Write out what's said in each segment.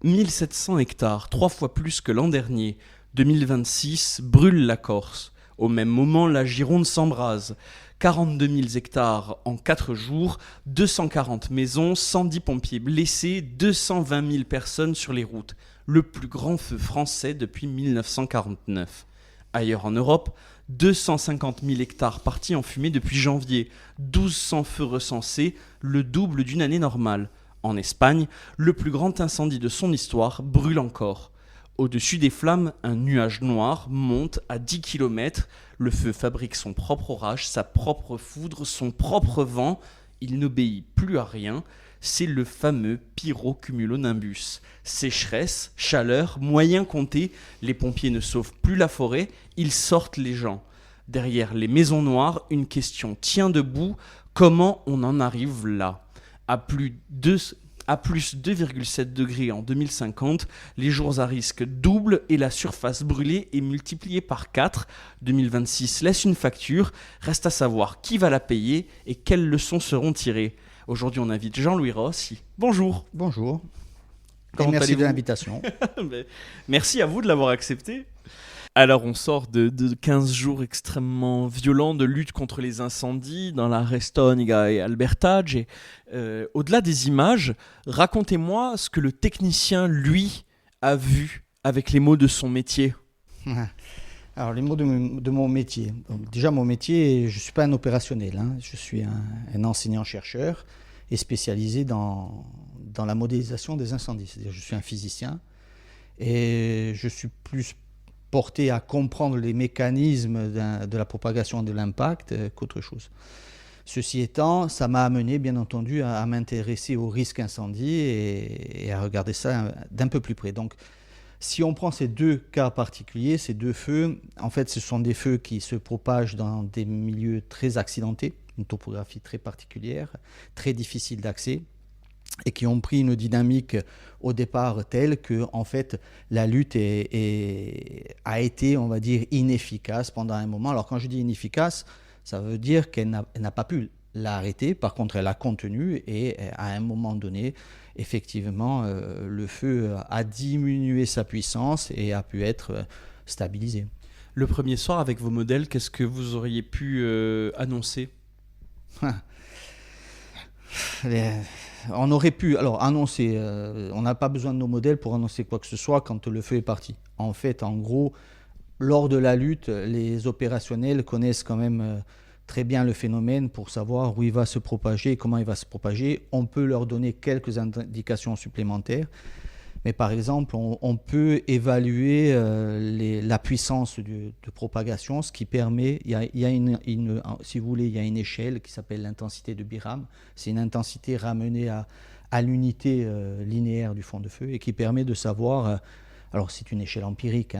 1700 hectares, 3 fois plus que l'an dernier. 2026 brûle la Corse. Au même moment, la Gironde s'embrase. 42 000 hectares en 4 jours, 240 maisons, 110 pompiers blessés, 220 000 personnes sur les routes. Le plus grand feu français depuis 1949. Ailleurs en Europe, 250 000 hectares partis en fumée depuis janvier, 1200 feux recensés, le double d'une année normale. En Espagne, le plus grand incendie de son histoire brûle encore. Au-dessus des flammes, un nuage noir monte à 10 km. Le feu fabrique son propre orage, sa propre foudre, son propre vent. Il n'obéit plus à rien. C'est le fameux pyrocumulonimbus. Sécheresse, chaleur, moyens comptés, les pompiers ne sauvent plus la forêt, ils sortent les gens. Derrière les maisons noires, une question tient debout, comment on en arrive là ? À plus 2,7 degrés en 2050, les jours à risque doublent et la surface brûlée est multipliée par 4. 2026 laisse une facture, reste à savoir qui va la payer et quelles leçons seront tirées. Aujourd'hui, on invite Jean-Louis Rossi. Bonjour. Bonjour. Comment merci allez-vous ? de l'invitation. Merci à vous de l'avoir accepté. Alors, on sort de 15 jours extrêmement violents de lutte contre les incendies dans la Restonica et Albertage. Et, au-delà des images, racontez-moi ce que le technicien, lui, a vu avec les mots de son métier. Alors, les mots de mon métier. Donc, déjà, mon métier, je ne suis pas un opérationnel. Je suis un enseignant-chercheur et spécialisé dans la modélisation des incendies. C'est-à-dire, je suis un physicien et je suis plus porté à comprendre les mécanismes de la propagation de l'impact qu'autre chose. Ceci étant, ça m'a amené, bien entendu, à m'intéresser au risque incendie et à regarder ça d'un peu plus près. Donc, si on prend ces deux cas particuliers, ces deux feux, en fait, ce sont des feux qui se propagent dans des milieux très accidentés, une topographie très particulière, très difficile d'accès, et qui ont pris une dynamique au départ telle que en fait, la lutte a été, on va dire, inefficace pendant un moment. Alors quand je dis inefficace, ça veut dire qu'elle n'a pas pu l'arrêter. Par contre, elle a contenu et à un moment donné, effectivement, le feu a diminué sa puissance et a pu être stabilisé. Le premier soir, avec vos modèles, qu'est-ce que vous auriez pu annoncer ? On aurait pu annoncer, on n'a pas besoin de nos modèles pour annoncer quoi que ce soit quand le feu est parti. En fait, en gros, lors de la lutte, les opérationnels connaissent quand même très bien le phénomène pour savoir où il va se propager et comment il va se propager. On peut leur donner quelques indications supplémentaires. Mais par exemple, on peut évaluer la puissance de propagation, ce qui permet, si vous voulez, il y a une échelle qui s'appelle l'intensité de Biram. C'est une intensité ramenée à l'unité linéaire du fond de feu et qui permet de savoir, alors c'est une échelle empirique,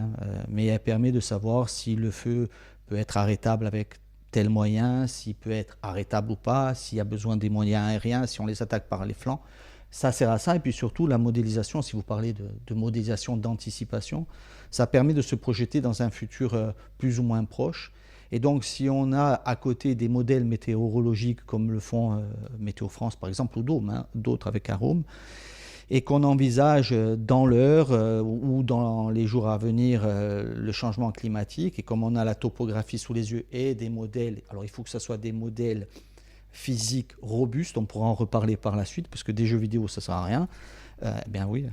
mais elle permet de savoir si le feu peut être arrêtable avec tel moyen, s'il peut être arrêtable ou pas, s'il y a besoin des moyens aériens, si on les attaque par les flancs. Ça sert à ça, et puis surtout la modélisation, si vous parlez de modélisation, d'anticipation, ça permet de se projeter dans un futur plus ou moins proche. Et donc si on a à côté des modèles météorologiques comme le font Météo France par exemple, ou d'autres avec Arome, et qu'on envisage dans l'heure ou dans les jours à venir le changement climatique, et comme on a la topographie sous les yeux et des modèles, alors il faut que ce soit des modèles physique robuste, on pourra en reparler par la suite, parce que des jeux vidéo, ça ne sert à rien. Bien oui,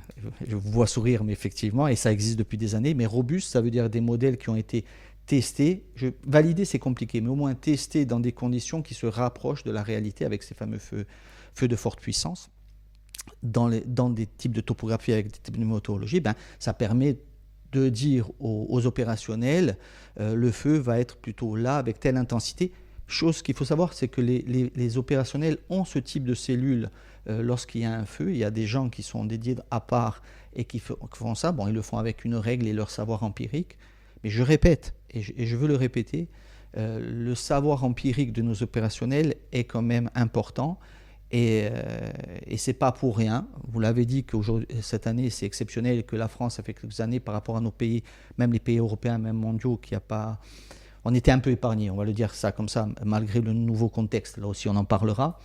je vous vois sourire, mais effectivement, et ça existe depuis des années, mais robuste, ça veut dire des modèles qui ont été testés. Valider, c'est compliqué, mais au moins testés dans des conditions qui se rapprochent de la réalité avec ces fameux feux de forte puissance. Dans des types de topographie avec des types de météorologie, ça permet de dire aux opérationnels, le feu va être plutôt là avec telle intensité. Chose qu'il faut savoir, c'est que les opérationnels ont ce type de cellules lorsqu'il y a un feu. Il y a des gens qui sont dédiés à part et qui font ça. Bon, ils le font avec une règle et leur savoir empirique. Mais je répète, et je veux le répéter, le savoir empirique de nos opérationnels est quand même important. Et c'est pas pour rien. Vous l'avez dit que cette année, c'est exceptionnel, que la France a fait quelques années par rapport à nos pays, même les pays européens, même mondiaux, qui a pas... On était un peu épargnés, on va le dire ça comme ça, malgré le nouveau contexte. Là aussi, on en parlera.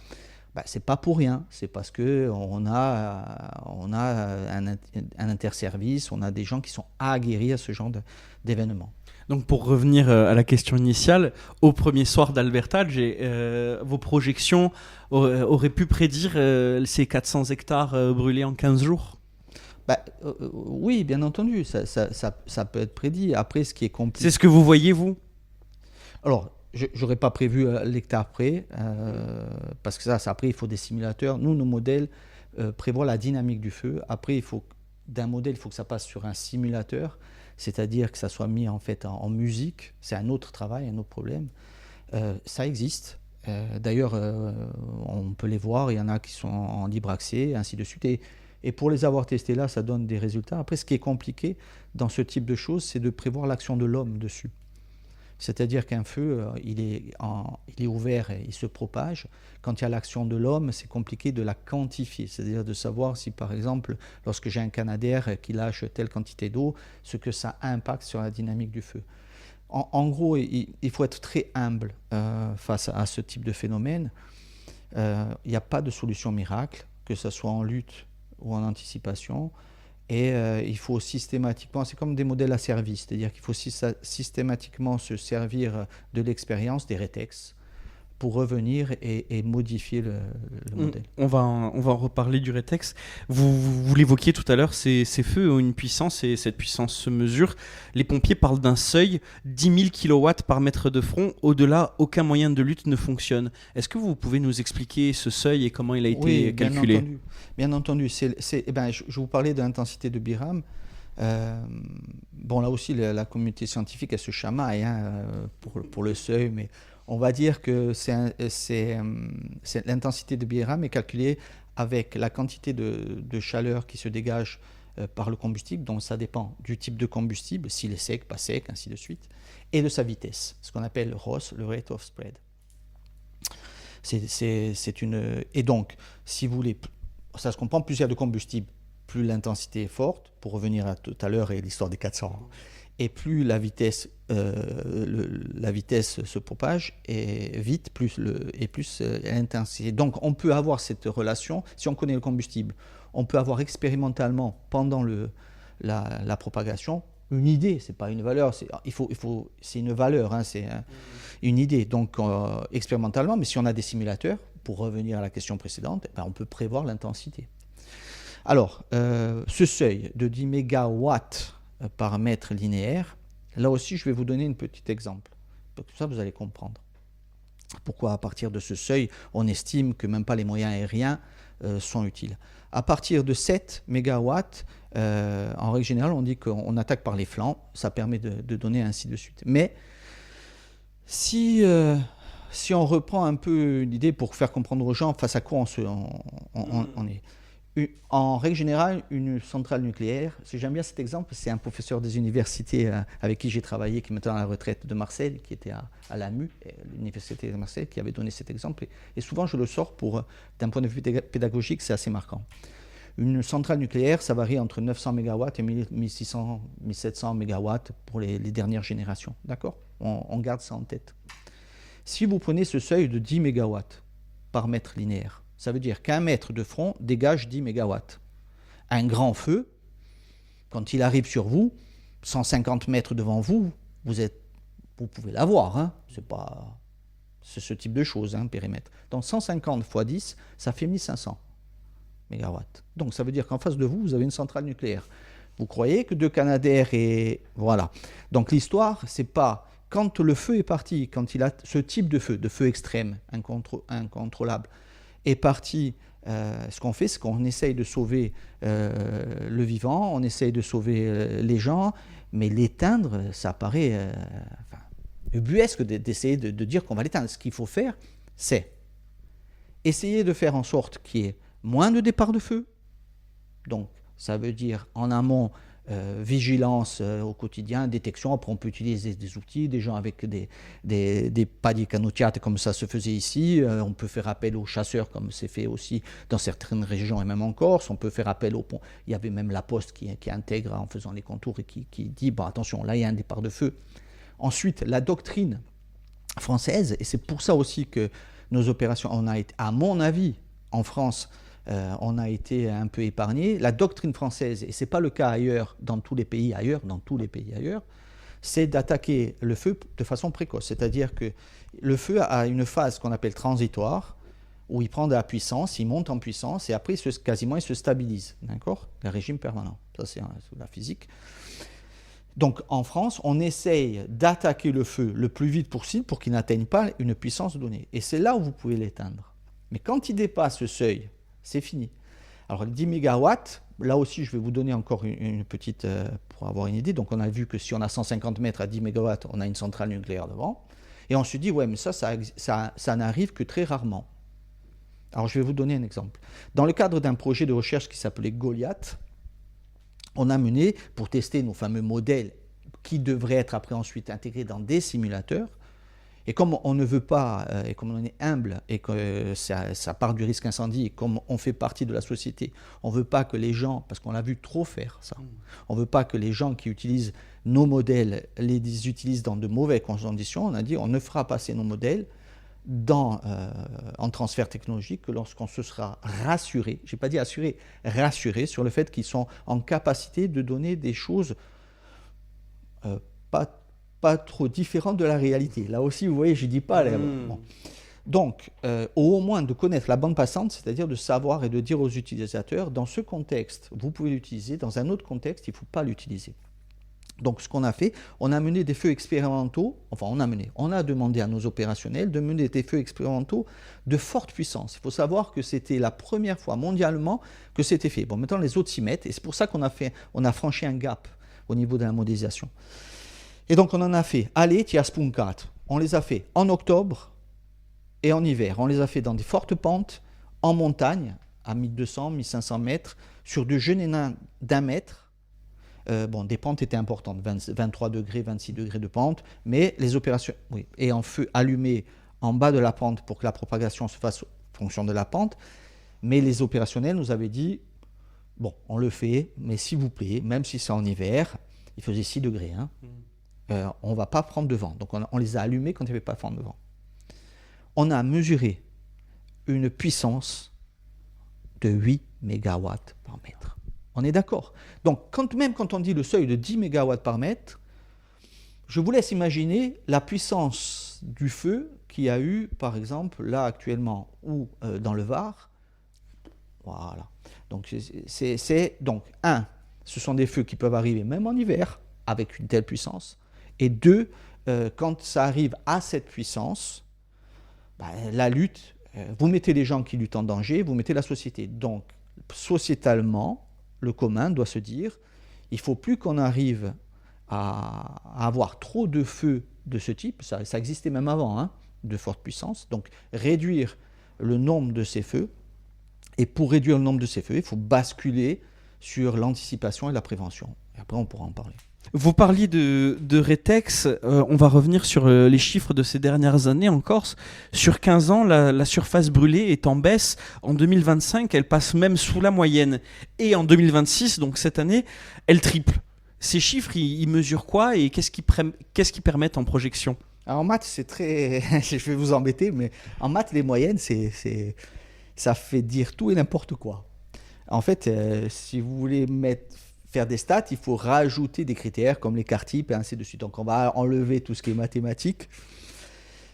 C'est pas pour rien, c'est parce qu'on a un interservice, on a des gens qui sont aguerris à ce genre d'événements. Donc pour revenir à la question initiale, au premier soir d'Albertalge, vos projections auraient pu prédire ces 400 hectares brûlés en 15 jours? Oui, bien entendu, ça peut être prédit. Après, ce qui est compliqué... C'est ce que vous voyez, vous? Alors, je n'aurais pas prévu l'hectare près, parce que après, il faut des simulateurs. Nous, nos modèles prévoient la dynamique du feu. Après, d'un modèle, il faut que ça passe sur un simulateur, c'est-à-dire que ça soit mis en fait en musique. C'est un autre travail, un autre problème. Ça existe. D'ailleurs, on peut les voir. Il y en a qui sont en libre accès, ainsi de suite. Et pour les avoir testés là, ça donne des résultats. Après, ce qui est compliqué dans ce type de choses, c'est de prévoir l'action de l'homme dessus. C'est-à-dire qu'un feu, il est ouvert et il se propage. Quand il y a l'action de l'homme, c'est compliqué de la quantifier. C'est-à-dire de savoir si, par exemple, lorsque j'ai un canadair qui lâche telle quantité d'eau, ce que ça impacte sur la dynamique du feu. En gros, il faut être très humble face à ce type de phénomène. Il n'y a pas de solution miracle, que ce soit en lutte ou en anticipation. Et il faut systématiquement, c'est comme des modèles à service, c'est-à-dire qu'il faut systématiquement se servir de l'expérience des rétex pour revenir et modifier le modèle. On va en reparler du rétex. Vous l'évoquiez tout à l'heure, ces feux ont une puissance et cette puissance se mesure. Les pompiers parlent d'un seuil, 10 000 kW par mètre de front. Au-delà, aucun moyen de lutte ne fonctionne. Est-ce que vous pouvez nous expliquer ce seuil et comment il a été calculé? Bien entendu. Je vous parlais de l'intensité de Biram. Là aussi, la communauté scientifique, elle se chamaille pour le seuil, mais on va dire que l'intensité de Biram est calculée avec la quantité de chaleur qui se dégage par le combustible, donc ça dépend du type de combustible, s'il est sec, pas sec, ainsi de suite, et de sa vitesse, ce qu'on appelle ROS, le rate of spread. Et donc, si vous voulez, ça se comprend, plus il y a de combustible, plus l'intensité est forte, pour revenir à tout à l'heure et l'histoire des 400, et plus la vitesse se propage et vite, plus l'intensité. Donc on peut avoir cette relation, si on connaît le combustible, on peut avoir expérimentalement pendant la propagation une idée, c'est pas une valeur, c'est une valeur, c'est une idée. Donc expérimentalement, mais si on a des simulateurs, pour revenir à la question précédente, on peut prévoir l'intensité. Alors, ce seuil de 10 mégawatts par mètre linéaire, là aussi je vais vous donner un petit exemple. Pour ça vous allez comprendre pourquoi à partir de ce seuil on estime que même pas les moyens aériens sont utiles. À partir de 7 mégawatts, en règle générale on dit qu'on attaque par les flancs, ça permet de donner ainsi de suite. Mais si on reprend un peu l'idée pour faire comprendre aux gens face à quoi on est. En règle générale, une centrale nucléaire, j'aime bien cet exemple, c'est un professeur des universités avec qui j'ai travaillé, qui est maintenant à la retraite de Marseille, qui était à l'AMU, l'université de Marseille, qui avait donné cet exemple. Et souvent, je le sors d'un point de vue pédagogique, c'est assez marquant. Une centrale nucléaire, ça varie entre 900 MW et 1600, 1700 MW pour les dernières générations. D'accord ? On garde ça en tête. Si vous prenez ce seuil de 10 MW par mètre linéaire, ça veut dire qu'un mètre de front dégage 10 MW. Un grand feu, quand il arrive sur vous, 150 mètres devant vous, vous pouvez l'avoir. C'est ce type de choses, périmètre. Donc 150 x 10, ça fait 1500 MW. Donc ça veut dire qu'en face de vous, vous avez une centrale nucléaire. Vous croyez que 2 canadaires et... Voilà. Donc l'histoire, c'est pas... Quand le feu est parti, quand il a ce type de feu extrême, incontrôlable, est parti, ce qu'on fait, c'est qu'on essaye de sauver le vivant, on essaye de sauver les gens, mais l'éteindre, ça paraît ubuesque d'essayer de dire qu'on va l'éteindre. Ce qu'il faut faire, c'est essayer de faire en sorte qu'il y ait moins de départs de feu. Donc, ça veut dire en amont, vigilance au quotidien, détection. Après, on peut utiliser des outils, des gens avec des paddy canottiate comme ça se faisait ici. On peut faire appel aux chasseurs comme c'est fait aussi dans certaines régions et même en Corse. On peut faire appel au pont. Il y avait même la poste qui intègre en faisant les contours et qui dit attention, là il y a un départ de feu. Ensuite, la doctrine française, et c'est pour ça aussi que nos opérations, on a été, à mon avis, en France, on a été un peu épargné. La doctrine française, et ce n'est pas le cas ailleurs, dans tous les pays ailleurs, c'est d'attaquer le feu de façon précoce. C'est-à-dire que le feu a une phase qu'on appelle transitoire, où il prend de la puissance, il monte en puissance, et après, quasiment, il se stabilise. D'accord ? Le régime permanent. Ça, c'est la physique. Donc, en France, on essaye d'attaquer le feu le plus vite possible pour qu'il n'atteigne pas une puissance donnée. Et c'est là où vous pouvez l'éteindre. Mais quand il dépasse ce seuil, c'est fini. Alors, les 10 MW, là aussi, je vais vous donner encore une petite, pour avoir une idée. Donc, on a vu que si on a 150 mètres à 10 MW, on a une centrale nucléaire devant. Et on se dit, ouais, mais ça n'arrive que très rarement. Alors, je vais vous donner un exemple. Dans le cadre d'un projet de recherche qui s'appelait Goliath, on a mené, pour tester nos fameux modèles qui devraient être après ensuite intégrés dans des simulateurs, et comme on ne veut pas, et comme on est humble, et que ça part du risque incendie, et comme on fait partie de la société, on ne veut pas que les gens, parce qu'on l'a vu trop faire ça, on ne veut pas que les gens qui utilisent nos modèles les utilisent dans de mauvaises conditions, on a dit on ne fera passer nos modèles en transfert technologique que lorsqu'on se sera rassuré, je n'ai pas dit assuré, rassuré sur le fait qu'ils sont en capacité de donner des choses pas trop différentes de la réalité. Là aussi, vous voyez, je ne dis pas... Bon. Donc, au moins de connaître la bande passante, c'est-à-dire de savoir et de dire aux utilisateurs, dans ce contexte, vous pouvez l'utiliser, dans un autre contexte, il ne faut pas l'utiliser. Donc, ce qu'on a fait, on a mené des feux expérimentaux, on a demandé à nos opérationnels de mener des feux expérimentaux de forte puissance. Il faut savoir que c'était la première fois mondialement que c'était fait. Bon, maintenant, les autres s'y mettent, et c'est pour ça qu'on a franchi un gap au niveau de la modélisation. Et donc, on en a fait Tiaspun 4. On les a fait en octobre et en hiver. On les a fait dans des fortes pentes, en montagne, à 1200, 1500 mètres, sur de jeunes d'1 mètre. Des pentes étaient importantes, 23 degrés, 26 degrés de pente, mais les opérations, et en feu allumé en bas de la pente pour que la propagation se fasse en fonction de la pente, mais les opérationnels nous avaient dit, on le fait, mais s'il vous plaît, même si c'est en hiver, il faisait 6 degrés, on ne va pas prendre de vent. Donc on les a allumés quand il n'y avait pas de vent. On a mesuré une puissance de 8 MW par mètre. On est d'accord. Donc, même quand on dit le seuil de 10 MW par mètre, je vous laisse imaginer la puissance du feu qu'il y a eu, par exemple, là actuellement, ou dans le Var. Voilà. Donc, ce sont des feux qui peuvent arriver même en hiver, avec une telle puissance. Et 2, quand ça arrive à cette puissance, la lutte, vous mettez les gens qui luttent en danger, vous mettez la société. Donc, sociétalement, le commun doit se dire, il ne faut plus qu'on arrive à avoir trop de feux de ce type, ça existait même avant, de forte puissance, donc réduire le nombre de ces feux, et pour réduire le nombre de ces feux, il faut basculer sur l'anticipation et la prévention. Et après, on pourra en parler. Vous parliez de Retex, on va revenir sur les chiffres de ces dernières années en Corse. Sur 15 ans, la surface brûlée est en baisse. En 2025, elle passe même sous la moyenne. Et en 2026, donc cette année, elle triple. Ces chiffres, ils mesurent quoi et qu'est-ce qu'ils permettent en projection ? Alors en maths, c'est très... je vais vous embêter, mais en maths, les moyennes, ça fait dire tout et n'importe quoi. En fait, si vous voulez faire des stats, il faut rajouter des critères comme l'écart type et ainsi de suite. Donc on va enlever tout ce qui est mathématique.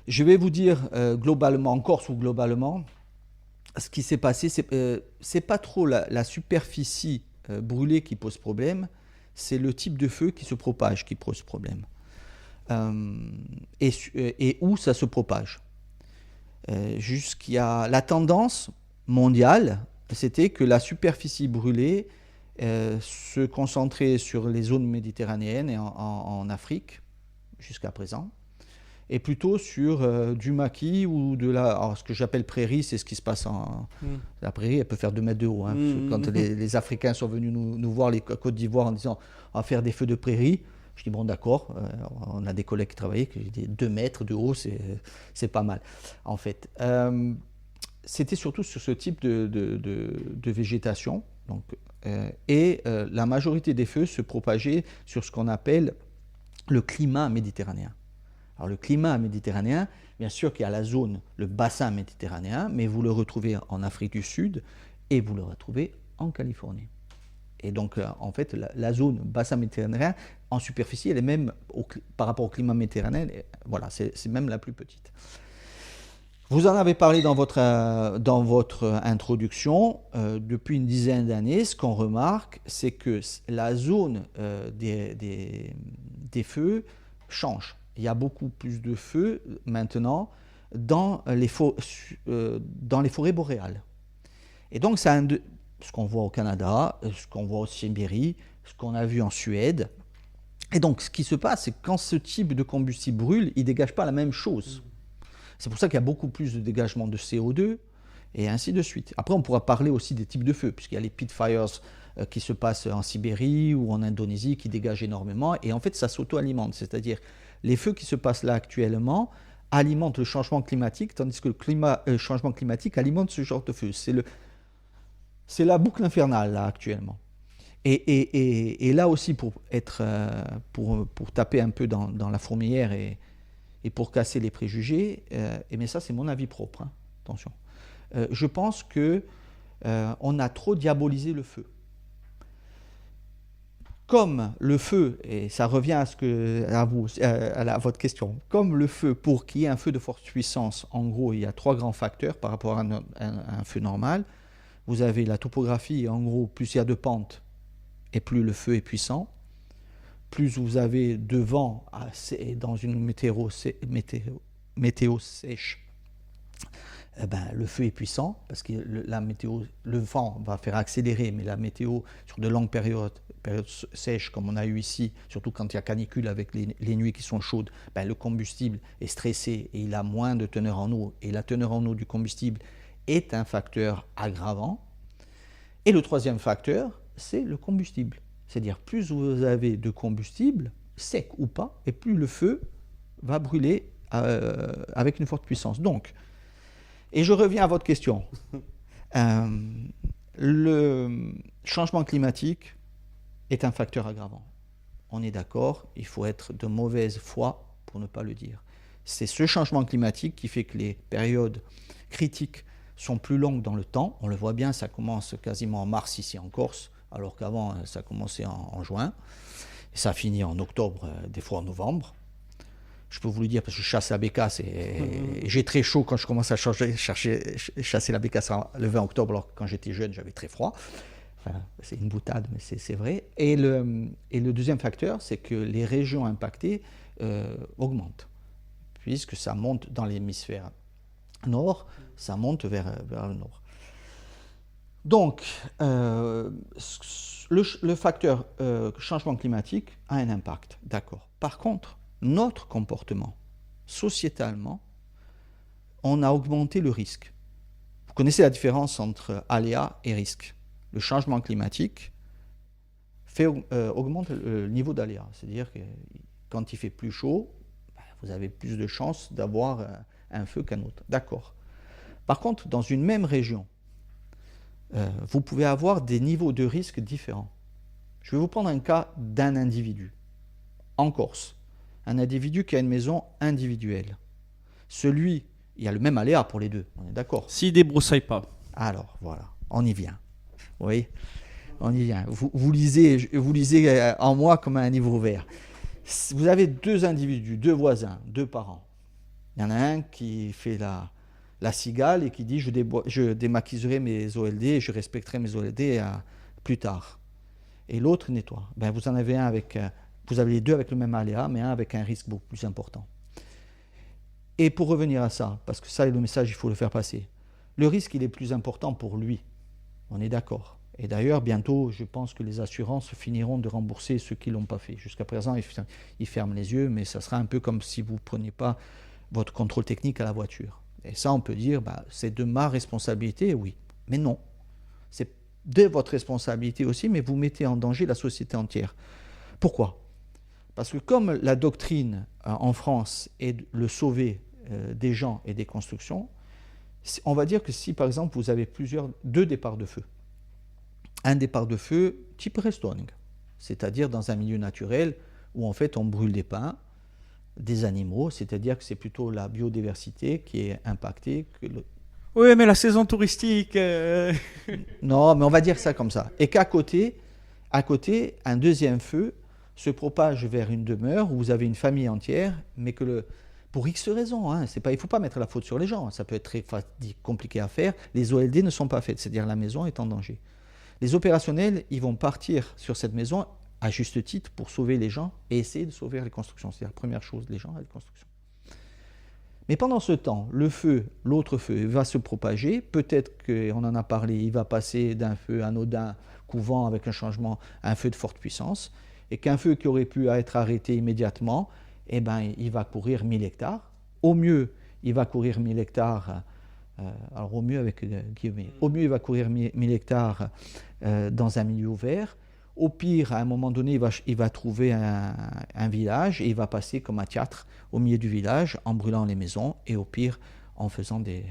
Je vais vous dire globalement, en Corse ou globalement, ce qui s'est passé, c'est pas trop la superficie brûlée qui pose problème, c'est le type de feu qui se propage qui pose problème. Et où ça se propage. La tendance mondiale, c'était que la superficie brûlée se concentrer sur les zones méditerranéennes et en Afrique, jusqu'à présent, et plutôt sur du maquis ou alors ce que j'appelle prairie, c'est ce qui se passe la prairie, elle peut faire 2 mètres de haut. Quand les Africains sont venus nous voir, les Côte d'Ivoire, en disant on va faire des feux de prairie, je dis bon d'accord, on a des collègues qui travaillaient, qui disaient 2 mètres de haut, c'est pas mal. En fait, c'était surtout sur ce type de végétation. Donc, la majorité des feux se propageaient sur ce qu'on appelle le climat méditerranéen. Alors le climat méditerranéen, bien sûr qu'il y a la zone, le bassin méditerranéen, mais vous le retrouvez en Afrique du Sud et vous le retrouvez en Californie. Et donc, en fait, la zone bassin méditerranéen, en superficie, elle est même, par rapport au climat méditerranéen, voilà, c'est même la plus petite. Vous en avez parlé dans votre introduction. Depuis une dizaine d'années, ce qu'on remarque, c'est que la zone des feux change. Il y a beaucoup plus de feux maintenant dans les forêts boréales. Et donc, c'est ce qu'on voit au Canada, ce qu'on voit en Sibérie, ce qu'on a vu en Suède. Et donc, ce qui se passe, c'est que quand ce type de combustible brûle, il ne dégage pas la même chose. C'est pour ça qu'il y a beaucoup plus de dégagement de CO2 et ainsi de suite. Après, on pourra parler aussi des types de feux, puisqu'il y a les pit fires qui se passent en Sibérie ou en Indonésie qui dégagent énormément. Et en fait, ça s'auto-alimente. C'est-à-dire, les feux qui se passent là actuellement alimentent le changement climatique, tandis que le changement climatique alimente ce genre de feu. C'est la boucle infernale, là, actuellement. Et là aussi, pour taper un peu dans la fourmilière et pour casser les préjugés, mais ça, c'est mon avis propre, hein, attention. Je pense qu'on a trop diabolisé le feu. Comme le feu, et ça revient à votre question, comme le feu, pour qu'il y ait un feu de forte puissance, en gros, il y a 3 grands facteurs par rapport à un feu normal. Vous avez la topographie, en gros, plus il y a de pentes, et plus le feu est puissant. Plus vous avez de vent dans une météo sèche, le feu est puissant, parce que le vent va faire accélérer, mais la météo, sur de longues périodes sèches, comme on a eu ici, surtout quand il y a canicule avec les nuits qui sont chaudes, le combustible est stressé et il a moins de teneur en eau, et la teneur en eau du combustible est un facteur aggravant. Et le troisième facteur, c'est le combustible. C'est-à-dire, plus vous avez de combustible, sec ou pas, et plus le feu va brûler avec une forte puissance. Donc, et je reviens à votre question. Le changement climatique est un facteur aggravant. On est d'accord, il faut être de mauvaise foi pour ne pas le dire. C'est ce changement climatique qui fait que les périodes critiques sont plus longues dans le temps. On le voit bien, ça commence quasiment en mars ici en Corse, alors qu'avant ça commençait en juin. Et ça finit en octobre, des fois en novembre. Je peux vous le dire parce que je chasse la bécasse et j'ai très chaud quand je commence à chasser la bécasse le 20 octobre, alors que quand j'étais jeune, j'avais très froid. Enfin, c'est une boutade, mais c'est vrai. Et le deuxième facteur, c'est que les régions impactées augmentent, puisque ça monte dans l'hémisphère nord, ça monte vers le nord. Donc, le facteur changement climatique a un impact, d'accord. Par contre, notre comportement, sociétalement, on a augmenté le risque. Vous connaissez la différence entre aléa et risque. Le changement climatique augmente le niveau d'aléa. C'est-à-dire que quand il fait plus chaud, vous avez plus de chances d'avoir un feu qu'un autre. D'accord. Par contre, dans une même région, vous pouvez avoir des niveaux de risque différents. Je vais vous prendre un cas d'un individu. En Corse, un individu qui a une maison individuelle. Il y a le même aléa pour les deux, on est d'accord. S'il ne débroussaille pas. Alors, voilà, on y vient. Vous voyez, on y vient. Vous lisez en moi comme un livre ouvert. Vous avez 2 individus, 2 voisins, 2 parents. Il y en a un qui fait la cigale et qui dit je démaquiserai mes OLD et je respecterai mes OLD plus tard. Et l'autre nettoie. Vous en avez vous avez les 2 avec le même aléa, mais un avec un risque beaucoup plus important. Et pour revenir à ça, parce que ça est le message, il faut le faire passer. Le risque, il est plus important pour lui. On est d'accord. Et d'ailleurs, bientôt, je pense que les assurances finiront de rembourser ceux qui ne l'ont pas fait. Jusqu'à présent, ils ferment les yeux, mais ça sera un peu comme si vous ne preniez pas votre contrôle technique à la voiture. Et ça, on peut dire, c'est de ma responsabilité, oui. Mais non. C'est de votre responsabilité aussi, mais vous mettez en danger la société entière. Pourquoi ? Parce que comme la doctrine en France est de le sauver des gens et des constructions, on va dire que si, par exemple, vous avez 2 départs de feu, un départ de feu type restoring, c'est-à-dire dans un milieu naturel où, en fait, on brûle des pins, des animaux, c'est-à-dire que c'est plutôt la biodiversité qui est impactée que Oui, mais la saison touristique. Non, mais on va dire ça comme ça. Et qu'à côté, un deuxième feu se propage vers une demeure où vous avez une famille entière, mais pour X raisons, hein, il ne faut pas mettre la faute sur les gens, ça peut être très compliqué à faire, les OLD ne sont pas faites, c'est-à-dire la maison est en danger. Les opérationnels, ils vont partir sur cette maison à juste titre pour sauver les gens et essayer de sauver les constructions. C'est la première chose, les gens et les constructions. Mais pendant ce temps, l'autre feu va se propager. Peut-être qu'on en a parlé, il va passer d'un feu anodin couvant avec un changement à un feu de forte puissance. Et qu'un feu qui aurait pu être arrêté immédiatement, eh ben, il va courir 1000 hectares. Au mieux, il va courir 1000 hectares. Alors au mieux avec guillemets. Au mieux, il va courir 1000 hectares dans un milieu ouvert. Au pire, à un moment donné, il va trouver un village et il va passer comme un théâtre au milieu du village en brûlant les maisons et au pire en faisant des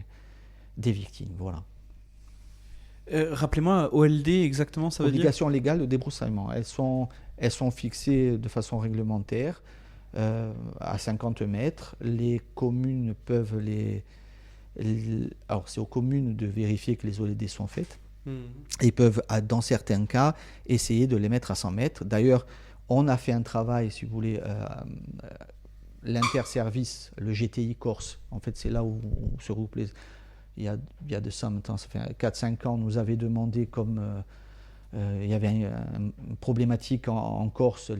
victimes. Voilà. Rappelez-moi, OLD exactement, ça veut dire Obligation légale de débroussaillement. Elles sont fixées de façon réglementaire à 50 mètres. Les communes peuvent alors c'est aux communes de vérifier que les OLD sont faites. Ils peuvent, dans certains cas, essayer de les mettre à 100 mètres. D'ailleurs, on a fait un travail, si vous voulez, l'interservice, le GTI Corse. En fait, c'est là où se regroupent il y a de ça maintenant, ça fait 4-5 ans, on nous avait demandé, comme il y avait une problématique en Corse,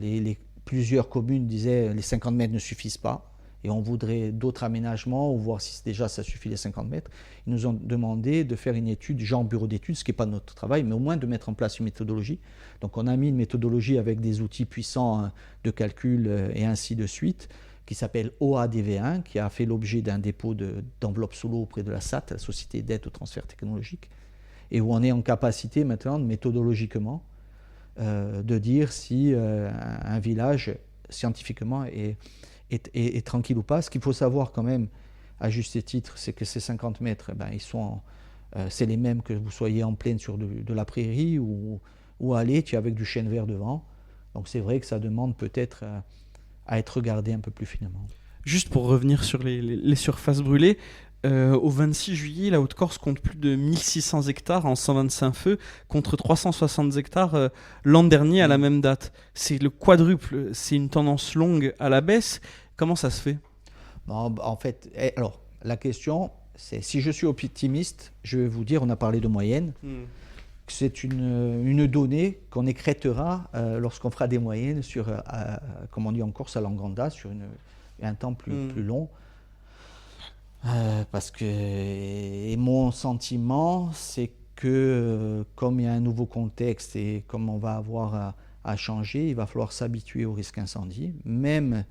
plusieurs communes disaient les 50 mètres ne suffisent pas. Et on voudrait d'autres aménagements ou voir si déjà ça suffit les 50 mètres. Ils nous ont demandé de faire une étude, genre bureau d'études, ce qui n'est pas notre travail, mais au moins de mettre en place une méthodologie. Donc on a mis une méthodologie avec des outils puissants de calcul et ainsi de suite, qui s'appelle OADV1, qui a fait l'objet d'un dépôt d'enveloppe solo auprès de la SAT, la Société d'aide au transfert technologique, et où on est en capacité maintenant, méthodologiquement, de dire si un village, scientifiquement, est tranquille ou pas. Ce qu'il faut savoir quand même, à juste titre, c'est que ces 50 mètres, c'est les mêmes que vous soyez en plaine sur de la prairie ou à l'étang avec du chêne vert devant. Donc c'est vrai que ça demande peut-être à être regardé un peu plus finement. Juste pour revenir sur les surfaces brûlées, au 26 juillet, la Haute-Corse compte plus de 1600 hectares en 125 feux, contre 360 hectares l'an dernier à la même date. C'est le quadruple, c'est une tendance longue à la baisse. Comment ça se fait ? En fait, alors, la question, c'est si je suis optimiste, je vais vous dire, on a parlé de moyenne, que c'est une donnée qu'on écrêtera lorsqu'on fera des moyennes sur, comme on dit en Corse, à Langranda, sur un temps plus long. Parce que et mon sentiment, c'est que comme il y a un nouveau contexte et comme on va avoir à changer, il va falloir s'habituer au risque incendie, même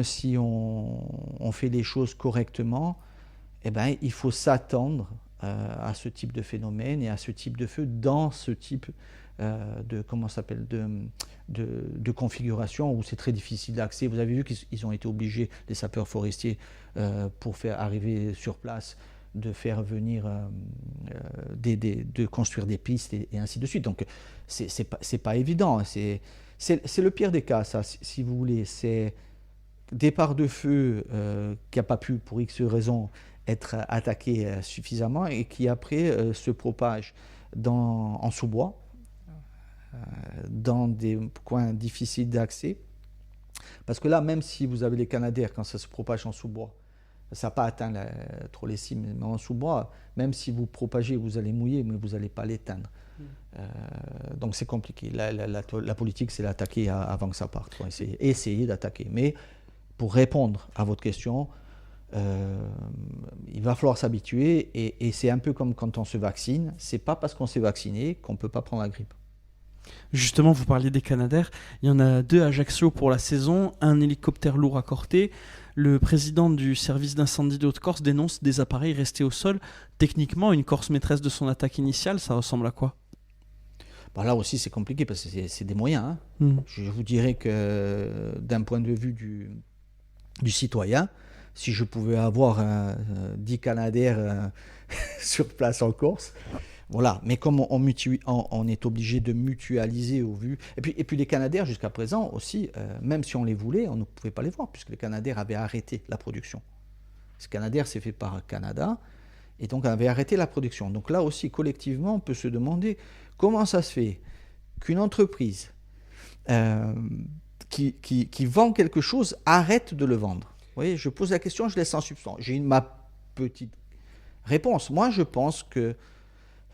si on fait les choses correctement, il faut s'attendre à ce type de phénomène et à ce type de feu dans ce type de configuration où c'est très difficile d'accès. Vous avez vu qu'ils ont été obligés, les sapeurs forestiers, pour faire arriver sur place, de faire venir, de construire des pistes et ainsi de suite. Donc c'est pas évident. C'est le pire des cas, ça, si vous voulez. C'est départ de feu qui n'a pas pu, pour X raisons, être attaqué suffisamment et qui après se propage en sous-bois, dans des coins difficiles d'accès. Parce que là, même si vous avez les canadaires, quand ça se propage en sous-bois, ça n'a pas atteint trop les cimes, mais en sous-bois, même si vous propagez, vous allez mouiller, mais vous n'allez pas l'éteindre. Donc c'est compliqué. La politique, c'est l'attaquer avant que ça parte. Essayer d'attaquer. Mais pour répondre à votre question, il va falloir s'habituer et c'est un peu comme quand on se vaccine. C'est pas parce qu'on s'est vacciné qu'on ne peut pas prendre la grippe. Justement, vous parliez des canadaires. Il y en a 2 à Ajaccio pour la saison, un hélicoptère lourd à Corté. Le président du service d'incendie de Haute-Corse dénonce des appareils restés au sol. Techniquement, une Corse maîtresse de son attaque initiale, ça ressemble à quoi ? Là aussi, c'est compliqué parce que c'est des moyens. Je vous dirais que d'un point de vue du citoyen, si je pouvais avoir 10 canadaires sur place en Corse, Voilà, mais comme on est obligé de mutualiser au vu. Et puis les Canadair, jusqu'à présent aussi, même si on les voulait, on ne pouvait pas les voir, puisque les Canadair avaient arrêté la production. Ce Canadair, c'est fait par Canada, et donc on avait arrêté la production. Donc là aussi, collectivement, on peut se demander comment ça se fait qu'une entreprise qui vend quelque chose arrête de le vendre. Vous voyez, je pose la question, je laisse en suspens. J'ai ma petite réponse. Moi, je pense que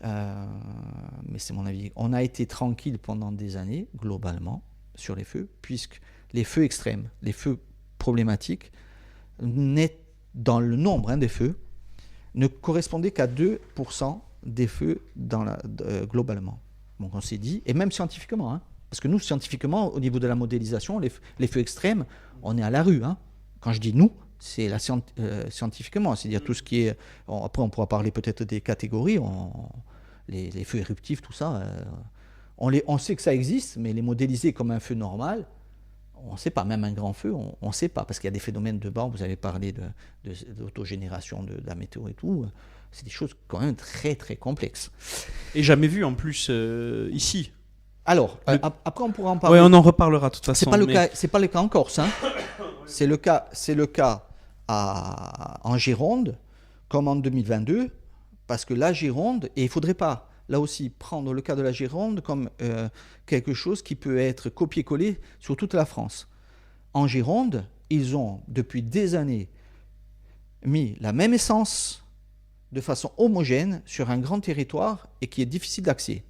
mais c'est mon avis, on a été tranquille pendant des années, globalement, sur les feux, puisque les feux extrêmes, les feux problématiques, dans le nombre des feux, ne correspondaient qu'à 2% des feux globalement. Donc on s'est dit, et même scientifiquement, hein, parce que nous, scientifiquement, au niveau de la modélisation, les feux extrêmes, on est à la rue. Hein. Quand je dis nous, c'est scientifiquement, c'est-à-dire tout ce qui est... après, on pourra parler peut-être des catégories, les feux éruptifs, tout ça, on sait que ça existe, mais les modéliser comme un feu normal, on ne sait pas. Même un grand feu, on ne sait pas, parce qu'il y a des phénomènes de bord, vous avez parlé d'autogénération de la météo et tout, c'est des choses quand même très très complexes. Et jamais vu en plus ici. Alors, après on pourra en parler. Oui, on en reparlera de toute façon. C'est pas le cas en Corse, hein. C'est le cas en Gironde, comme en 2022, parce que la Gironde, et il ne faudrait pas, là aussi, prendre le cas de la Gironde comme quelque chose qui peut être copié-collé sur toute la France. En Gironde, ils ont, depuis des années, mis la même essence de façon homogène sur un grand territoire et qui est difficile d'accès.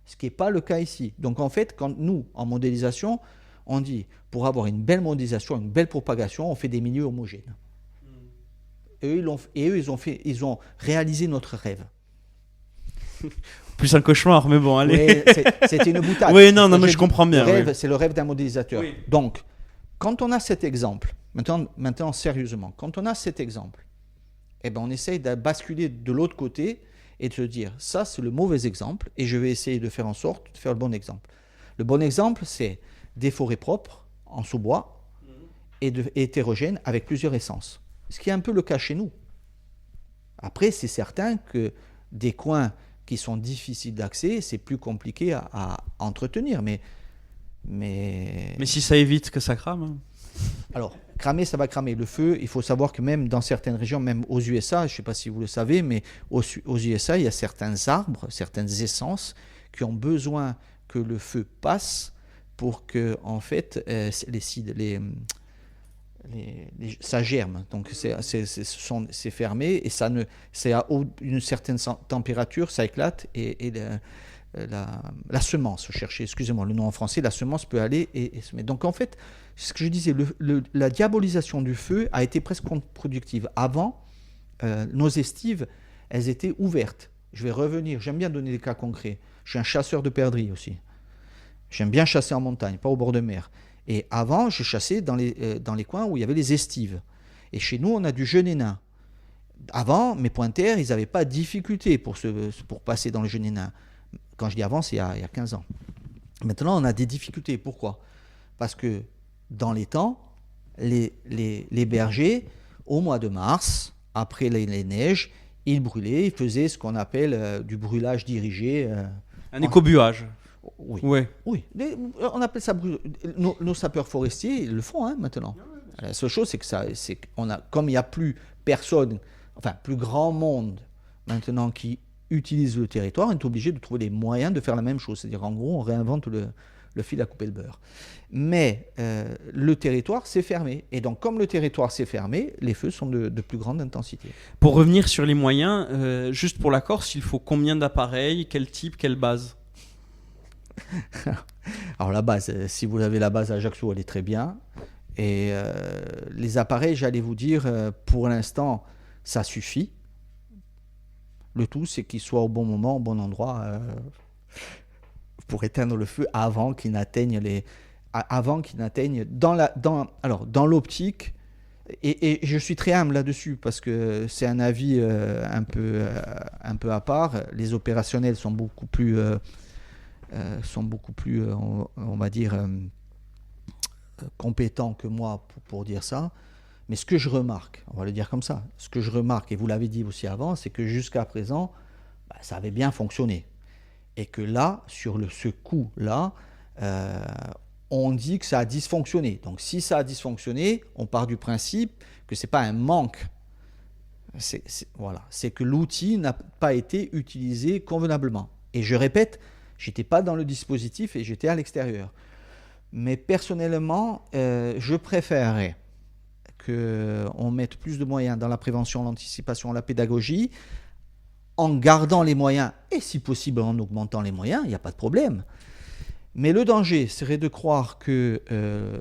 Ce qui n'est pas le cas ici. Donc en fait, quand nous, en modélisation, on dit, pour avoir une belle modélisation, une belle propagation, on fait des milieux homogènes. Et eux, ils ont réalisé notre rêve. Plus un cauchemar, mais bon, allez. Oui, c'était une boutade. Oui, non, mais je comprends bien. Oui. C'est le rêve d'un modélisateur. Oui. Donc, quand on a cet exemple, maintenant sérieusement, quand on a cet exemple, eh ben, on essaye de basculer de l'autre côté et de se dire, ça c'est le mauvais exemple, et je vais essayer de faire en sorte de faire le bon exemple. Le bon exemple, c'est des forêts propres, en sous-bois, et hétérogènes, avec plusieurs essences. Ce qui est un peu le cas chez nous. Après, c'est certain que des coins qui sont difficiles d'accès, c'est plus compliqué à entretenir. Mais si ça évite que ça crame. Alors, cramer, ça va cramer. Le feu, il faut savoir que même dans certaines régions, même aux USA, je ne sais pas si vous le savez, mais aux USA, il y a certains arbres, certaines essences qui ont besoin que le feu passe pour que, en fait, ça germe. Donc, c'est fermé et c'est à une certaine température, ça éclate et la semence, excusez-moi, le nom en français, la semence peut aller et se mettre. Donc, en fait, ce que je disais, la diabolisation du feu a été presque contre-productive. Avant, nos estives, elles étaient ouvertes. Je vais revenir, j'aime bien donner des cas concrets. Je suis un chasseur de perdrix aussi. J'aime bien chasser en montagne, pas au bord de mer. Et avant, je chassais dans les coins où il y avait les estives. Et chez nous, on a du jeune nain. Avant, mes pointers, ils n'avaient pas de difficulté pour passer dans le jeune nain. Quand je dis avant, c'est il y a 15 ans. Maintenant, on a des difficultés. Pourquoi ? Parce que dans les temps, les bergers, au mois de mars, après les neiges, ils brûlaient, ils faisaient ce qu'on appelle du brûlage dirigé. Un écobuage. Oui. Ouais. Oui. On appelle ça nos sapeurs forestiers, ils le font maintenant. La seule chose, c'est comme il n'y a plus personne, enfin plus grand monde maintenant qui utilise le territoire, on est obligé de trouver des moyens de faire la même chose. C'est-à-dire, en gros, on réinvente le fil à couper le beurre. Mais le territoire s'est fermé. Et donc, comme le territoire s'est fermé, les feux sont de plus grande intensité. Pour revenir sur les moyens, juste pour la Corse, il faut combien d'appareils, quel type, quelle base ? Alors la base, si vous avez la base à Ajaccio, elle est très bien. Et les appareils, j'allais vous dire, pour l'instant, ça suffit. Le tout, c'est qu'ils soient au bon moment, au bon endroit, pour éteindre le feu avant qu'il n'atteigne dans l'optique. Et je suis très humble là-dessus parce que c'est un avis un peu à part. Les opérationnels sont beaucoup plus on va dire, compétents que moi pour dire ça. Mais ce que je remarque, on va le dire comme ça, ce que je remarque, et vous l'avez dit aussi avant, c'est que jusqu'à présent, ça avait bien fonctionné. Et que là, sur ce coup-là, on dit que ça a dysfonctionné. Donc si ça a dysfonctionné, on part du principe que ce n'est pas un manque. C'est que l'outil n'a pas été utilisé convenablement. Et je répète, je n'étais pas dans le dispositif et j'étais à l'extérieur. Mais personnellement, je préférerais qu'on mette plus de moyens dans la prévention, l'anticipation, la pédagogie, en gardant les moyens, et si possible en augmentant les moyens, il n'y a pas de problème. Mais le danger serait de croire que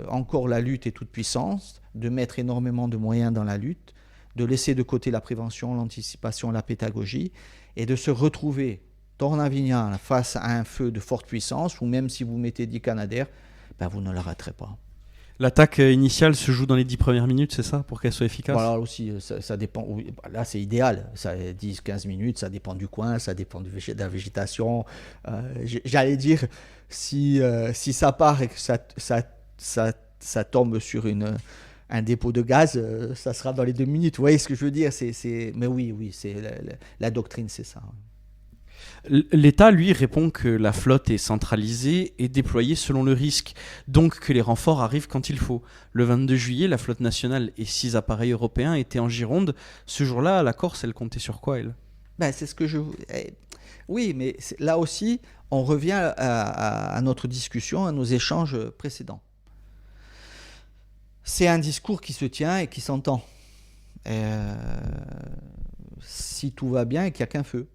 encore la lutte est toute puissance, de mettre énormément de moyens dans la lutte, de laisser de côté la prévention, l'anticipation, la pédagogie, et de se retrouver Tornavignal face à un feu de forte puissance, où même si vous mettez 10 Canadair, vous ne l'arrêterez pas. L'attaque initiale se joue dans les 10 premières minutes, c'est ça, pour qu'elle soit efficace? Voilà, aussi, ça dépend. Là, c'est idéal. Ça 10-15 minutes, ça dépend du coin, ça dépend de la végétation. J'allais dire, si ça part et que ça tombe sur un dépôt de gaz, ça sera dans les 2 minutes. Vous voyez ce que je veux dire? Mais oui, c'est la doctrine, c'est ça. L'État, lui, répond que la flotte est centralisée et déployée selon le risque, donc que les renforts arrivent quand il faut. Le 22 juillet, la flotte nationale et 6 appareils européens étaient en Gironde. Ce jour-là, la Corse, elle comptait sur quoi, elle? C'est ce que je... Oui, mais là aussi, on revient à notre discussion, à nos échanges précédents. C'est un discours qui se tient et qui s'entend. Si tout va bien et qu'il n'y a qu'un feu.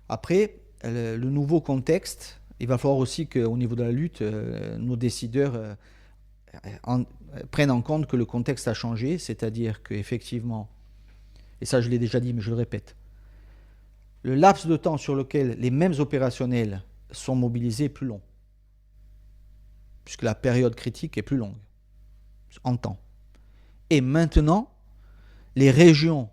Après, le nouveau contexte, il va falloir aussi qu'au niveau de la lutte, nos décideurs prennent en compte que le contexte a changé, c'est-à-dire qu'effectivement, et ça je l'ai déjà dit mais je le répète, le laps de temps sur lequel les mêmes opérationnels sont mobilisés est plus long, puisque la période critique est plus longue, en temps. Et maintenant, les régions,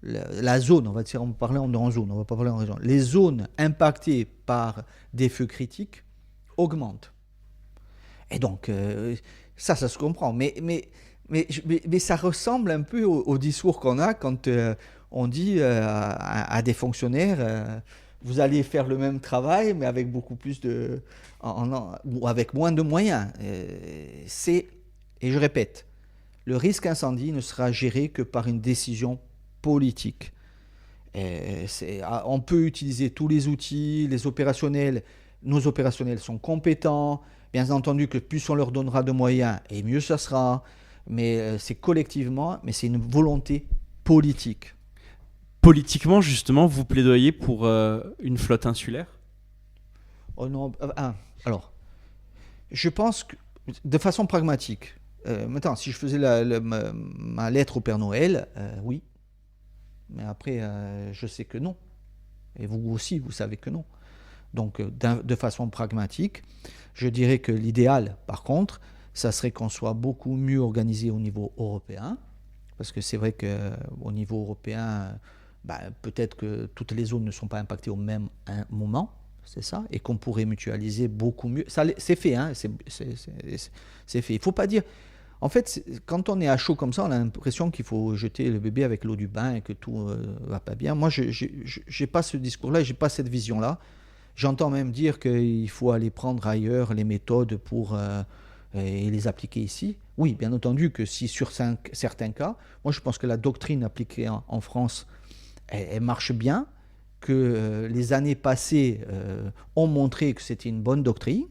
la zone, on va parler en zone, on va pas parler en région. Les zones impactées par des feux critiques augmentent. Et donc, ça se comprend. Mais ça ressemble un peu au discours qu'on a quand on dit à des fonctionnaires vous allez faire le même travail, mais avec beaucoup plus ou avec moins de moyens. Et je répète, le risque incendie ne sera géré que par une décision politique. On peut utiliser tous les outils, les opérationnels. Nos opérationnels sont compétents. Bien entendu que plus on leur donnera de moyens, et mieux ça sera. Mais c'est collectivement, mais c'est une volonté politique. Politiquement, justement, vous plaidoyez pour une flotte insulaire? Oh non, alors, je pense que de façon pragmatique, maintenant, si je faisais ma lettre au Père Noël, oui. Mais après, je sais que non. Et vous aussi, vous savez que non. Donc, de façon pragmatique, je dirais que l'idéal, par contre, ça serait qu'on soit beaucoup mieux organisé au niveau européen. Parce que c'est vrai qu'au niveau européen, peut-être que toutes les zones ne sont pas impactées au même moment, c'est ça, et qu'on pourrait mutualiser beaucoup mieux. Ça, c'est fait, hein, c'est fait. Il ne faut pas dire... En fait, quand on est à chaud comme ça, on a l'impression qu'il faut jeter le bébé avec l'eau du bain et que tout va pas bien. Moi, je n'ai pas ce discours-là, je n'ai pas cette vision-là. J'entends même dire qu'il faut aller prendre ailleurs les méthodes et les appliquer ici. Oui, bien entendu que si sur certains cas, moi je pense que la doctrine appliquée en France, elle marche bien, que les années passées ont montré que c'était une bonne doctrine.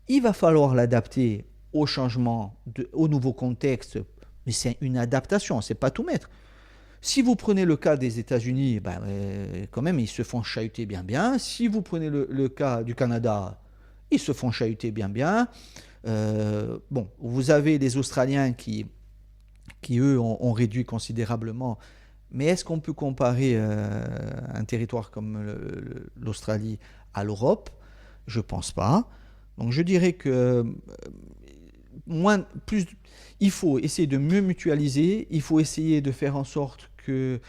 Il va falloir l'adapter au changement, au nouveau contexte, mais c'est une adaptation, c'est pas tout mettre. Si vous prenez le cas des États-Unis, quand même, ils se font chahuter bien. Si vous prenez le cas du Canada, ils se font chahuter bien. Vous avez les Australiens qui eux, ont réduit considérablement. Mais est-ce qu'on peut comparer un territoire comme l'Australie à l'Europe? Je pense pas. Donc je dirais que il faut essayer de mieux mutualiser, il faut essayer de faire en sorte que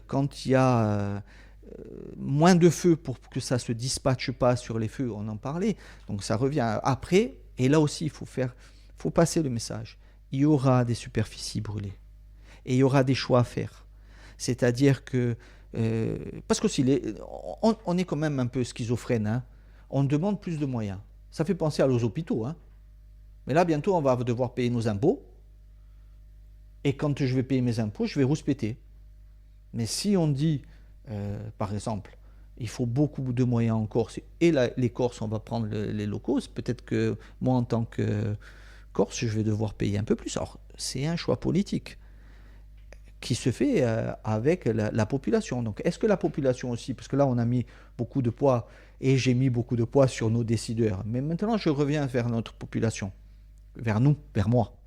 quand il y a moins de feux pour que ça ne se dispatche pas sur les feux, on en parlait, donc ça revient après, et là aussi il faut passer le message. il y aura des superficies brûlées. Et il y aura des choix à faire. C'est-à-dire que... parce qu'aussi, on est quand même un peu schizophrène. Hein. On demande plus de moyens. Ça fait penser aux hôpitaux. Hein. Mais là, bientôt, on va devoir payer nos impôts. Et quand je vais payer mes impôts, je vais rouspéter. Mais si on dit, par exemple, il faut beaucoup de moyens en Corse, et les Corses, on va prendre les locaux, peut-être que moi, en tant que Corse, je vais devoir payer un peu plus. Alors, c'est un choix politique qui se fait avec la population. Donc, est-ce que la population aussi, parce que là, on a mis beaucoup de poids, et j'ai mis beaucoup de poids sur nos décideurs, mais maintenant, je reviens vers notre population, vers nous, vers moi.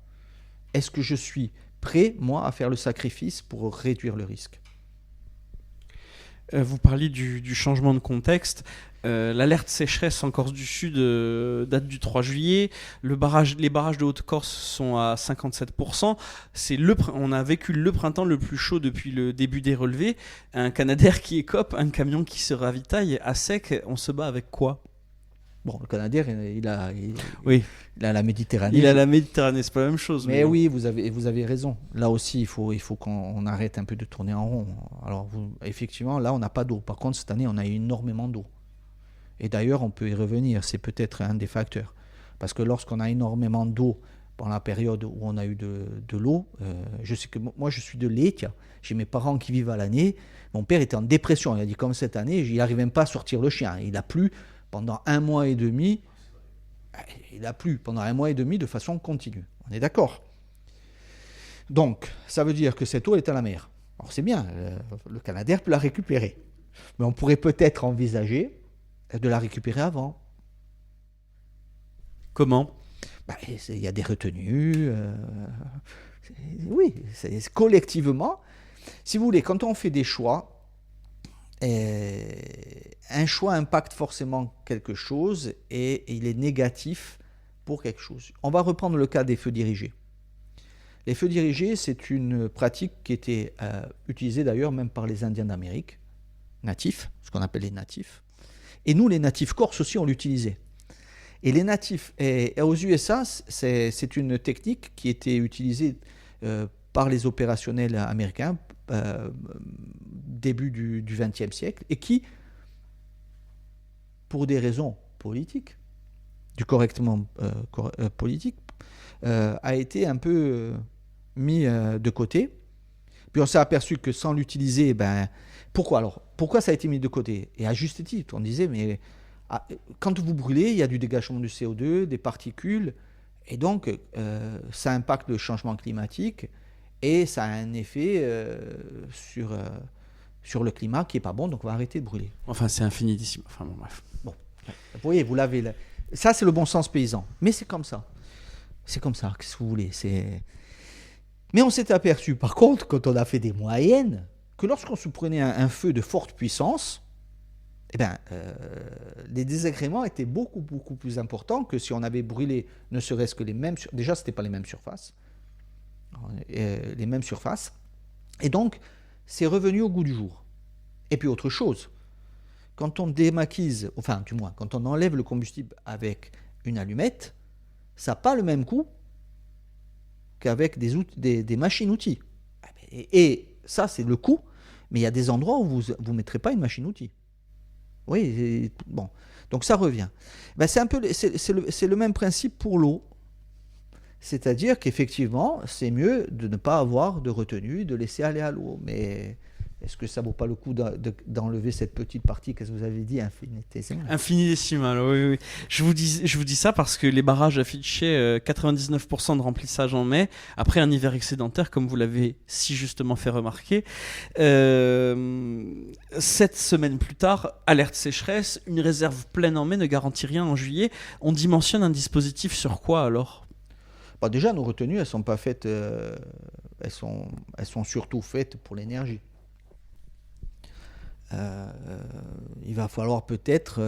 Est-ce que je suis prêt, moi, à faire le sacrifice pour réduire le risque ? Vous parliez du changement de contexte. L'alerte sécheresse en Corse du Sud date du 3 juillet. Les barrages de Haute-Corse sont à 57%. On a vécu le printemps le plus chaud depuis le début des relevés. Un Canadair qui écope, un camion qui se ravitaille à sec. On se bat avec quoi ? Bon, le Canadair, il a la Méditerranée. Il a la Méditerranée, c'est pas la même chose. Mais oui, vous avez raison. Là aussi, il faut qu'on arrête un peu de tourner en rond. Alors, effectivement, là, on n'a pas d'eau. Par contre, cette année, on a eu énormément d'eau. Et d'ailleurs, on peut y revenir. C'est peut-être un des facteurs. Parce que lorsqu'on a énormément d'eau, pendant la période où on a eu de l'eau, je sais que moi, je suis de Leccia. J'ai mes parents qui vivent à l'année. Mon père était en dépression. Il a dit, comme cette année, il n'arrivait même pas à sortir le chien. Il a plu. Pendant 1 mois et demi, il a plu pendant 1 mois et demi de façon continue. On est d'accord. Donc, ça veut dire que cette eau est à la mer. Alors c'est bien, le Canadair peut la récupérer. Mais on pourrait peut-être envisager de la récupérer avant. Comment ? Il y a des retenues. Oui, collectivement. Si vous voulez, quand on fait des choix, un choix impacte forcément quelque chose et il est négatif pour quelque chose. On va reprendre le cas des feux dirigés. Les feux dirigés, c'est une pratique qui était utilisée d'ailleurs même par les Indiens d'Amérique, natifs, ce qu'on appelle les natifs. Et nous, les natifs corses aussi, on l'utilisait. Et les natifs, et aux USA, c'est une technique qui était utilisée par les opérationnels américains début du XXe siècle et qui, pour des raisons politiques, du correctement politique, a été un peu mis de côté. Puis on s'est aperçu que sans l'utiliser, pourquoi ça a été mis de côté ? Et à juste titre, on disait, mais quand vous brûlez, il y a du dégagement du CO2, des particules, et donc ça impacte le changement climatique. Et ça a un effet sur le climat qui n'est pas bon, donc on va arrêter de brûler. Enfin, c'est infinitissime. Enfin, bon, bref. Bon, vous voyez, vous l'avez là. Ça, c'est le bon sens paysan. Mais c'est comme ça. C'est comme ça, qu'est-ce que vous voulez. Mais on s'est aperçu, par contre, quand on a fait des moyennes, que lorsqu'on se prenait un feu de forte puissance, les désagréments étaient beaucoup, beaucoup plus importants que si on avait brûlé ne serait-ce que les mêmes... Déjà, ce n'était pas les mêmes surfaces. Les mêmes surfaces. Et donc, c'est revenu au goût du jour. Et puis, autre chose, quand on démaquise, enfin, du moins, quand on enlève le combustible avec une allumette, ça n'a pas le même coût qu'avec des machines-outils. Et ça, c'est le coût, mais il y a des endroits où vous ne mettrez pas une machine-outil. Oui, bon. Donc, ça revient. C'est le même principe pour l'eau. C'est-à-dire qu'effectivement, c'est mieux de ne pas avoir de retenue, de laisser aller à l'eau. Mais est-ce que ça ne vaut pas le coup d'enlever cette petite partie, qu'est-ce que vous avez dit, infinitésimale ? Infinitésimale, oui. Je vous dis ça parce que les barrages affichaient 99% de remplissage en mai, après un hiver excédentaire, comme vous l'avez si justement fait remarquer. 7 semaines plus tard, alerte sécheresse, une réserve pleine en mai ne garantit rien en juillet. On dimensionne un dispositif sur quoi alors ? Déjà, nos retenues, elles sont pas faites. Elles sont surtout faites pour l'énergie. Il va falloir peut-être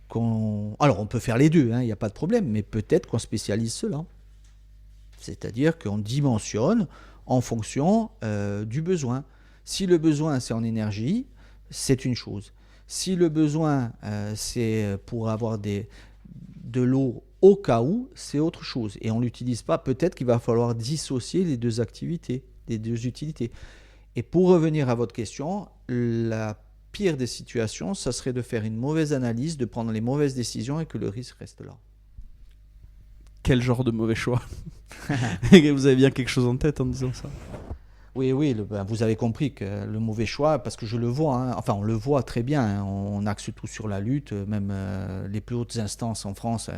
qu'on... Alors, on peut faire les deux, il n'y a pas de problème, mais peut-être qu'on spécialise cela. C'est-à-dire qu'on dimensionne en fonction du besoin. Si le besoin, c'est en énergie, c'est une chose. Si le besoin, c'est pour avoir de l'eau Au cas où, c'est autre chose. Et on ne l'utilise pas. Peut-être qu'il va falloir dissocier les deux activités, les deux utilités. Et pour revenir à votre question, la pire des situations, ça serait de faire une mauvaise analyse, de prendre les mauvaises décisions et que le risque reste là. Quel genre de mauvais choix? Vous avez bien quelque chose en tête en disant ça? Oui, vous avez compris que le mauvais choix, parce que je le vois, on le voit très bien, on axe tout sur la lutte, même les plus hautes instances en France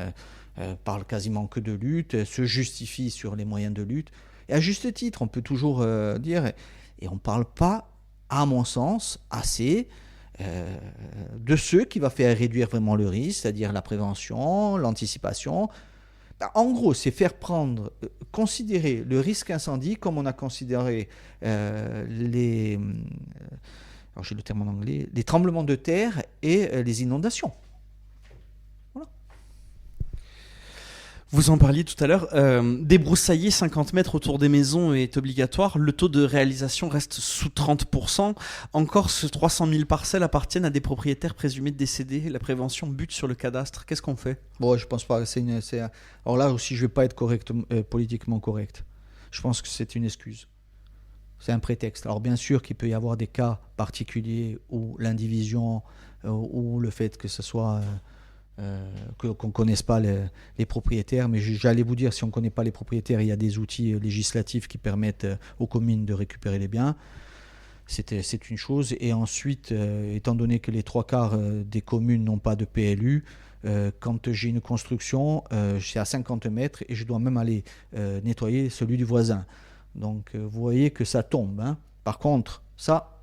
parlent quasiment que de lutte, se justifient sur les moyens de lutte. Et à juste titre, on peut toujours dire, et on ne parle pas, à mon sens, assez de ceux qui va faire réduire vraiment le risque, c'est-à-dire la prévention, l'anticipation. En gros, c'est considérer le risque incendie comme on a considéré les j'ai le terme en anglais, les tremblements de terre et les inondations. Voilà. Vous en parliez tout à l'heure, débroussailler 50 mètres autour des maisons est obligatoire. Le taux de réalisation reste sous 30%. En Corse, 300 000 parcelles appartiennent à des propriétaires présumés décédés. La prévention bute sur le cadastre. Qu'est-ce qu'on fait? Bon, je pense pas. Alors là aussi, je vais pas être politiquement correct. Je pense que c'est une excuse. C'est un prétexte. Alors bien sûr qu'il peut y avoir des cas particuliers où l'indivision ou le fait que ce soit qu'on ne connaisse pas les propriétaires, mais j'allais vous dire, si on ne connaît pas les propriétaires, il y a des outils législatifs qui permettent aux communes de récupérer les biens. C'est une chose. Et ensuite, étant donné que les 3/4 des communes n'ont pas de PLU, quand j'ai une construction, c'est à 50 mètres et je dois même aller nettoyer celui du voisin. Donc vous voyez que ça tombe. Par contre, ça,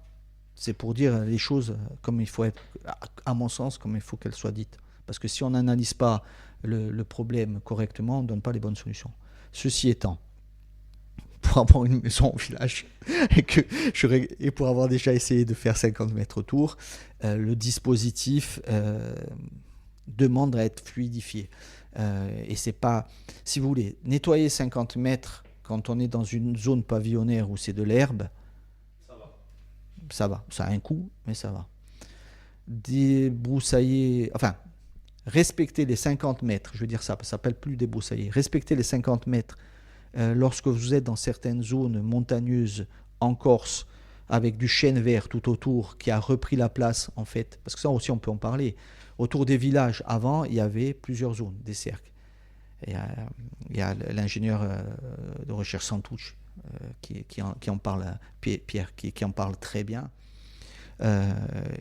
c'est pour dire les choses comme il faut être, à mon sens, comme il faut qu'elles soient dites. Parce que si on n'analyse pas le problème correctement, on ne donne pas les bonnes solutions. Ceci étant, pour avoir une maison au village et pour avoir déjà essayé de faire 50 mètres autour, le dispositif demande à être fluidifié. Et c'est pas, si vous voulez, nettoyer 50 mètres quand on est dans une zone pavillonnaire où c'est de l'herbe, ça va. Ça a un coût, mais ça va. Débroussailler, respecter les 50 mètres, je veux dire ça s'appelle plus débroussailler, respecter les 50 mètres lorsque vous êtes dans certaines zones montagneuses en Corse avec du chêne vert tout autour qui a repris la place en fait, parce que ça aussi on peut en parler. Autour des villages avant, il y avait plusieurs zones, des cercles. Il y a l'ingénieur de recherche Santouche qui en parle, Pierre, qui en parle très bien.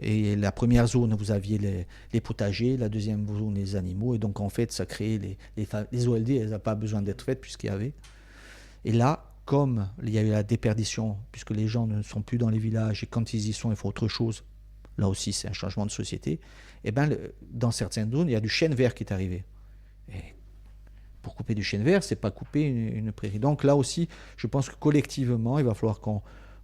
Et la première zone, vous aviez les potagers, la deuxième zone, les animaux. Et donc, en fait, ça créait les OLD, elles n'ont pas besoin d'être faites puisqu'il y avait. Et là, comme il y a eu la déperdition, puisque les gens ne sont plus dans les villages et quand ils y sont, il faut autre chose. Là aussi, c'est un changement de société. Et bien, dans certaines zones, il y a du chêne vert qui est arrivé. Et pour couper du chêne vert, c'est pas couper une prairie. Donc là aussi, je pense que collectivement, il va falloir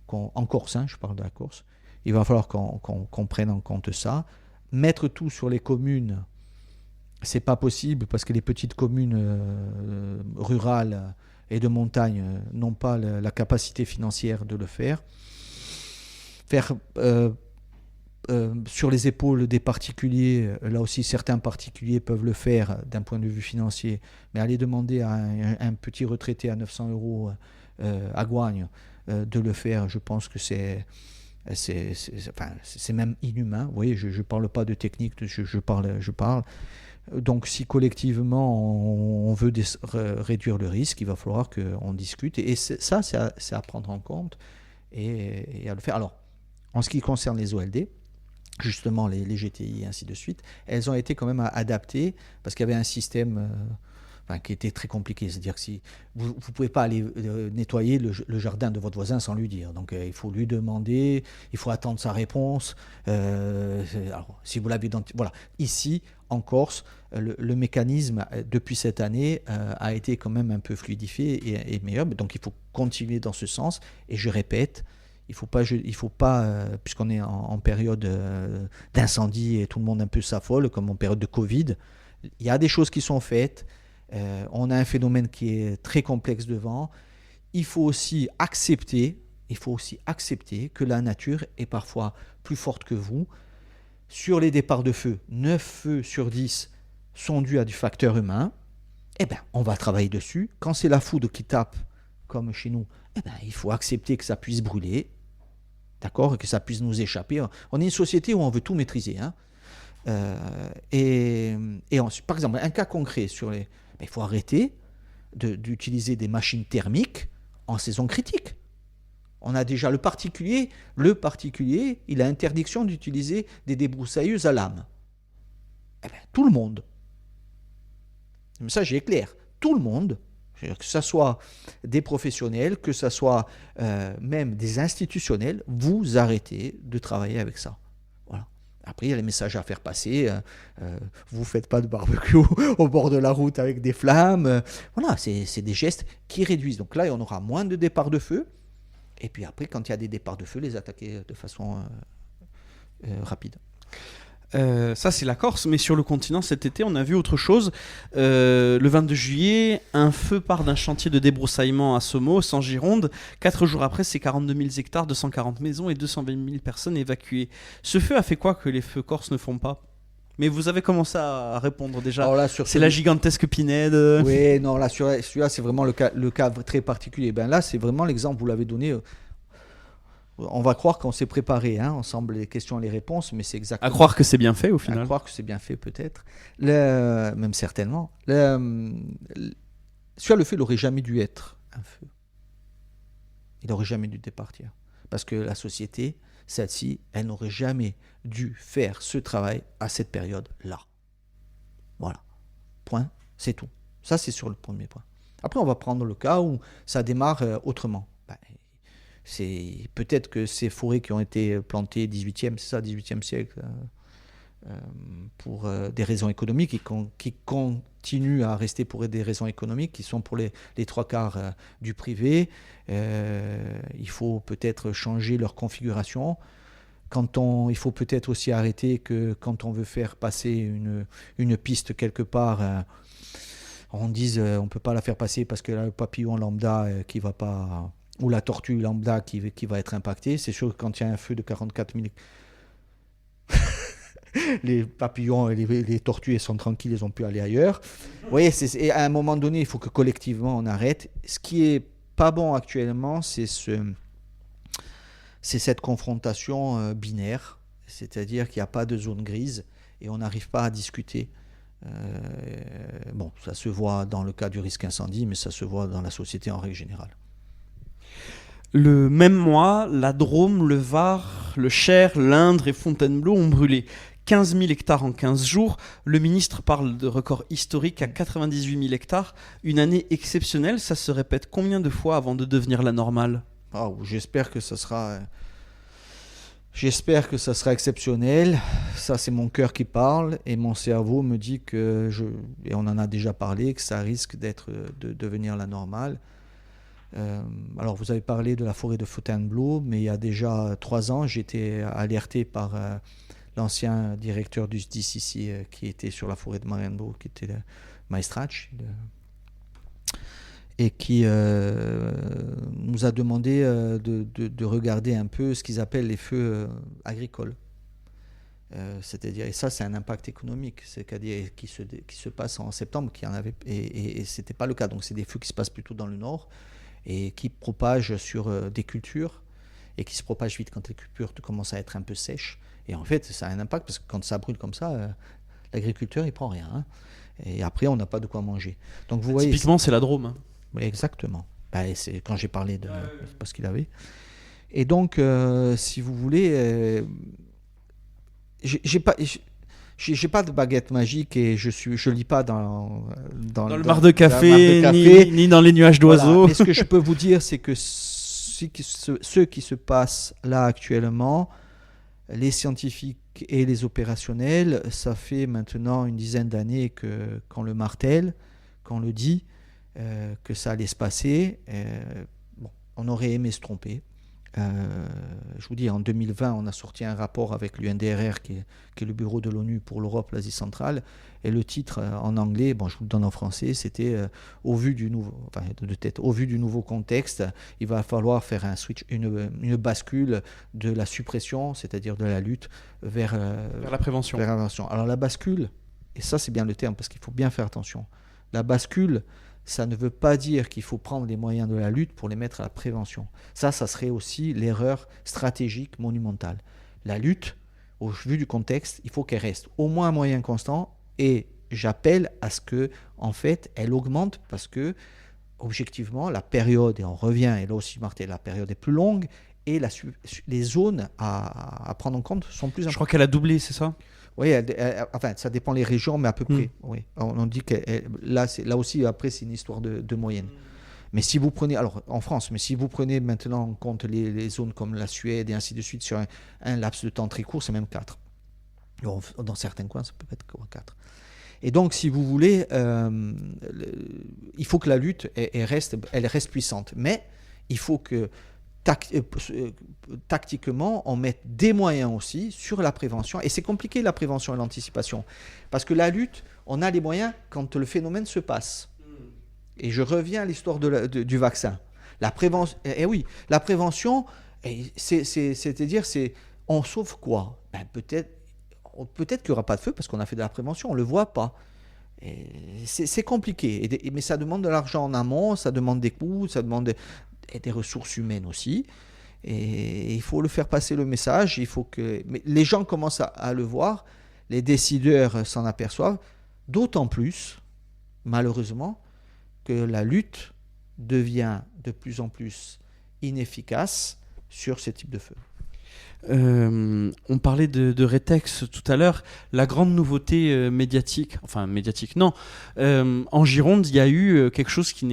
en Corse, je parle de la Corse, il va falloir qu'on prenne en compte ça. Mettre tout sur les communes, c'est pas possible parce que les petites communes rurales et de montagne n'ont pas la capacité financière de le faire. Faire sur les épaules des particuliers, là aussi certains particuliers peuvent le faire d'un point de vue financier, mais aller demander à un petit retraité à 900 € à Goigne de le faire, je pense que c'est même inhumain. Vous voyez, je ne parle pas de technique, je parle. Donc si collectivement on veut réduire le risque, il va falloir qu'on discute. Et ça, c'est à prendre en compte et à le faire. Alors, en ce qui concerne les OLD, justement les GTI et ainsi de suite, elles ont été quand même adaptées parce qu'il y avait un système qui était très compliqué. C'est-à-dire que si vous ne pouvez pas aller nettoyer le jardin de votre voisin sans lui dire. Donc il faut lui demander, il faut attendre sa réponse. Alors, si vous l'avez voilà. Ici, en Corse, le mécanisme, depuis cette année, a été quand même un peu fluidifié et meilleur. Donc il faut continuer dans ce sens. Et je répète, il faut pas puisqu'on est en période d'incendie et tout le monde un peu s'affole, comme en période de Covid, il y a des choses qui sont faites. On a un phénomène qui est très complexe devant. Il faut aussi accepter que la nature est parfois plus forte que vous. Sur les départs de feu, 9 feux sur 10 sont dus à du facteur humain. eh ben, on va travailler dessus. Quand c'est la foudre qui tape, comme chez nous, eh ben, il faut accepter que ça puisse brûler, d'accord, et que ça puisse nous échapper. On est une société où on veut tout maîtriser. Hein. Et ensuite, par exemple, un cas concret sur les... Ben, il faut arrêter d'utiliser des machines thermiques en saison critique. On a déjà le particulier, il a interdiction d'utiliser des débroussailleuses à lame. Eh ben, tout le monde. Le message est clair. Tout le monde, que ce soit des professionnels, que ce soit même des institutionnels, vous arrêtez de travailler avec ça. Voilà. Après, il y a les messages à faire passer. Vous ne faites pas de barbecue au bord de la route avec des flammes. Voilà, c'est des gestes qui réduisent. Donc là, on aura moins de départs de feu. Et puis après, quand il y a des départs de feu, les attaquer de façon rapide. Ça c'est la Corse, mais sur le continent cet été on a vu autre chose. Le 22 juillet, un feu part d'un chantier de débroussaillement à Somos, en Gironde. 4 jours après, c'est 42 000 hectares, 240 maisons et 220 000 personnes évacuées. Ce feu a fait quoi que les feux corses ne font pas? Mais vous avez commencé à répondre déjà. Là, c'est la gigantesque Pinède. Oui, non, là, celui-là, c'est vraiment le cas très particulier. Ben là, c'est vraiment l'exemple, vous l'avez donné. On va croire qu'on s'est préparé, hein, ensemble, les questions et les réponses, mais c'est exactement... À croire que c'est bien fait, au final. À croire que c'est bien fait, peut-être. Même certainement. Celui-là, le feu, il n'aurait jamais dû être un feu. Il n'aurait jamais dû départir. Parce que la société, celle-ci, elle n'aurait jamais dû faire ce travail à cette période-là. Voilà. Point. C'est tout. Ça, c'est sur le premier point. Après, on va prendre le cas où ça démarre autrement. C'est peut-être que ces forêts qui ont été plantées 18e siècle, pour des raisons économiques, qui continuent à rester pour des raisons économiques, qui sont pour les 3/4 du privé. Il faut peut-être changer leur configuration. Il faut peut-être aussi arrêter que quand on veut faire passer une piste quelque part, on dise on ne peut pas la faire passer parce que le papillon lambda qui va pas... ou la tortue lambda qui va être impactée. C'est sûr que quand il y a un feu de 44 000, les papillons et les tortues elles sont tranquilles, elles ont pu aller ailleurs. Vous voyez, et à un moment donné, il faut que collectivement on arrête. Ce qui est pas bon actuellement, c'est cette confrontation binaire, c'est-à-dire qu'il n'y a pas de zone grise et on n'arrive pas à discuter. Bon, ça se voit dans le cas du risque incendie, mais ça se voit dans la société en règle générale. Le même mois, la Drôme, le Var, le Cher, l'Indre et Fontainebleau ont brûlé 15 000 hectares en 15 jours. Le ministre parle de record historique à 98 000 hectares. Une année exceptionnelle, ça se répète combien de fois avant de devenir la normale ? J'espère que ça sera exceptionnel. Ça, c'est mon cœur qui parle et mon cerveau me dit que, et on en a déjà parlé, que ça risque de devenir la normale. Alors vous avez parlé de la forêt de Fontainebleau, mais il y a déjà 3 ans, j'ai été alerté par l'ancien directeur du SDIS ici, qui était sur la forêt de Marienbourg, qui était le Maestrach, et qui nous a demandé de regarder un peu ce qu'ils appellent les feux agricoles. C'est-à-dire, et ça c'est un impact économique, c'est-à-dire qui se passe en septembre, et c'était pas le cas. Donc c'est des feux qui se passent plutôt dans le nord et qui propagent sur des cultures et qui se propagent vite quand les cultures commencent à être un peu sèches. Et en fait, ça a un impact parce que quand ça brûle comme ça, l'agriculteur il prend rien. Hein. Et après, on n'a pas de quoi manger. Donc vous voyez. Typiquement, c'est la Drôme. Hein. Oui, exactement. C'est quand j'ai parlé de parce qu'il avait. Et donc, si vous voulez, j'ai pas de baguette magique et je lis pas dans le mar de café, ni dans les nuages d'oiseaux. Voilà. Mais ce que je peux vous dire, c'est que ce qui se passe là actuellement, les scientifiques et les opérationnels, ça fait maintenant une dizaine d'années qu'on le martèle, qu'on le dit, que ça allait se passer. On aurait aimé se tromper. Je vous dis, en 2020, on a sorti un rapport avec l'UNDRR, qui est le bureau de l'ONU pour l'Europe, l'Asie centrale, et le titre en anglais, je vous le donne en français, c'était au vu du nouveau contexte, il va falloir faire un switch, une bascule de la suppression, c'est-à-dire de la lutte, vers la prévention. Alors la bascule, et ça c'est bien le terme, parce qu'il faut bien faire attention, La bascule, ça ne veut pas dire qu'il faut prendre les moyens de la lutte pour les mettre à la prévention. Ça serait aussi l'erreur stratégique monumentale. La lutte, au vu du contexte, il faut qu'elle reste au moins un moyen constant et j'appelle à ce que, en fait, elle augmente parce que, objectivement, la période, et on revient, et là aussi, Martin, la période est plus longue et les zones à prendre en compte sont plus importantes. Je crois qu'elle a doublé, c'est ça ? Oui, enfin, ça dépend les régions, mais à peu près. Oui. On dit que là aussi, après, c'est une histoire de moyenne. Mais si vous prenez, alors en France, mais si vous prenez maintenant en compte les zones comme la Suède et ainsi de suite, sur un laps de temps très court, c'est même 4. Dans certains coins, ça peut être 4. Et donc, si vous voulez, il faut que la lutte elle reste puissante. Mais il faut que tactiquement, on met des moyens aussi sur la prévention. Et c'est compliqué, la prévention et l'anticipation. Parce que la lutte, on a les moyens quand le phénomène se passe. Et je reviens à l'histoire du vaccin. La prévention, oui, la prévention, c'est-à-dire, on sauve quoi ? Peut-être qu'il n'y aura pas de feu parce qu'on a fait de la prévention, on ne le voit pas. C'est compliqué. Mais ça demande de l'argent en amont, ça demande des coûts, ça demande des ressources humaines aussi. Et il faut le faire passer le message. Mais les gens commencent à le voir, les décideurs s'en aperçoivent, d'autant plus, malheureusement, que la lutte devient de plus en plus inefficace sur ce type de feu. On parlait de Retex tout à l'heure. La grande nouveauté médiatique, non, en Gironde, il y a eu quelque chose qui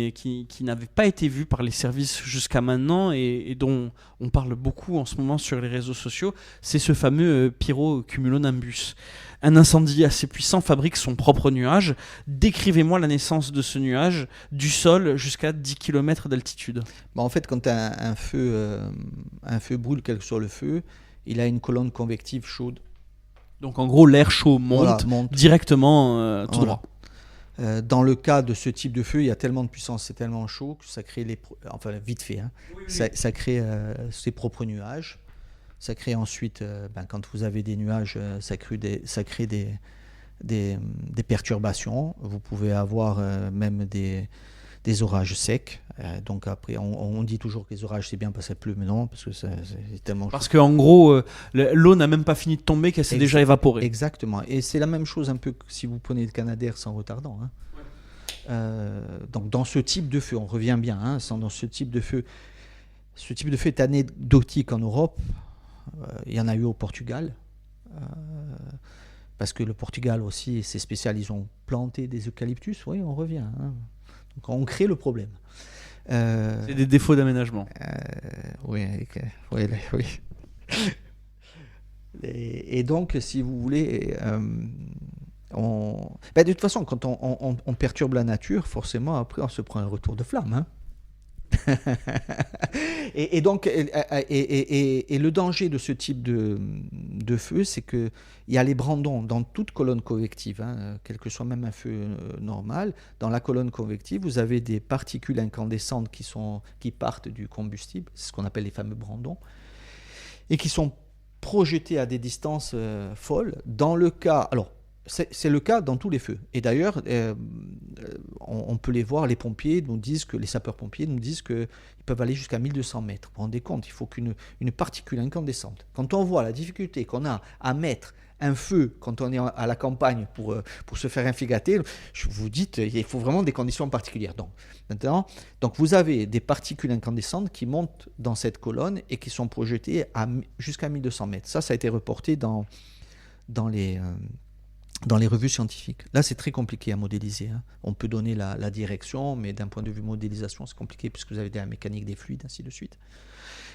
n'avait pas été vu par les services jusqu'à maintenant et dont on parle beaucoup en ce moment sur les réseaux sociaux. C'est ce fameux pyrocumulonimbus. Un incendie assez puissant fabrique son propre nuage. Décrivez-moi la naissance de ce nuage du sol jusqu'à 10 km d'altitude. En fait, quand un feu brûle, quel que soit le feu, il a une colonne convective chaude. Donc en gros, l'air chaud monte directement tout droit. Dans le cas de ce type de feu, il y a tellement de puissance, c'est tellement chaud que ça crée vite fait, ça crée ses propres nuages. Ça crée ensuite, quand vous avez des nuages, ça crée des perturbations. Vous pouvez avoir même des orages secs. Donc après, on dit toujours que les orages c'est bien parce que ça pleut, mais non, parce que c'est tellement chaud. Parce qu'en gros, l'eau n'a même pas fini de tomber, qu'elle s'est déjà évaporée. Exactement. Et c'est la même chose un peu que si vous prenez le Canadair sans retardant. Donc dans ce type de feu, on revient bien, dans ce type de feu est anecdotique en Europe. Il y en a eu au Portugal, parce que le Portugal aussi, c'est spécial, ils ont planté des eucalyptus, oui, on revient. Donc on crée le problème. C'est des défauts d'aménagement. Oui. Et donc, si vous voulez, de toute façon, quand on perturbe la nature, forcément, après, on se prend un retour de flamme. et donc, le danger de ce type de feu, c'est qu'il y a les brandons dans toute colonne convective, quel que soit même un feu normal. Dans la colonne convective, vous avez des particules incandescentes qui partent du combustible, c'est ce qu'on appelle les fameux brandons, et qui sont projetés à des distances folles. Dans le cas, alors, c'est le cas dans tous les feux. Et d'ailleurs, on peut les voir, les sapeurs-pompiers nous disent qu'ils peuvent aller jusqu'à 1200 mètres. Vous vous rendez compte, il faut qu'une particule incandescente. Quand on voit la difficulté qu'on a à mettre un feu quand on est à la campagne pour se faire infugater, je vous dis, il faut vraiment des conditions particulières. Donc vous avez des particules incandescentes qui montent dans cette colonne et qui sont projetées jusqu'à 1200 mètres. Ça a été reporté dans les revues scientifiques. Là, c'est très compliqué à modéliser. On peut donner la direction, mais d'un point de vue modélisation, c'est compliqué puisque vous avez la mécanique des fluides, ainsi de suite.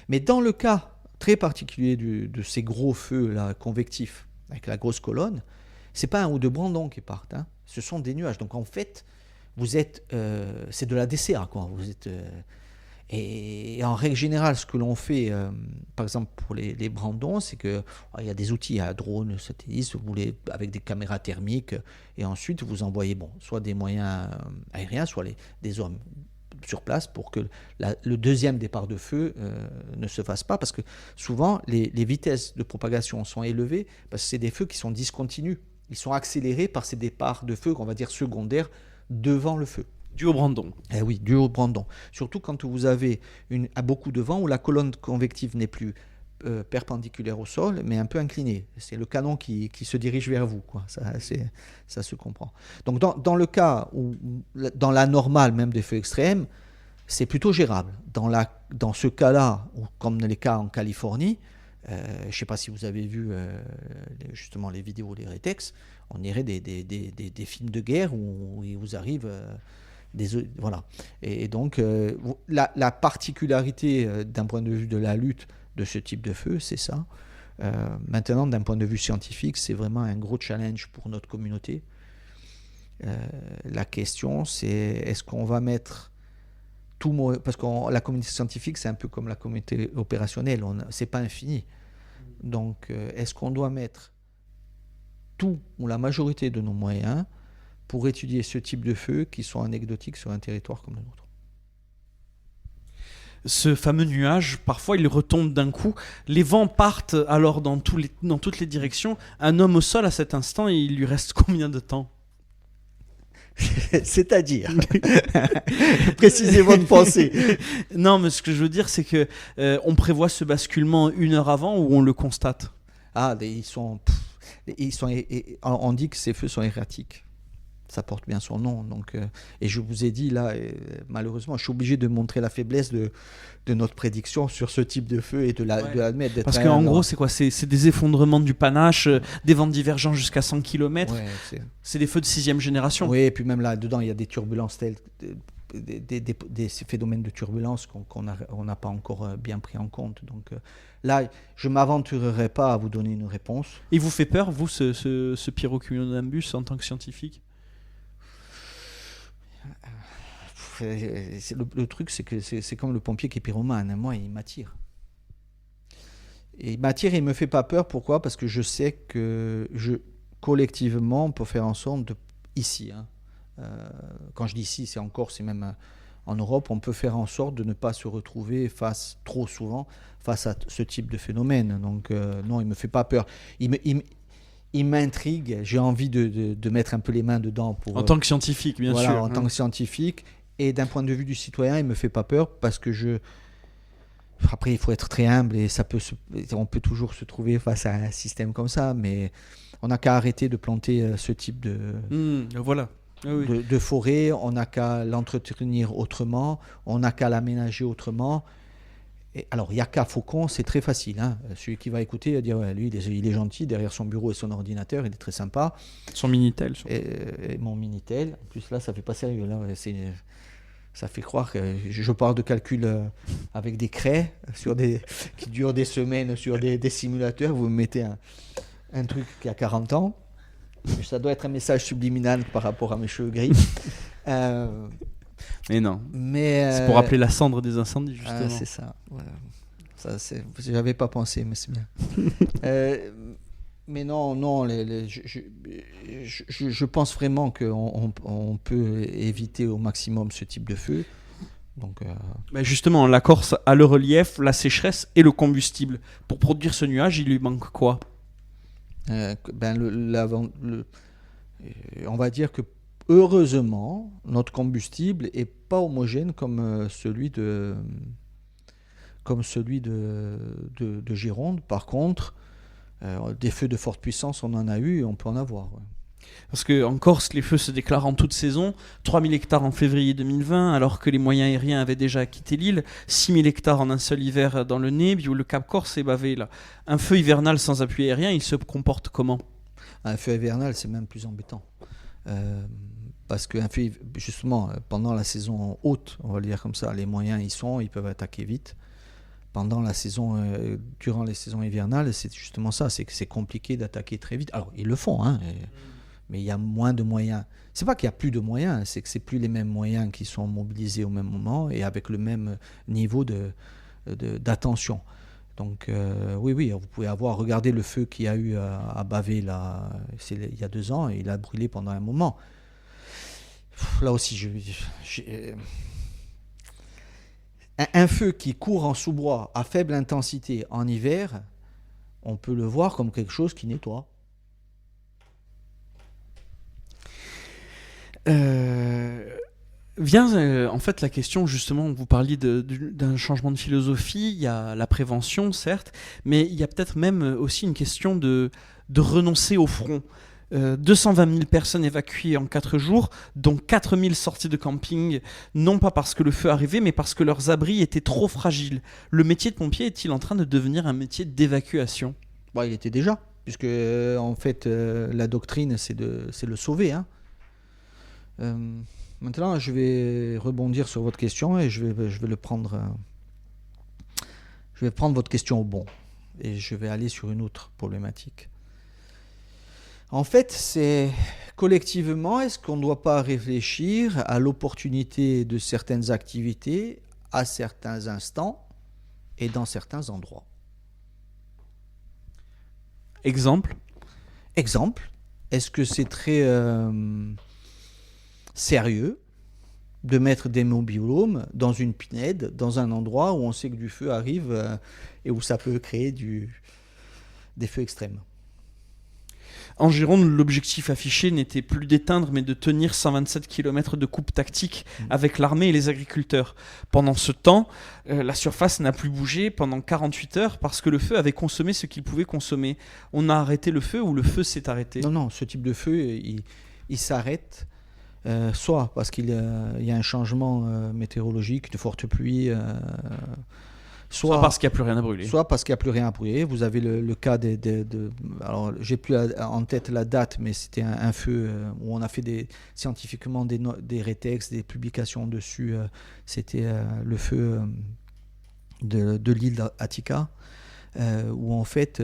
Mais dans le cas très particulier de ces gros feux là, convectifs, avec la grosse colonne, c'est pas un ou deux brandons qui partent. Ce sont des nuages. Donc en fait, c'est de la DCA, quoi. Et en règle générale, ce que l'on fait, par exemple pour les brandons, c'est qu'il y a des outils à drone, satellites, avec des caméras thermiques, et ensuite vous envoyez soit des moyens aériens, soit des hommes sur place pour que le deuxième départ de feu ne se fasse pas, parce que souvent les vitesses de propagation sont élevées, parce que c'est des feux qui sont discontinus. Ils sont accélérés par ces départs de feu, qu'on va dire secondaires, devant le feu. Dû au brandon. Eh oui, dû au brandon. Surtout quand vous avez beaucoup de vent où la colonne convective n'est plus perpendiculaire au sol, mais un peu inclinée. C'est le canon qui se dirige vers vous, quoi. Ça se comprend. Donc dans le cas où, dans la normale même des feux extrêmes, c'est plutôt gérable. Dans ce cas-là, ou comme les cas en Californie, je ne sais pas si vous avez vu justement les vidéos des Retex, on dirait des films de guerre où il vous arrive... voilà. Et donc, la particularité d'un point de vue de la lutte de ce type de feu, c'est ça. Maintenant, d'un point de vue scientifique, c'est vraiment un gros challenge pour notre communauté. La question, c'est est-ce qu'on va mettre tout... Parce que la communauté scientifique, c'est un peu comme la communauté opérationnelle, c'est pas infini. Donc, est-ce qu'on doit mettre tout ou la majorité de nos moyens pour étudier ce type de feux qui sont anecdotiques sur un territoire comme le nôtre? Ce fameux nuage, parfois il retombe d'un coup, les vents partent alors dans toutes les directions. Un homme au sol à cet instant, il lui reste combien de temps? C'est-à-dire précisez votre pensée. Non, mais ce que je veux dire, c'est que on prévoit ce basculement 1 heure avant ou on le constate? Ah, on dit que ces feux sont erratiques. Ça porte bien son nom. Donc, et je vous ai dit là, malheureusement, je suis obligé de montrer la faiblesse de notre prédiction sur ce type de feu et de l'admettre. Parce qu'en gros, c'est quoi? C'est des effondrements du panache, des vents divergents jusqu'à 100 km. Ouais, c'est des feux de 6e génération. Oui, et puis même là-dedans, il y a des turbulences telles, des phénomènes de turbulence qu'on n'a pas encore bien pris en compte. Donc là, je ne m'aventurerai pas à vous donner une réponse. Il vous fait peur, vous, ce pyrocumulonimbus en tant que scientifique? Le truc, c'est que c'est comme le pompier qui est pyromane. Moi, il m'attire. Et il m'attire et il ne me fait pas peur. Pourquoi? Parce que je sais que collectivement, on peut faire en sorte ici, quand je dis ici, c'est en Corse et même en Europe, on peut faire en sorte de ne pas se retrouver trop souvent face à ce type de phénomène. Donc non, il ne me fait pas peur. Il m'intrigue. J'ai envie de mettre un peu les mains dedans. En tant que scientifique, bien sûr. En tant que scientifique. Et d'un point de vue du citoyen, il ne me fait pas peur parce que Après, il faut être très humble et on peut toujours se trouver face à un système comme ça, mais on n'a qu'à arrêter de planter ce type voilà. Ah oui. de forêt, on n'a qu'à l'entretenir autrement, on n'a qu'à l'aménager autrement. Et alors, Yaka Faucon, c'est très facile. Celui qui va écouter va dire ouais, lui, il est gentil, derrière son bureau et son ordinateur, il est très sympa. Son Minitel. Et mon Minitel. En plus, là, ça fait pas sérieux. Là, ça fait croire que je parle de calcul avec des craies qui durent des semaines sur des simulateurs. Vous me mettez un truc qui a 40 ans. Ça doit être un message subliminal par rapport à mes cheveux gris. Mais non. C'est pour rappeler la cendre des incendies, justement. C'est ça. Voilà. J'avais pas pensé, mais c'est bien. Mais non, je pense vraiment qu'on peut éviter au maximum ce type de feu. Donc, justement, la Corse a le relief, la sécheresse et le combustible. Pour produire ce nuage, il lui manque quoi? On va dire que heureusement, notre combustible n'est pas homogène comme celui de Gironde. Par contre, des feux de forte puissance, on en a eu et on peut en avoir. Ouais. Parce qu'en Corse, les feux se déclarent en toute saison. 3000 hectares en février 2020, alors que les moyens aériens avaient déjà quitté l'île. 6000 hectares en un seul hiver dans le Nebbio, où le Cap Corse est bavé. Là. Un feu hivernal sans appui aérien, il se comporte comment? Un feu hivernal, c'est même plus embêtant. Parce que justement, pendant la saison haute, on va le dire comme ça, les moyens ils peuvent attaquer vite. Durant les saisons hivernales, c'est justement ça, c'est que c'est compliqué d'attaquer très vite. Alors, ils le font, mais il y a moins de moyens. C'est pas qu'il y a plus de moyens, c'est que c'est plus les mêmes moyens qui sont mobilisés au même moment et avec le même niveau d'attention. Donc, oui, vous pouvez regardez le feu qu'il y a eu à Bavé, là, il y a 2 ans, et il a brûlé pendant un moment. Là aussi, un feu qui court en sous-bois à faible intensité en hiver, on peut le voir comme quelque chose qui nettoie. Vient en fait la question, justement, vous parliez d'un changement de philosophie, il y a la prévention, certes, mais il y a peut-être même aussi une question de renoncer au front. 220 000 personnes évacuées en 4 jours, dont 4 000 sorties de camping, non pas parce que le feu arrivait, mais parce que leurs abris étaient trop fragiles. Le métier de pompier est-il en train de devenir un métier d'évacuation ? Bon, il était déjà, puisque en fait, la doctrine, c'est le sauver. Hein. Maintenant, je vais rebondir sur votre question et je vais le prendre. Je vais prendre votre question au bon et je vais aller sur une autre problématique. En fait, c'est collectivement, est-ce qu'on ne doit pas réfléchir à l'opportunité de certaines activités à certains instants et dans certains endroits ? Exemple ? Exemple, est-ce que c'est très sérieux de mettre des mobil-homes dans une pinède, dans un endroit où on sait que du feu arrive et où ça peut créer des feux extrêmes ? En Gironde, l'objectif affiché n'était plus d'éteindre, mais de tenir 127 km de coupe tactique avec l'armée et les agriculteurs. Pendant ce temps, la surface n'a plus bougé pendant 48 heures parce que le feu avait consommé ce qu'il pouvait consommer. On a arrêté le feu ou le feu s'est arrêté ? Non, ce type de feu, il s'arrête soit parce qu'il y a un changement météorologique, de fortes pluies, soit parce qu'il n'y a plus rien à brûler. Soit parce qu'il n'y a plus rien à brûler. Vous avez le cas alors, j'ai plus en tête la date, mais c'était un feu où on a fait scientifiquement des rétextes, des publications dessus. C'était le feu de l'île d'Attica, où en fait,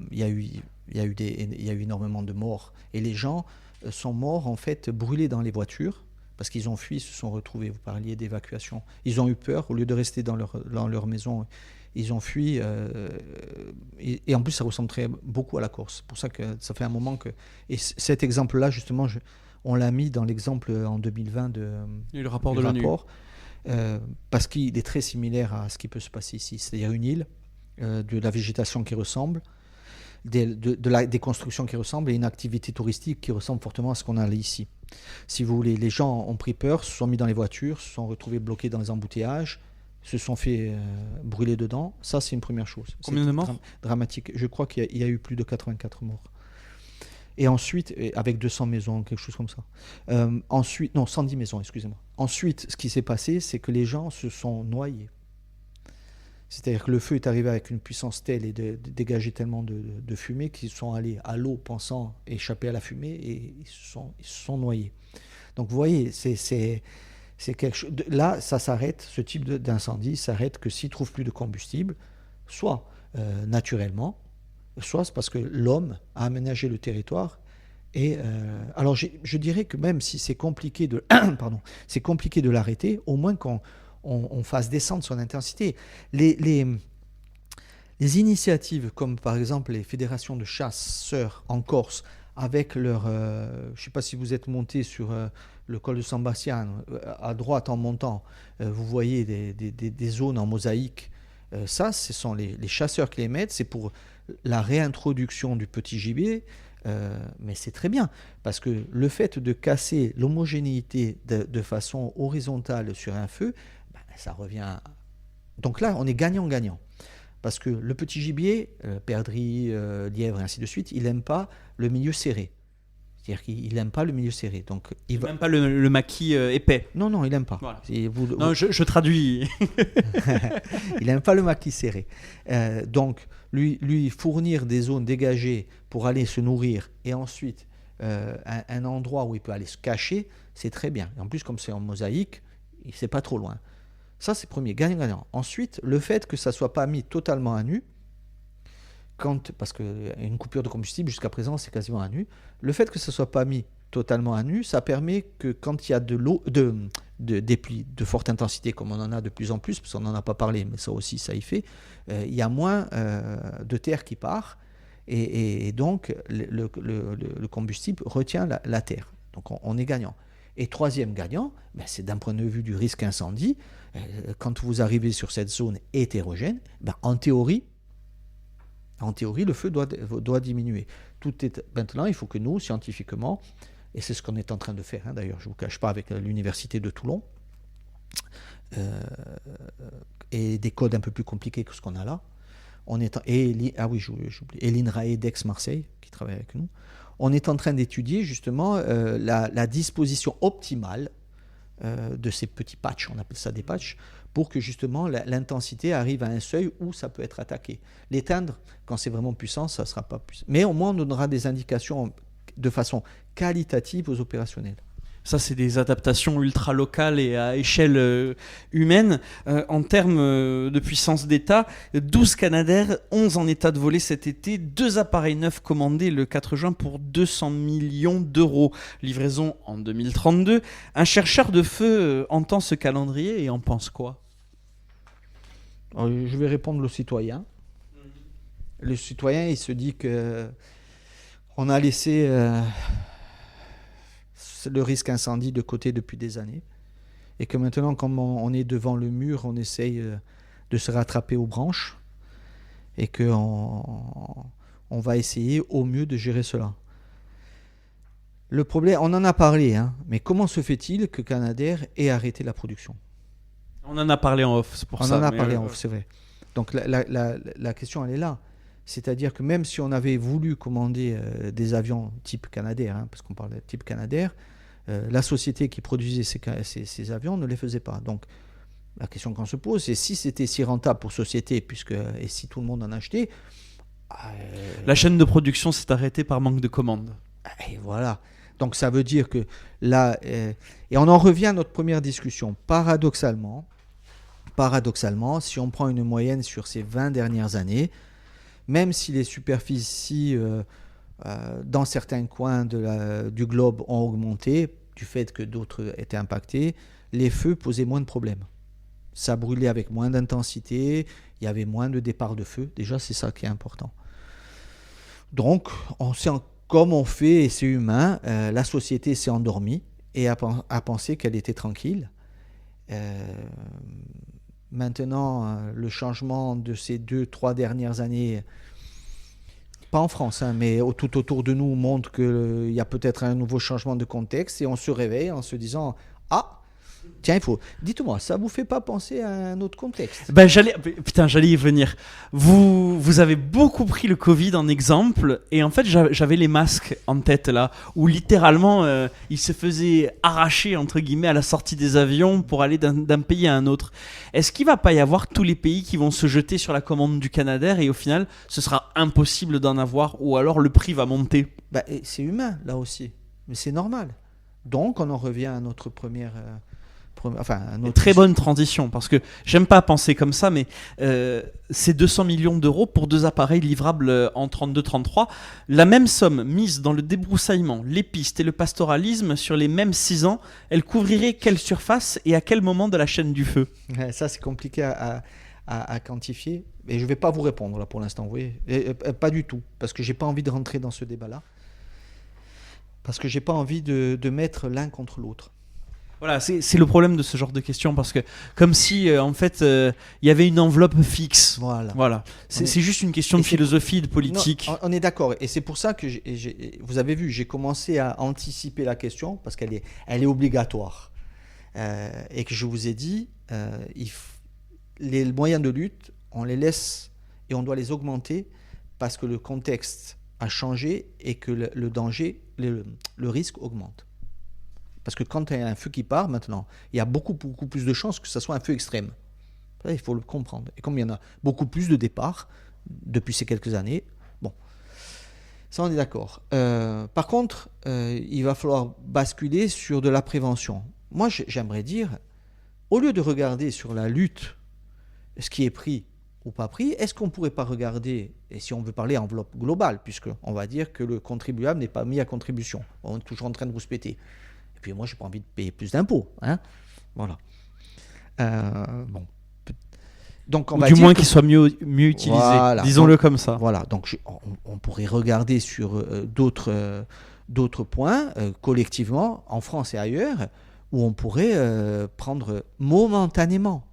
il y a eu énormément de morts. Et les gens sont morts, en fait, brûlés dans les voitures. Parce qu'ils ont fui, ils se sont retrouvés. Vous parliez d'évacuation. Ils ont eu peur. Au lieu de rester dans leur maison, ils ont fui. Et en plus, ça ressemble beaucoup à la Corse. C'est pour ça que ça fait un moment que... Et cet exemple-là, justement, on l'a mis dans l'exemple en 2020 le rapport de l'ONU. Parce qu'il est très similaire à ce qui peut se passer ici. C'est-à-dire une île, de la végétation qui ressemble, des constructions qui ressemblent et une activité touristique qui ressemble fortement à ce qu'on a ici. Si vous voulez, les gens ont pris peur, se sont mis dans les voitures, se sont retrouvés bloqués dans les embouteillages, se sont fait brûler dedans. Ça, c'est une première chose. Combien de morts ? Dramatique. Je crois qu'il y a eu plus de 84 morts. Et ensuite, avec 200 maisons, quelque chose comme ça. Ensuite, non, 110 maisons, excusez-moi. Ensuite, ce qui s'est passé, c'est que les gens se sont noyés. C'est-à-dire que le feu est arrivé avec une puissance telle et dégagé tellement de fumée qu'ils sont allés à l'eau pensant échapper à la fumée et ils se sont noyés. Donc vous voyez, c'est quelque chose. Là, ça s'arrête, ce type d'incendie s'arrête que s'ils ne trouvent plus de combustible, soit naturellement, soit c'est parce que l'homme a aménagé le territoire. Et alors je dirais que même si c'est compliqué c'est compliqué de l'arrêter, au moins qu'on fasse descendre son intensité. Les initiatives comme par exemple les fédérations de chasseurs en Corse avec leur... je ne sais pas si vous êtes monté sur le col de San Bastiano, à droite en montant, vous voyez des zones en mosaïque. Ça, ce sont les chasseurs qui les mettent, c'est pour la réintroduction du petit gibier, mais c'est très bien, parce que le fait de casser l'homogénéité de façon horizontale sur un feu, ça revient... Donc là, on est gagnant-gagnant. Parce que le petit gibier, perdrix, lièvre et ainsi de suite, il n'aime pas le milieu serré. C'est-à-dire qu'il n'aime pas le milieu serré. Donc, il n'aime pas le maquis épais. Non, il n'aime pas. Voilà. Non, je traduis. Il n'aime pas le maquis serré. Donc, lui fournir des zones dégagées pour aller se nourrir et ensuite un endroit où il peut aller se cacher, c'est très bien. Et en plus, comme c'est en mosaïque, c'est pas trop loin. Ça, c'est premier, gagnant-gagnant. Ensuite, le fait que ça ne soit pas mis totalement à nu, parce qu'une coupure de combustible, jusqu'à présent, c'est quasiment à nu. Le fait que ça ne soit pas mis totalement à nu, ça permet que quand il y a des pluies de forte intensité, comme on en a de plus en plus, parce qu'on n'en a pas parlé, mais ça aussi, ça y fait, il y a moins de terre qui part, et donc le combustible retient la terre. Donc on est gagnant. Et troisième gagnant, c'est d'un point de vue du risque incendie, quand vous arrivez sur cette zone hétérogène, en théorie, le feu doit diminuer. Maintenant, il faut que nous, scientifiquement, et c'est ce qu'on est en train de faire, hein, d'ailleurs, je ne vous cache pas, avec l'université de Toulon, et des codes un peu plus compliqués que ce qu'on a là. Et l'INRAE d'Aix-Marseille, qui travaille avec nous. On est en train d'étudier justement la disposition optimale de ces petits patchs, on appelle ça des patchs, pour que justement l'intensité arrive à un seuil où ça peut être attaqué. L'éteindre, quand c'est vraiment puissant, ça ne sera pas puissant. Mais au moins, on donnera des indications de façon qualitative aux opérationnels. Ça, c'est des adaptations ultra locales et à échelle humaine. En termes de puissance d'État, 12 Canadair, 11 en état de voler cet été, 2 appareils neufs commandés le 4 juin pour 200 millions d'euros. Livraison en 2032. Un chercheur de feu entend ce calendrier et en pense quoi ? Alors, je vais répondre au citoyen. Le citoyen, il se dit que on a laissé le risque incendie de côté depuis des années et que maintenant, comme on est devant le mur, on essaye de se rattraper aux branches et qu'on va essayer au mieux de gérer cela. Le problème, on en a parlé, hein, mais comment se fait-il que Canadair ait arrêté la production ? On en a parlé en off, c'est pour ça. On en a parlé en off, c'est vrai. Donc la question, elle est là. C'est-à-dire que même si on avait voulu commander des avions type Canadair, hein, parce qu'on parle de type Canadair, la société qui produisait ces avions ne les faisait pas. Donc la question qu'on se pose, c'est si c'était si rentable pour société, et si tout le monde en achetait... La chaîne de production s'est arrêtée par manque de commandes. Et voilà. Donc ça veut dire que là... et on en revient à notre première discussion. Paradoxalement, si on prend une moyenne sur ces 20 dernières années, même si les superficies dans certains coins du globe ont augmenté, du fait que d'autres étaient impactés, les feux posaient moins de problèmes. Ça brûlait avec moins d'intensité, il y avait moins de départs de feu. Déjà, c'est ça qui est important. Donc, comme on fait, et c'est humain, la société s'est endormie et a pensé qu'elle était tranquille. Maintenant, le changement de ces 2-3 dernières années, pas en France, hein, mais tout autour de nous, montre qu'il y a peut-être un nouveau changement de contexte et on se réveille en se disant « Ah, tiens, dites-moi, ça vous fait pas penser à un autre contexte ?» J'allais y venir. Vous avez beaucoup pris le Covid en exemple et en fait j'avais les masques en tête là où littéralement ils se faisaient arracher entre guillemets à la sortie des avions pour aller d'un pays à un autre. Est-ce qu'il va pas y avoir tous les pays qui vont se jeter sur la commande du Canadair et au final ce sera impossible d'en avoir ou alors le prix va monter? C'est humain là aussi, mais c'est normal. Donc on en revient à notre première... Très bonne transition, parce que j'aime pas penser comme ça, mais c'est 200 millions d'euros pour 2 appareils livrables en 32-33. La même somme mise dans le débroussaillement, les pistes et le pastoralisme sur les mêmes 6 ans, elle couvrirait quelle surface et à quel moment de la chaîne du feu? Ça, c'est compliqué à quantifier, et je vais pas vous répondre là pour l'instant, vous voyez. Pas du tout, parce que j'ai pas envie de rentrer dans ce débat-là, parce que j'ai pas envie de mettre l'un contre l'autre. Voilà, c'est le problème de ce genre de questions, parce que comme si en fait il y avait une enveloppe fixe. Voilà. C'est juste une question de philosophie, de politique. Non, on est d'accord, et c'est pour ça que vous avez vu, j'ai commencé à anticiper la question parce qu'elle est obligatoire, et que je vous ai dit, les moyens de lutte, on les laisse et on doit les augmenter parce que le contexte a changé et que le danger, le risque augmente. Parce que quand il y a un feu qui part maintenant, il y a beaucoup plus de chances que ce soit un feu extrême. Ça, il faut le comprendre. Et comme il y en a beaucoup plus de départs depuis ces quelques années, bon, ça on est d'accord. Par contre, il va falloir basculer sur de la prévention. Moi, j'aimerais dire, au lieu de regarder sur la lutte ce qui est pris ou pas pris, est-ce qu'on ne pourrait pas regarder, et si on veut parler enveloppe globale, puisqu'on va dire que le contribuable n'est pas mis à contribution, on est toujours en train de rouspéter. Et puis moi, je n'ai pas envie de payer plus d'impôts. Hein, voilà. Bon. Donc, ou du moins qu'il soit mieux utilisé, voilà, disons-le comme ça. Voilà, donc on pourrait regarder sur d'autres points, collectivement, en France et ailleurs, où on pourrait prendre momentanément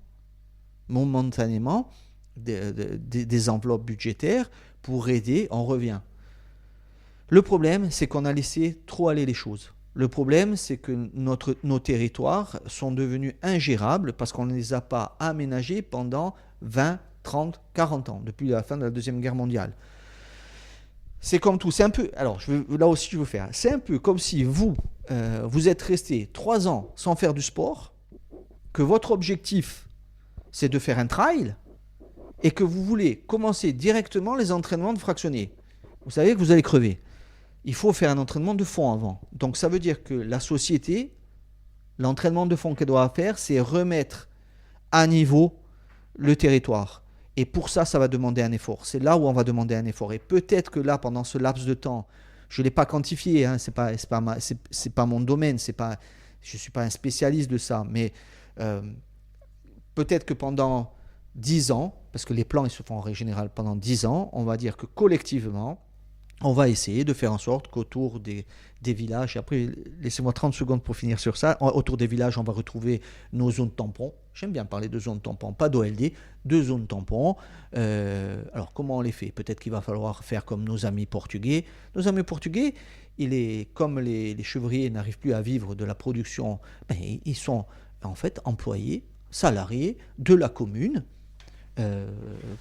des enveloppes budgétaires pour aider, on revient. Le problème, c'est qu'on a laissé trop aller les choses. Le problème, c'est que nos territoires sont devenus ingérables parce qu'on ne les a pas aménagés pendant 20, 30, 40 ans, depuis la fin de la Deuxième Guerre mondiale. C'est comme tout, c'est un peu, alors là aussi je veux faire, c'est un peu comme si vous êtes resté 3 ans sans faire du sport, que votre objectif c'est de faire un trail et que vous voulez commencer directement les entraînements de fractionnés. Vous savez que vous allez crever. Il faut faire un entraînement de fond avant. Donc ça veut dire que la société, l'entraînement de fond qu'elle doit faire, c'est remettre à niveau le territoire. Et pour ça, ça va demander un effort. C'est là où on va demander un effort. Et peut-être que là, pendant ce laps de temps, je ne l'ai pas quantifié, hein, c'est pas mon domaine, je ne suis pas un spécialiste de ça, mais peut-être que pendant 10 ans, parce que les plans ils se font en général pendant 10 ans, on va dire que collectivement, on va essayer de faire en sorte qu'autour des villages, et après laissez-moi 30 secondes pour finir sur ça, autour des villages on va retrouver nos zones tampons. J'aime bien parler de zones tampons, pas d'OLD, de zones tampons. Alors comment on les fait? Peut-être qu'il va falloir faire comme nos amis portugais. Nos amis portugais, comme les chevriers n'arrivent plus à vivre de la production, ils sont en fait employés, salariés de la commune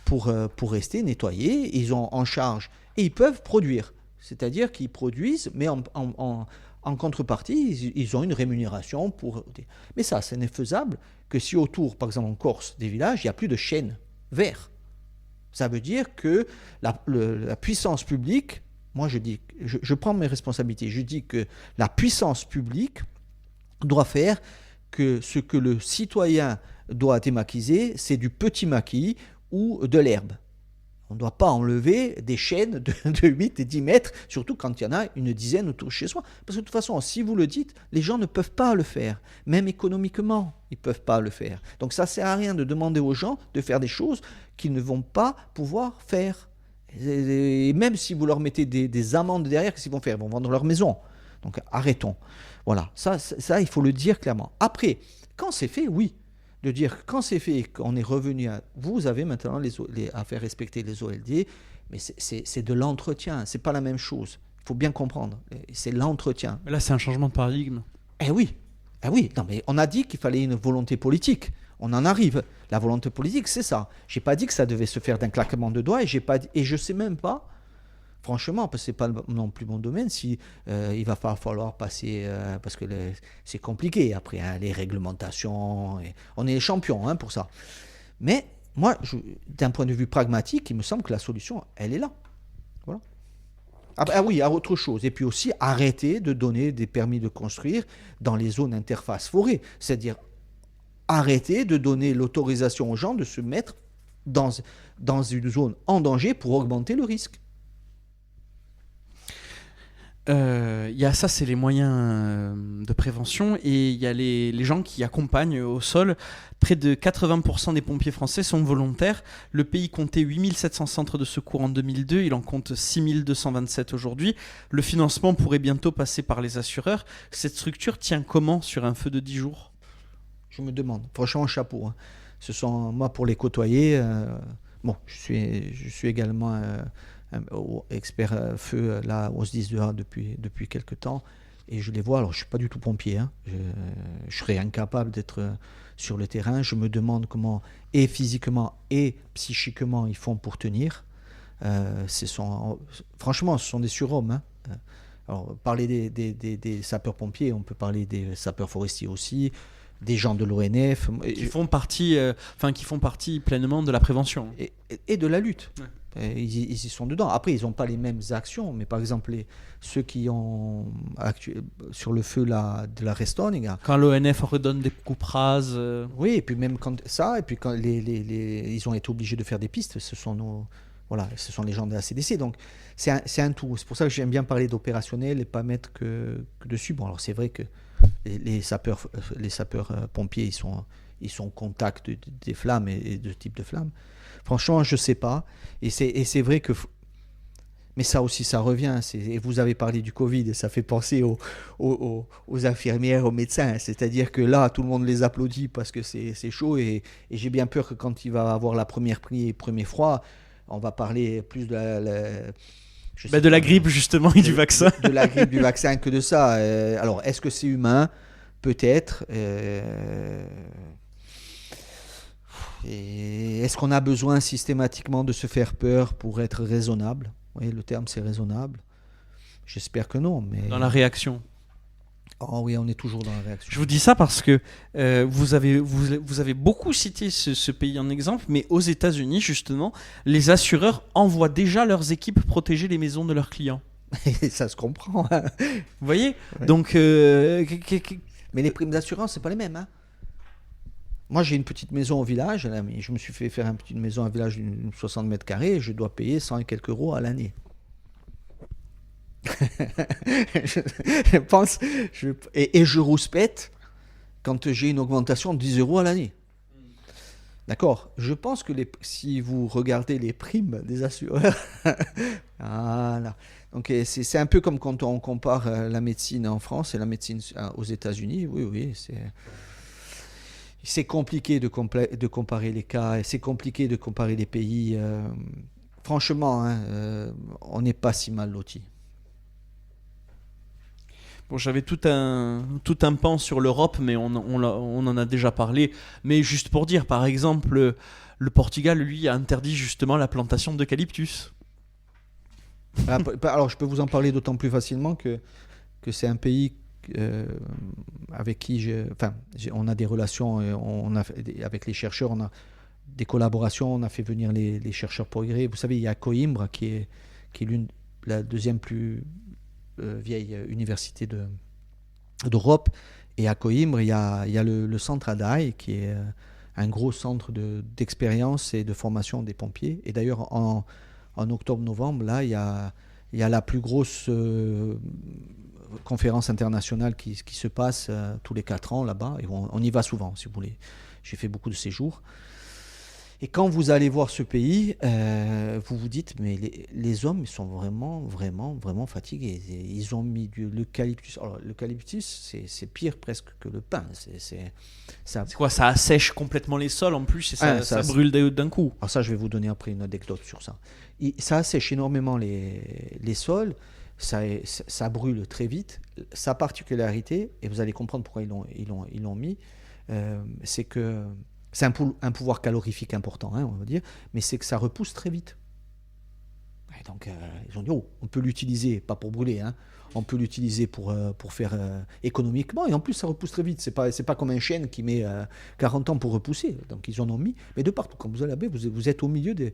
pour rester nettoyés. Ils ont en charge et ils peuvent produire. C'est-à-dire qu'ils produisent, mais en contrepartie, ils ont une rémunération pour... Mais ça n'est faisable que si autour, par exemple en Corse, des villages, il n'y a plus de chênes verts. Ça veut dire que la puissance publique, moi je prends mes responsabilités, je dis que la puissance publique doit faire que ce que le citoyen doit démaquiser, c'est du petit maquis ou de l'herbe. On ne doit pas enlever des chênes de 8 et 10 mètres, surtout quand il y en a une dizaine autour de chez soi. Parce que de toute façon, si vous le dites, les gens ne peuvent pas le faire. Même économiquement, ils ne peuvent pas le faire. Donc ça ne sert à rien de demander aux gens de faire des choses qu'ils ne vont pas pouvoir faire. Et même si vous leur mettez des amendes derrière, qu'est-ce qu'ils vont faire? Ils vont vendre leur maison. Donc arrêtons. Voilà, ça il faut le dire clairement. Après, quand c'est fait, oui. De dire quand c'est fait, qu'on est revenu à... Vous avez maintenant à faire respecter les OLD, mais c'est de l'entretien, c'est pas la même chose. Il faut bien comprendre, c'est l'entretien. Mais là, c'est un changement de paradigme. Eh oui, non, mais on a dit qu'il fallait une volonté politique. On en arrive. La volonté politique, c'est ça. J'ai pas dit que ça devait se faire d'un claquement de doigts et je sais même pas, franchement, parce que c'est pas non plus mon domaine, si il va falloir passer, parce que c'est compliqué après, hein, les réglementations, on est les champions pour ça. Mais moi, d'un point de vue pragmatique, il me semble que la solution, elle est là. Voilà. Ah oui, autre chose. Et puis aussi, arrêter de donner des permis de construire dans les zones interface forêt. C'est-à-dire, arrêter de donner l'autorisation aux gens de se mettre dans une zone en danger pour augmenter le risque. Il y a ça, c'est les moyens de prévention, et il y a les gens qui accompagnent au sol. Près de 80% des pompiers français sont volontaires. Le pays comptait 8700 centres de secours en 2002, il en compte 6227 aujourd'hui. Le financement pourrait bientôt passer par les assureurs. Cette structure tient comment sur un feu de 10 jours? Je me demande, franchement, chapeau. Moi, pour les côtoyer, je suis également... expert feu là au SDIS-2A depuis quelques temps, et je les vois. Alors je suis pas du tout pompier, je serais incapable d'être sur le terrain. Je me demande comment, et physiquement et psychiquement, ils font pour tenir. Franchement, ce sont des surhommes. Alors parler des sapeurs-pompiers, on peut parler des sapeurs-forestiers aussi, des gens de l'ONF qui font partie pleinement de la prévention et de la lutte. Ouais. Ils y sont dedans. Après, ils n'ont pas les mêmes actions, mais par exemple, ceux qui ont sur le feu de la Restonica. Quand l'ONF redonne des coupes rases. Oui, et puis même quand ça, et puis quand ils ont été obligés de faire des pistes, ce sont les gens de la CDC. Donc, c'est un tout. C'est pour ça que j'aime bien parler d'opérationnel et pas mettre que dessus. Bon, alors c'est vrai que les sapeurs pompiers, ils sont au contact des flammes et de type de flammes. Franchement, je ne sais pas. Et c'est vrai que... Mais ça aussi, ça revient. Et vous avez parlé du Covid, et ça fait penser aux infirmières, aux médecins. C'est-à-dire que là, tout le monde les applaudit parce que c'est chaud. Et j'ai bien peur que quand il va avoir la première pluie et le premier froid, on va parler plus de Je sais De la pas, grippe justement et du vaccin. de la grippe, du vaccin, que de ça. Alors, est-ce que c'est humain? Peut-être. Et est-ce qu'on a besoin systématiquement de se faire peur pour être raisonnable? Oui, le terme c'est raisonnable. J'espère que non, mais... Dans la réaction. Oh oui, on est toujours dans la réaction. Je vous dis ça parce que vous avez beaucoup cité ce pays en exemple, mais aux États-Unis, justement, les assureurs envoient déjà leurs équipes protéger les maisons de leurs clients. Et ça se comprend, hein. Vous voyez? Ouais. Donc, Mais les primes d'assurance, c'est pas les mêmes, hein. Moi, j'ai une petite maison au village. Là, je me suis fait faire une petite maison à village d'une 60 mètres carrés. Je dois payer 100 et quelques euros à l'année. je pense... et je rouspète quand j'ai une augmentation de 10 euros à l'année. D'accord. Je pense que si vous regardez les primes des assureurs, voilà. Donc c'est un peu comme quand on compare la médecine en France et la médecine aux États-Unis. Oui, oui, c'est compliqué de comparer les cas, et c'est compliqué de comparer les pays. Franchement, hein, on n'est pas si mal lotis. bon, j'avais tout un pan sur l'Europe, mais on en a déjà parlé. Mais juste pour dire, par exemple, le Portugal, lui, a interdit justement la plantation d'eucalyptus. Alors, je peux vous en parler d'autant plus facilement que c'est un pays avec qui on a des relations, avec les chercheurs, on a des collaborations, on a fait venir les chercheurs progrès. Vous savez, il y a Coimbra qui est la deuxième plus vieille université d'Europe. Et à Coimbra, il y a le centre ADAI qui est un gros centre d'expérience et de formation des pompiers. Et d'ailleurs, en octobre-novembre, là, il y a la plus grosse conférence internationale qui se passe tous les 4 ans là-bas. Et on y va souvent, si vous voulez. J'ai fait beaucoup de séjours. Et quand vous allez voir ce pays, vous vous dites, mais les hommes, ils sont vraiment, vraiment, vraiment fatigués. Ils ont mis l'eucalyptus. Alors, l'eucalyptus, c'est pire presque que le pain. C'est quoi? Ça assèche complètement les sols en plus et ça brûle d'un coup. Alors ça, je vais vous donner après une anecdote sur ça. Ça assèche énormément les sols. Ça brûle très vite. Sa particularité, et vous allez comprendre pourquoi ils l'ont mis, c'est que c'est un pouvoir calorifique important, hein, on va dire, mais c'est que ça repousse très vite. Et donc, ils ont dit, on peut l'utiliser, pas pour brûler, hein, on peut l'utiliser pour faire économiquement, et en plus, ça repousse très vite. C'est pas comme un chêne qui met 40 ans pour repousser. Donc, ils en ont mis, mais de partout. Quand vous allez là-bas, vous êtes au milieu des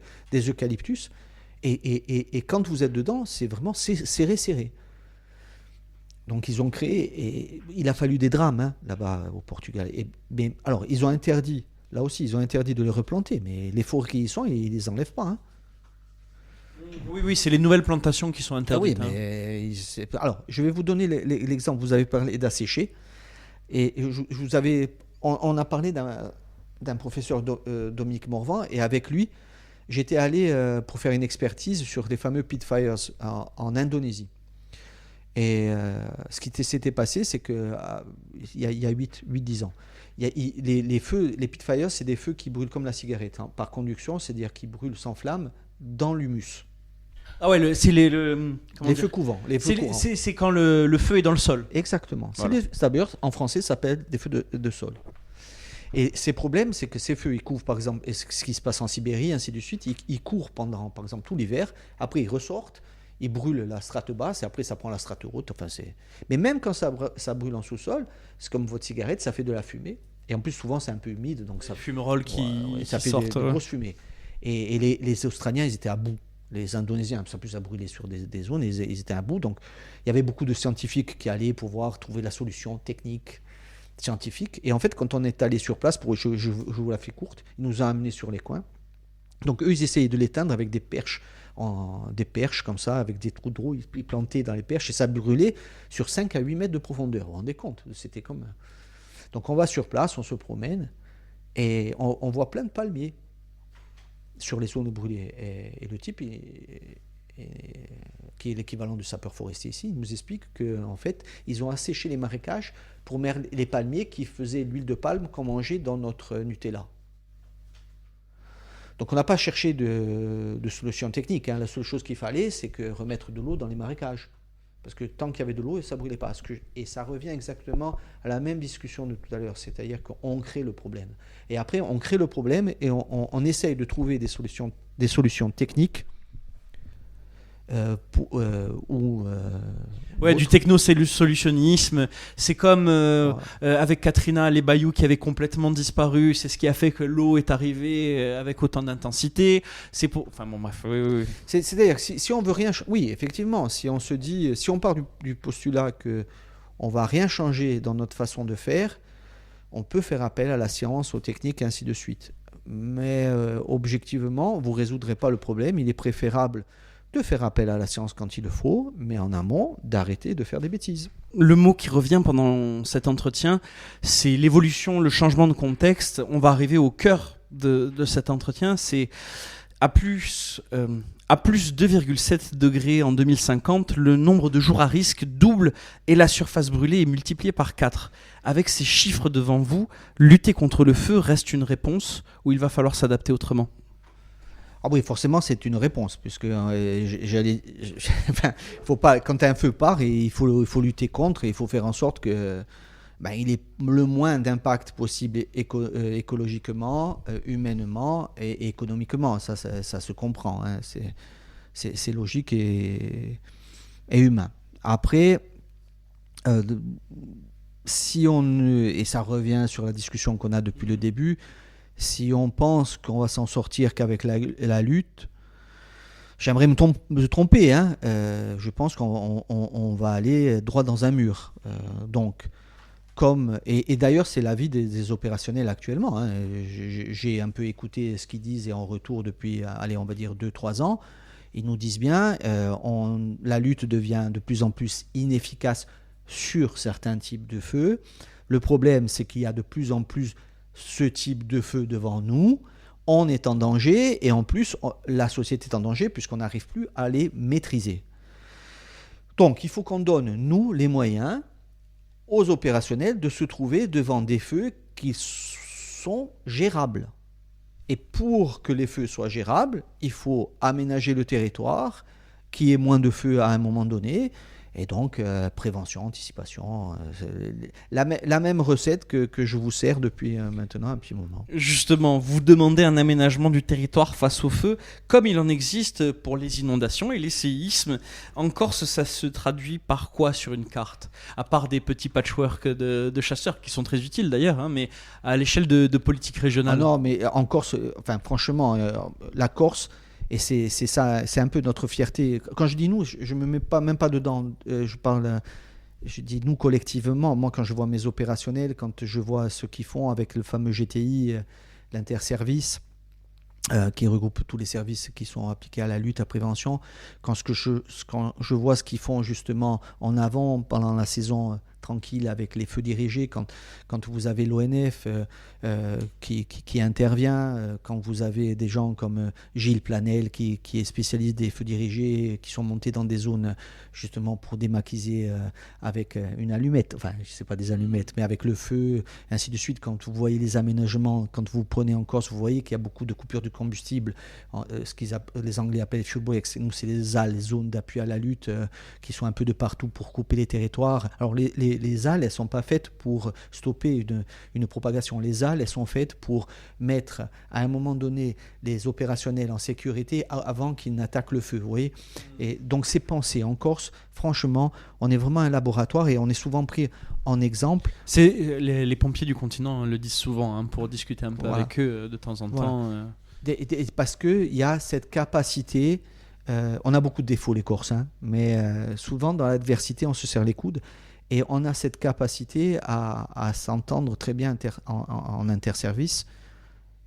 eucalyptus, et quand vous êtes dedans, c'est vraiment serré. Donc ils ont créé, et il a fallu des drames, hein, là-bas au Portugal. Mais alors, ils ont interdit de les replanter, mais les forêts qui y sont, ils les enlèvent pas, hein. Oui, c'est les nouvelles plantations qui sont interdites. Ah oui, mais alors, je vais vous donner l'exemple. Vous avez parlé d'assécher, et on a parlé d'un professeur Dominique Morvan, et avec lui, j'étais allé pour faire une expertise sur les fameux pit fires en Indonésie. Et ce qui s'était passé, c'est qu'il y a 8-10 ans, les feux, les pit fires, c'est des feux qui brûlent comme la cigarette, hein, par conduction, c'est-à-dire qui brûlent sans flamme dans l'humus. Ah ouais, c'est les feux courants. C'est quand le feu est dans le sol. Exactement. Voilà. D'ailleurs, en français, ça s'appelle des feux de sol. Et ces problèmes, c'est que ces feux, ils couvrent, par exemple, ce qui se passe en Sibérie, ainsi de suite, ils courent pendant, par exemple, tout l'hiver, après ils ressortent, ils brûlent la strate basse, et après ça prend la strate haute. Mais même quand ça brûle en sous-sol, c'est comme votre cigarette, ça fait de la fumée, et en plus, souvent, c'est un peu humide, donc ça... Fumerolles ça fait sortent. de grosses fumées. Et les Australiens, ils étaient à bout. Les Indonésiens, ça plus à brûler sur des zones, ils étaient à bout. Donc, il y avait beaucoup de scientifiques qui allaient pouvoir trouver la solution technique, scientifique. Et en fait, quand on est allé sur place, je vous la fais courte, ils nous ont amenés sur les coins. Donc, eux, ils essayaient de l'éteindre avec des perches comme ça, avec des trous de roue, ils plantaient dans les perches, et ça brûlait sur 5 à 8 mètres de profondeur. Vous vous rendez compte? C'était comme... Donc, on va sur place, on se promène, et on voit plein de palmiers sur les zones brûlées. Et le type, qui est l'équivalent du sapeur forestier ici, il nous explique qu'en fait, ils ont asséché les marécages pour mettre les palmiers qui faisaient l'huile de palme qu'on mangeait dans notre Nutella. Donc on n'a pas cherché de solution technique, hein. La seule chose qu'il fallait, c'est remettre de l'eau dans les marécages. Parce que tant qu'il y avait de l'eau, ça ne brûlait pas. Et ça revient exactement à la même discussion de tout à l'heure, c'est-à-dire qu'on crée le problème. Et après, on crée le problème et on essaye de trouver des solutions techniques du techno-solutionnisme. C'est comme avec Katrina, les bayous qui avaient complètement disparu. C'est ce qui a fait que l'eau est arrivée avec autant d'intensité. C'est pour. Enfin bon, bref. Oui. C'est-à-dire que si on veut rien. Oui, effectivement, si on part du postulat que on va rien changer dans notre façon de faire, on peut faire appel à la science, aux techniques, et ainsi de suite. Mais objectivement, vous ne résoudrez pas le problème. Il est préférable de faire appel à la science quand il le faut, mais en amont, d'arrêter de faire des bêtises. Le mot qui revient pendant cet entretien, c'est l'évolution, le changement de contexte. On va arriver au cœur de cet entretien. C'est à plus 2,7 degrés en 2050, le nombre de jours à risque double et la surface brûlée est multipliée par 4. Avec ces chiffres devant vous, lutter contre le feu reste une réponse ou il va falloir s'adapter autrement ? Ah oui, forcément, c'est une réponse, puisque faut pas, quand un feu part, il faut lutter contre et il faut faire en sorte que il ait le moins d'impact possible écologiquement, humainement et économiquement. Ça se comprend, hein. C'est logique et humain. Après, et ça revient sur la discussion qu'on a depuis le début, si on pense qu'on va s'en sortir qu'avec la lutte, j'aimerais me tromper, hein. Je pense qu'on va aller droit dans un mur. Et d'ailleurs, c'est l'avis des opérationnels actuellement, hein. J'ai un peu écouté ce qu'ils disent et en retour depuis, on va dire 2-3 ans, ils nous disent bien, la lutte devient de plus en plus inefficace sur certains types de feux. Le problème, c'est qu'il y a de plus en plus ce type de feu devant nous, on est en danger et en plus la société est en danger puisqu'on n'arrive plus à les maîtriser. Donc il faut qu'on donne, nous, les moyens aux opérationnels de se trouver devant des feux qui sont gérables. Et pour que les feux soient gérables, il faut aménager le territoire, qu'il y ait moins de feux à un moment donné. Et donc, prévention, anticipation, la même recette que je vous sers depuis maintenant un petit moment. Justement, vous demandez un aménagement du territoire face au feu, comme il en existe pour les inondations et les séismes. En Corse, ça se traduit par quoi sur une carte ? À part des petits patchwork de chasseurs, qui sont très utiles d'ailleurs, hein, mais à l'échelle de politique régionale. Ah non, mais en Corse, franchement, la Corse... Et c'est ça, c'est un peu notre fierté. Quand je dis nous, je ne me mets même pas dedans. Je dis nous collectivement. Moi, quand je vois mes opérationnels, quand je vois ce qu'ils font avec le fameux GTI, l'interservice, qui regroupe tous les services qui sont appliqués à la lutte, à prévention, quand je vois ce qu'ils font justement en avant pendant la saison tranquille avec les feux dirigés, quand vous avez l'ONF qui intervient, quand vous avez des gens comme Gilles Planel qui est spécialiste des feux dirigés, qui sont montés dans des zones justement pour démaquiser avec une allumette, enfin je sais pas des allumettes, mais avec le feu, ainsi de suite. Quand vous voyez les aménagements, quand vous prenez en Corse, vous voyez qu'il y a beaucoup de coupures de combustible, les Anglais appellent fuel breaks. Nous c'est les ZAL, les zones d'appui à la lutte, qui sont un peu de partout pour couper les territoires. Alors les ZAL, elles ne sont pas faites pour stopper une propagation. Les ZAL, elles sont faites pour mettre à un moment donné les opérationnels en sécurité avant qu'ils n'attaquent le feu. Vous voyez ? Et donc c'est pensé. En Corse, franchement, on est vraiment un laboratoire et on est souvent pris en exemple. C'est, les pompiers du continent le disent souvent, hein, pour discuter un peu avec eux de temps en temps. Parce qu'il y a cette capacité. On a beaucoup de défauts, les Corses, hein, mais souvent dans l'adversité, on se serre les coudes. Et on a cette capacité à s'entendre très bien en interservice.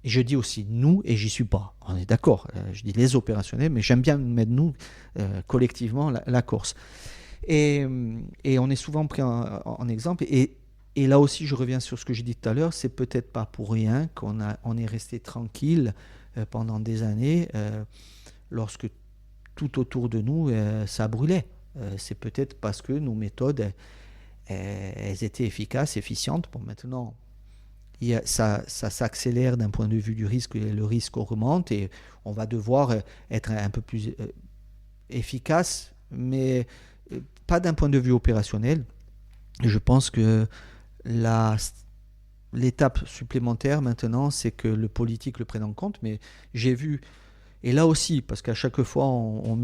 Et je dis aussi nous, et j'y suis pas. On est d'accord. Je dis les opérationnels, mais j'aime bien mettre nous, collectivement, la Corse. Et on est souvent pris en exemple. Et là aussi, je reviens sur ce que j'ai dit tout à l'heure. C'est peut-être pas pour rien qu'on est resté tranquille pendant des années lorsque tout autour de nous, ça brûlait. C'est peut-être parce que nos méthodes... elles étaient efficaces, efficientes. Bon, maintenant, ça s'accélère d'un point de vue du risque, le risque augmente et on va devoir être un peu plus efficace, mais pas d'un point de vue opérationnel. Je pense que l'étape supplémentaire maintenant, c'est que le politique le prenne en compte, mais j'ai vu, et là aussi, parce qu'à chaque fois on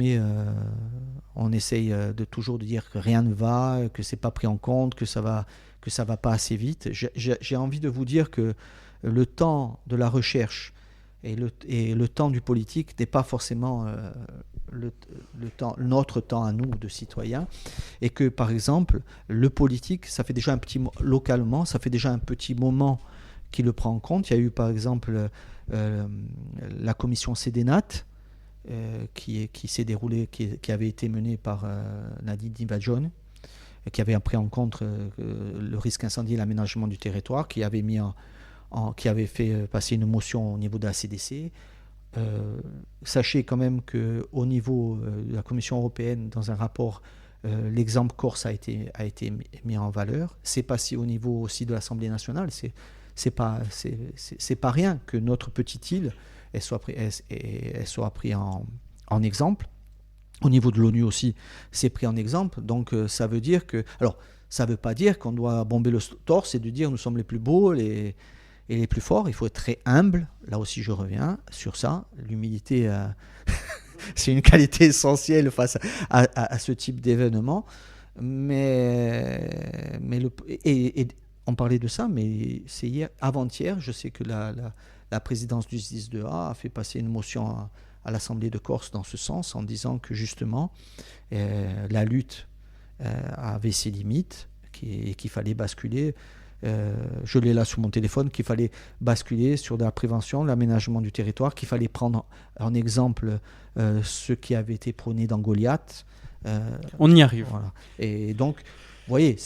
essaye de toujours de dire que rien ne va, que c'est pas pris en compte, que ça va pas assez vite. J'ai envie de vous dire que le temps de la recherche et le temps du politique n'est pas forcément notre temps à nous de citoyens, et que par exemple le politique, ça fait déjà localement, ça fait déjà un petit moment qu'il le prend en compte. Il y a eu par exemple la commission Cédénat qui s'est déroulée, qui avait été menée par Nadine Divajon, qui avait pris en compte le risque incendie et l'aménagement du territoire, qui avait qui avait fait passer une motion au niveau de la CDC. Sachez quand même qu'au niveau de la Commission européenne, dans un rapport, l'exemple Corse a été mis en valeur. C'est passé au niveau aussi de l'Assemblée nationale. C'est pas rien que notre petite île elle soit prise en exemple. Au niveau de l'ONU aussi, c'est pris en exemple. Donc ça veut dire que... Alors, ça ne veut pas dire qu'on doit bomber le torse et de dire nous sommes les plus beaux et les plus forts. Il faut être très humble. Là aussi, je reviens sur ça. L'humilité, c'est une qualité essentielle face à ce type d'événement. Et on parlait de ça, mais c'est avant-hier, je sais que la présidence du SDIS-2A a fait passer une motion à l'Assemblée de Corse dans ce sens, en disant que justement la lutte avait ses limites et qu'il fallait basculer. Je l'ai là sur mon téléphone, qu'il fallait basculer sur de la prévention, l'aménagement du territoire, qu'il fallait prendre en exemple ce qui avait été prôné dans Goliath. On y arrive. Voilà. Et donc, vous voyez,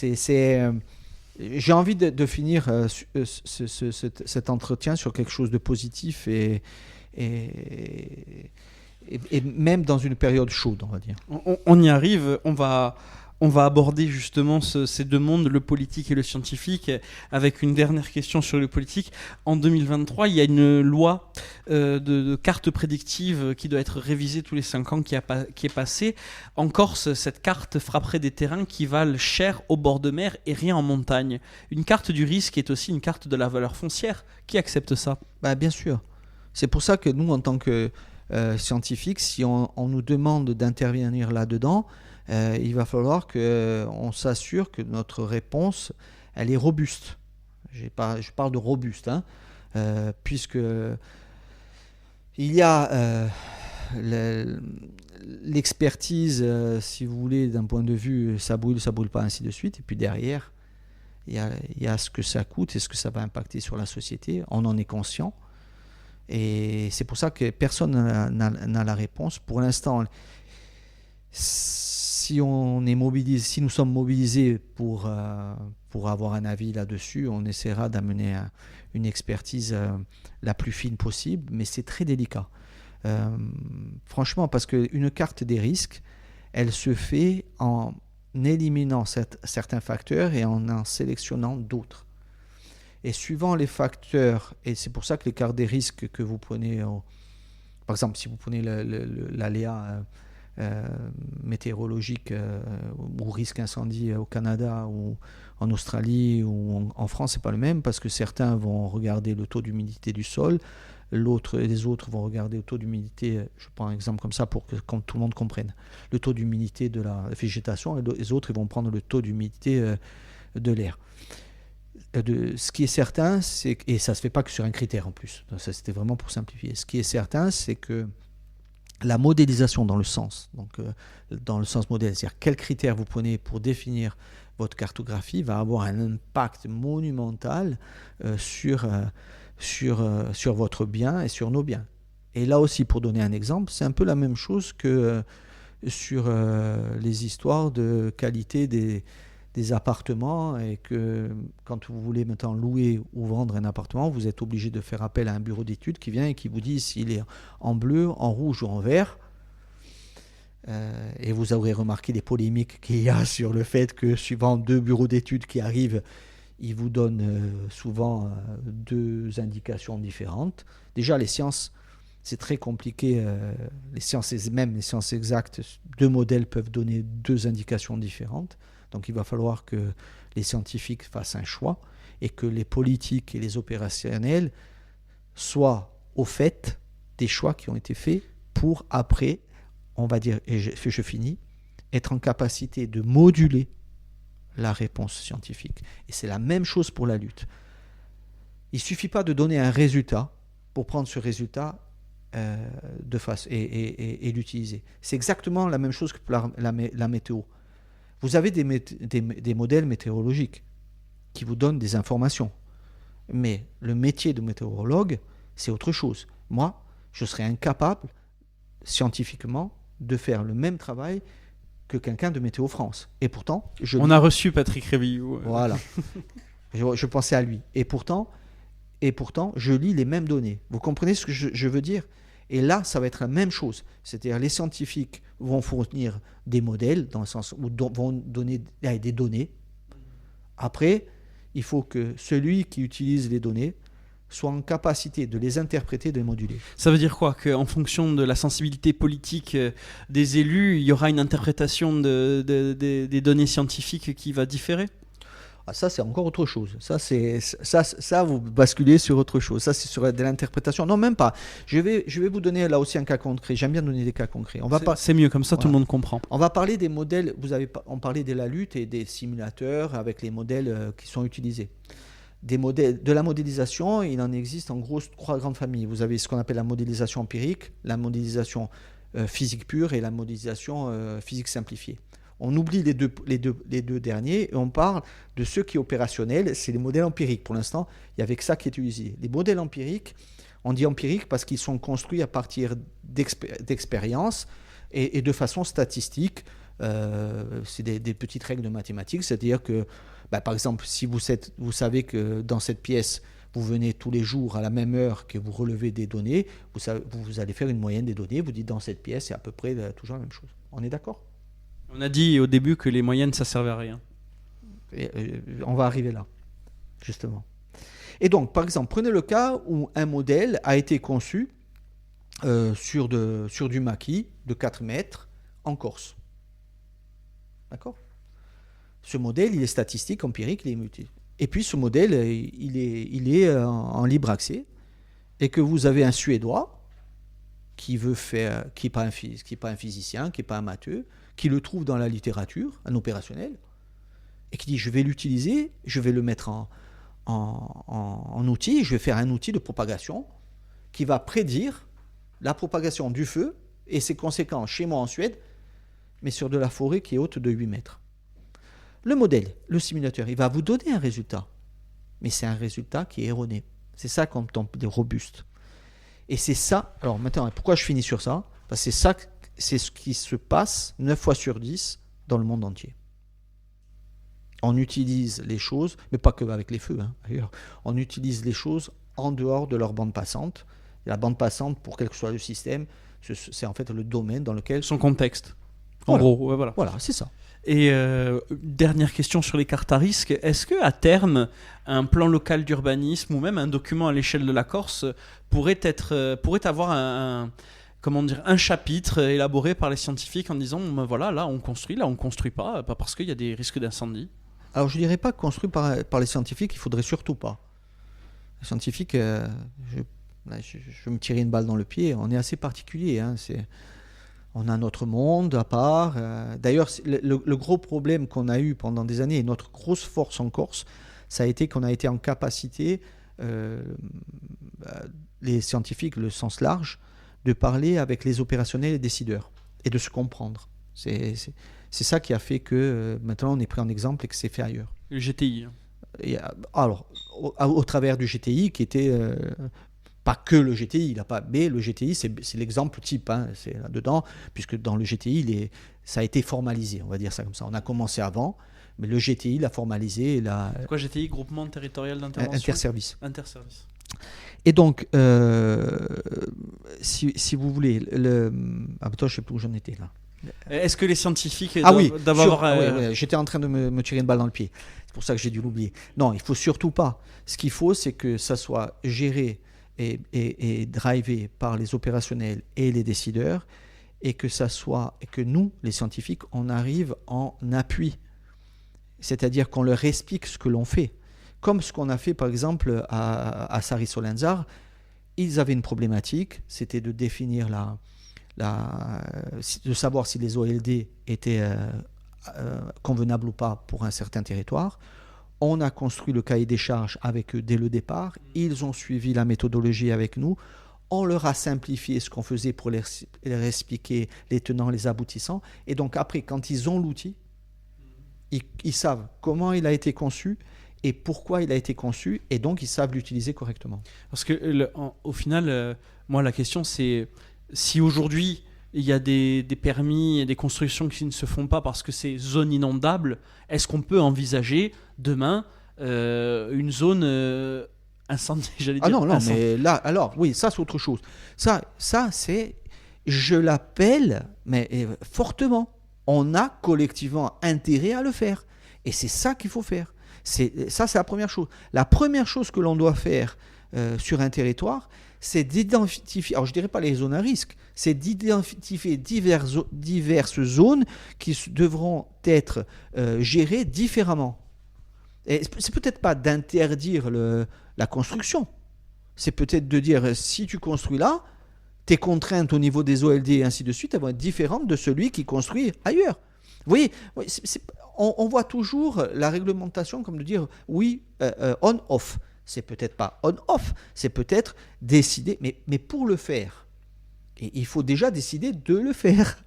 j'ai envie de finir cet entretien sur quelque chose de positif et même dans une période chaude, on va dire. On y arrive, on va aborder justement ces deux mondes, le politique et le scientifique, avec une dernière question sur le politique. En 2023, il y a une loi de carte prédictive qui doit être révisée tous les 5 ans qui est passée. En Corse, cette carte frapperait des terrains qui valent cher au bord de mer et rien en montagne. Une carte du risque est aussi une carte de la valeur foncière. Qui accepte ça ? Bien sûr. C'est pour ça que nous, en tant que scientifiques, si on nous demande d'intervenir là-dedans, il va falloir qu'on s'assure que notre réponse, elle est robuste. Je parle de robuste, puisque il y a l'expertise, si vous voulez, d'un point de vue ça brûle pas, ainsi de suite. Et puis derrière, il y a ce que ça coûte et ce que ça va impacter sur la société. On en est conscient. Et c'est pour ça que personne n'a la réponse. Pour l'instant, si nous sommes mobilisés pour avoir un avis là-dessus, on essaiera d'amener une expertise la plus fine possible, mais c'est très délicat. Franchement, parce qu'une carte des risques, elle se fait en éliminant certains facteurs et en sélectionnant d'autres. Et suivant les facteurs, et c'est pour ça que les cartes des risques que vous prenez, par exemple, si vous prenez l'aléa météorologique ou risque incendie au Canada ou en Australie ou en France, c'est pas le même, parce que certains vont regarder le taux d'humidité du sol, les autres vont regarder le taux d'humidité, je prends un exemple comme ça pour que tout le monde comprenne, le taux d'humidité de la végétation, et les autres ils vont prendre le taux d'humidité de l'air. Ce qui est certain, et ça ne se fait pas que sur un critère en plus, ça c'était vraiment pour simplifier, ce qui est certain, c'est que la modélisation dans le sens modèle, c'est-à-dire quels critères vous prenez pour définir votre cartographie, va avoir un impact monumental sur votre bien et sur nos biens. Et là aussi, pour donner un exemple, c'est un peu la même chose que sur les histoires de qualité des appartements, et que quand vous voulez maintenant louer ou vendre un appartement, vous êtes obligé de faire appel à un bureau d'études qui vient et qui vous dit s'il est en bleu, en rouge ou en vert. Et vous aurez remarqué les polémiques qu'il y a sur le fait que suivant 2 bureaux d'études qui arrivent, il vous donne souvent deux indications différentes. Déjà, les sciences, c'est très compliqué. Même les sciences exactes, deux modèles peuvent donner deux indications différentes. Donc, il va falloir que les scientifiques fassent un choix et que les politiques et les opérationnels soient au fait des choix qui ont été faits pour après, on va dire, et je finis, être en capacité de moduler la réponse scientifique. Et c'est la même chose pour la lutte. Il ne suffit pas de donner un résultat pour prendre ce résultat de face et l'utiliser. C'est exactement la même chose que pour la météo. Vous avez des modèles météorologiques qui vous donnent des informations. Mais le métier de météorologue, c'est autre chose. Moi, je serais incapable, scientifiquement, de faire le même travail que quelqu'un de Météo France. Et pourtant, on a reçu Patrick Révillou. Voilà. je pensais à lui. Et pourtant, je lis les mêmes données. Vous comprenez ce que je veux dire ? Et là, ça va être la même chose. C'est-à-dire, les scientifiques vont fournir des modèles, dans le sens où vont donner des données. Après, il faut que celui qui utilise les données soit en capacité de les interpréter, de les moduler. Ça veut dire quoi ? Qu'en fonction de la sensibilité politique des élus, il y aura une interprétation des données scientifiques qui va différer ? Ah, ça, c'est encore autre chose. Ça, vous basculez sur autre chose. Ça, c'est sur de l'interprétation. Non, même pas. Je vais vous donner là aussi un cas concret. J'aime bien donner des cas concrets. C'est mieux, comme ça, voilà. Tout le monde comprend. On va parler des modèles. On parlait de la lutte et des simulateurs avec les modèles qui sont utilisés. Des modèles, de la modélisation, il en existe en gros 3 grandes familles. Vous avez ce qu'on appelle la modélisation empirique, la modélisation physique pure et la modélisation physique simplifiée. On oublie les deux derniers et on parle de ceux qui sont opérationnels, c'est les modèles empiriques. Pour l'instant, il n'y avait que ça qui est utilisé. Les modèles empiriques, on dit empiriques parce qu'ils sont construits à partir d'expériences et de façon statistique. C'est des petites règles de mathématiques, c'est-à-dire que, par exemple, si vous savez que dans cette pièce, vous venez tous les jours à la même heure que vous relevez des données, vous allez faire une moyenne des données, vous dites dans cette pièce, c'est à peu près toujours la même chose. On est d'accord ? On a dit au début que les moyennes, ça servait à rien. On va arriver là, justement. Et donc, par exemple, prenez le cas où un modèle a été conçu sur du maquis de 4 mètres en Corse. D'accord ? Ce modèle, il est statistique, empirique, il est multi. Et puis ce modèle, il est en libre accès, et que vous avez un Suédois qui n'est pas un physicien, qui n'est pas un matheux, qui le trouve dans la littérature, un opérationnel, et qui dit je vais l'utiliser, je vais le mettre en outil, je vais faire un outil de propagation qui va prédire la propagation du feu et ses conséquences chez moi en Suède, mais sur de la forêt qui est haute de 8 mètres. Le modèle, le simulateur, il va vous donner un résultat, mais c'est un résultat qui est erroné. C'est ça qu'on tombe des robustes. Et c'est ça, alors maintenant, pourquoi je finis sur ça ? Parce que c'est ce qui se passe 9 fois sur 10 dans le monde entier. On utilise les choses, mais pas que avec les feux, d'ailleurs. On utilise les choses en dehors de leur bande passante. Et la bande passante, pour quel que soit le système, c'est en fait le domaine dans lequel... Son contexte. En gros, ouais, voilà. Voilà, c'est ça. Et dernière question sur les cartes à risque. Est-ce qu'à terme, un plan local d'urbanisme ou même un document à l'échelle de la Corse pourrait avoir un chapitre élaboré par les scientifiques en disant voilà, là on construit pas parce qu'il y a des risques d'incendie? Alors je ne dirais pas construit par les scientifiques, il ne faudrait surtout pas. Les scientifiques, je vais me tirer une balle dans le pied, on est assez particulier. On a notre monde à part. D'ailleurs, le gros problème qu'on a eu pendant des années, et notre grosse force en Corse, ça a été qu'on a été en capacité, les scientifiques, le sens large, de parler avec les opérationnels et décideurs et de se comprendre. C'est ça qui a fait que maintenant on est pris en exemple et que c'est fait ailleurs. Le GTI. Alors, au travers du GTI qui était... pas que le GTI, mais le GTI, c'est l'exemple type, c'est là-dedans, puisque dans le GTI, ça a été formalisé, on va dire ça comme ça. On a commencé avant, mais le GTI l'a formalisé. C'est quoi GTI ? Groupement territorial d'intervention ? Interservice. Interservice. Et donc, si vous voulez, attends, je ne sais plus où j'en étais là. Est-ce que les scientifiques Oui, d'avoir j'étais en train de me tirer une balle dans le pied. C'est pour ça que j'ai dû l'oublier. Non, il faut surtout pas. Ce qu'il faut, c'est que ça soit géré et drivé par les opérationnels et les décideurs, et que nous, les scientifiques, on arrive en appui. C'est-à-dire qu'on leur explique ce que l'on fait. Comme ce qu'on a fait, par exemple, à Sari-Solenzar. Ils avaient une problématique, c'était de définir de savoir si les OLD étaient convenables ou pas pour un certain territoire. On a construit le cahier des charges avec eux dès le départ. Ils ont suivi la méthodologie avec nous. On leur a simplifié ce qu'on faisait pour leur expliquer les tenants, les aboutissants. Et donc après, quand ils ont l'outil, ils savent comment il a été conçu et pourquoi il a été conçu, et donc ils savent l'utiliser correctement. Parce que au final, moi la question c'est si aujourd'hui il y a des permis et des constructions qui ne se font pas parce que c'est zone inondable, est-ce qu'on peut envisager demain une zone incendie, j'allais dire. Non, mais là, alors oui, ça c'est autre chose. Ça c'est, je l'appelle, mais fortement. On a collectivement intérêt à le faire, et c'est ça qu'il faut faire. C'est la première chose. La première chose que l'on doit faire sur un territoire, c'est d'identifier, alors je ne dirais pas les zones à risque, c'est d'identifier diverses zones qui devront être gérées différemment. Et c'est peut-être pas d'interdire la construction, c'est peut-être de dire si tu construis là, tes contraintes au niveau des OLD et ainsi de suite, elles vont être différentes de celui qui construit ailleurs. Vous voyez, on voit toujours la réglementation comme de dire oui, on-off. C'est peut-être pas on-off, c'est peut-être décider, mais pour le faire, il faut déjà décider de le faire.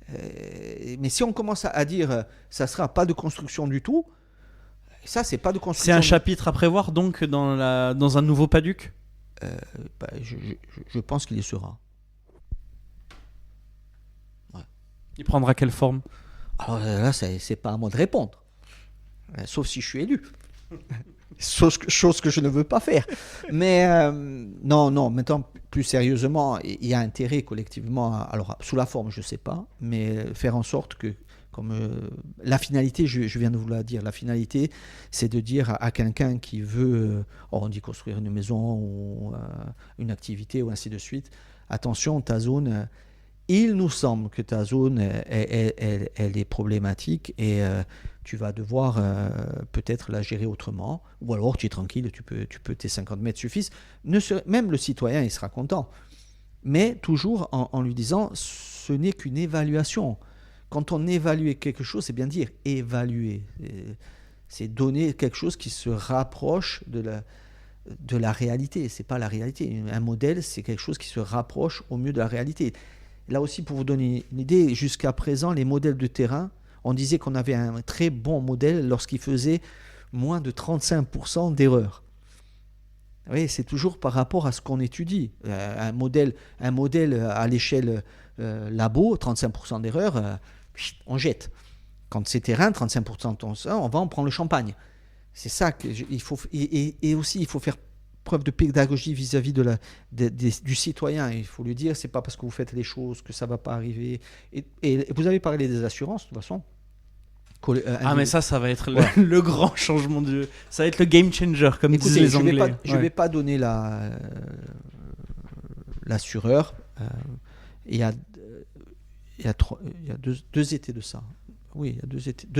Mais si on commence à dire ça sera pas de construction du tout, ça c'est pas de construction. C'est un chapitre à prévoir donc dans un nouveau PADUC. Je pense qu'il y sera. Ouais. Il prendra quelle forme? Alors là, c'est pas à moi de répondre, sauf si je suis élu. Chose que je ne veux pas faire. Mais non, maintenant, plus sérieusement, il y a intérêt collectivement, alors sous la forme, je ne sais pas, mais faire en sorte que, comme la finalité, je viens de vous la dire, la finalité, c'est de dire à quelqu'un qui veut, on dit construire une maison ou une activité ou ainsi de suite, attention, ta zone... Il nous semble que ta zone, elle est problématique et tu vas devoir peut-être la gérer autrement. Ou alors tu es tranquille, tu peux tes 50 mètres suffisent. Même le citoyen, il sera content. Mais toujours en lui disant, ce n'est qu'une évaluation. Quand on évalue quelque chose, c'est bien dire évaluer. C'est donner quelque chose qui se rapproche de la réalité. Ce n'est pas la réalité. Un modèle, c'est quelque chose qui se rapproche au mieux de la réalité. Là aussi, pour vous donner une idée, jusqu'à présent, les modèles de terrain, on disait qu'on avait un très bon modèle lorsqu'il faisait moins de 35% d'erreurs. Oui, c'est toujours par rapport à ce qu'on étudie. Un modèle à l'échelle labo, 35% d'erreurs, on jette. Quand c'est terrain, 35% de ton sang, on va en prendre le champagne. C'est ça qu'il faut. Et aussi, il faut faire preuve de pédagogie vis-à-vis du citoyen. Il faut lui dire, c'est pas parce que vous faites les choses que ça va pas arriver. Et vous avez parlé des assurances, de toute façon. Mais ça va être le grand changement ça va être le game changer, comme disent les Anglais. Je vais pas donner l'assureur. Il y a deux étés de ça. Oui, il y a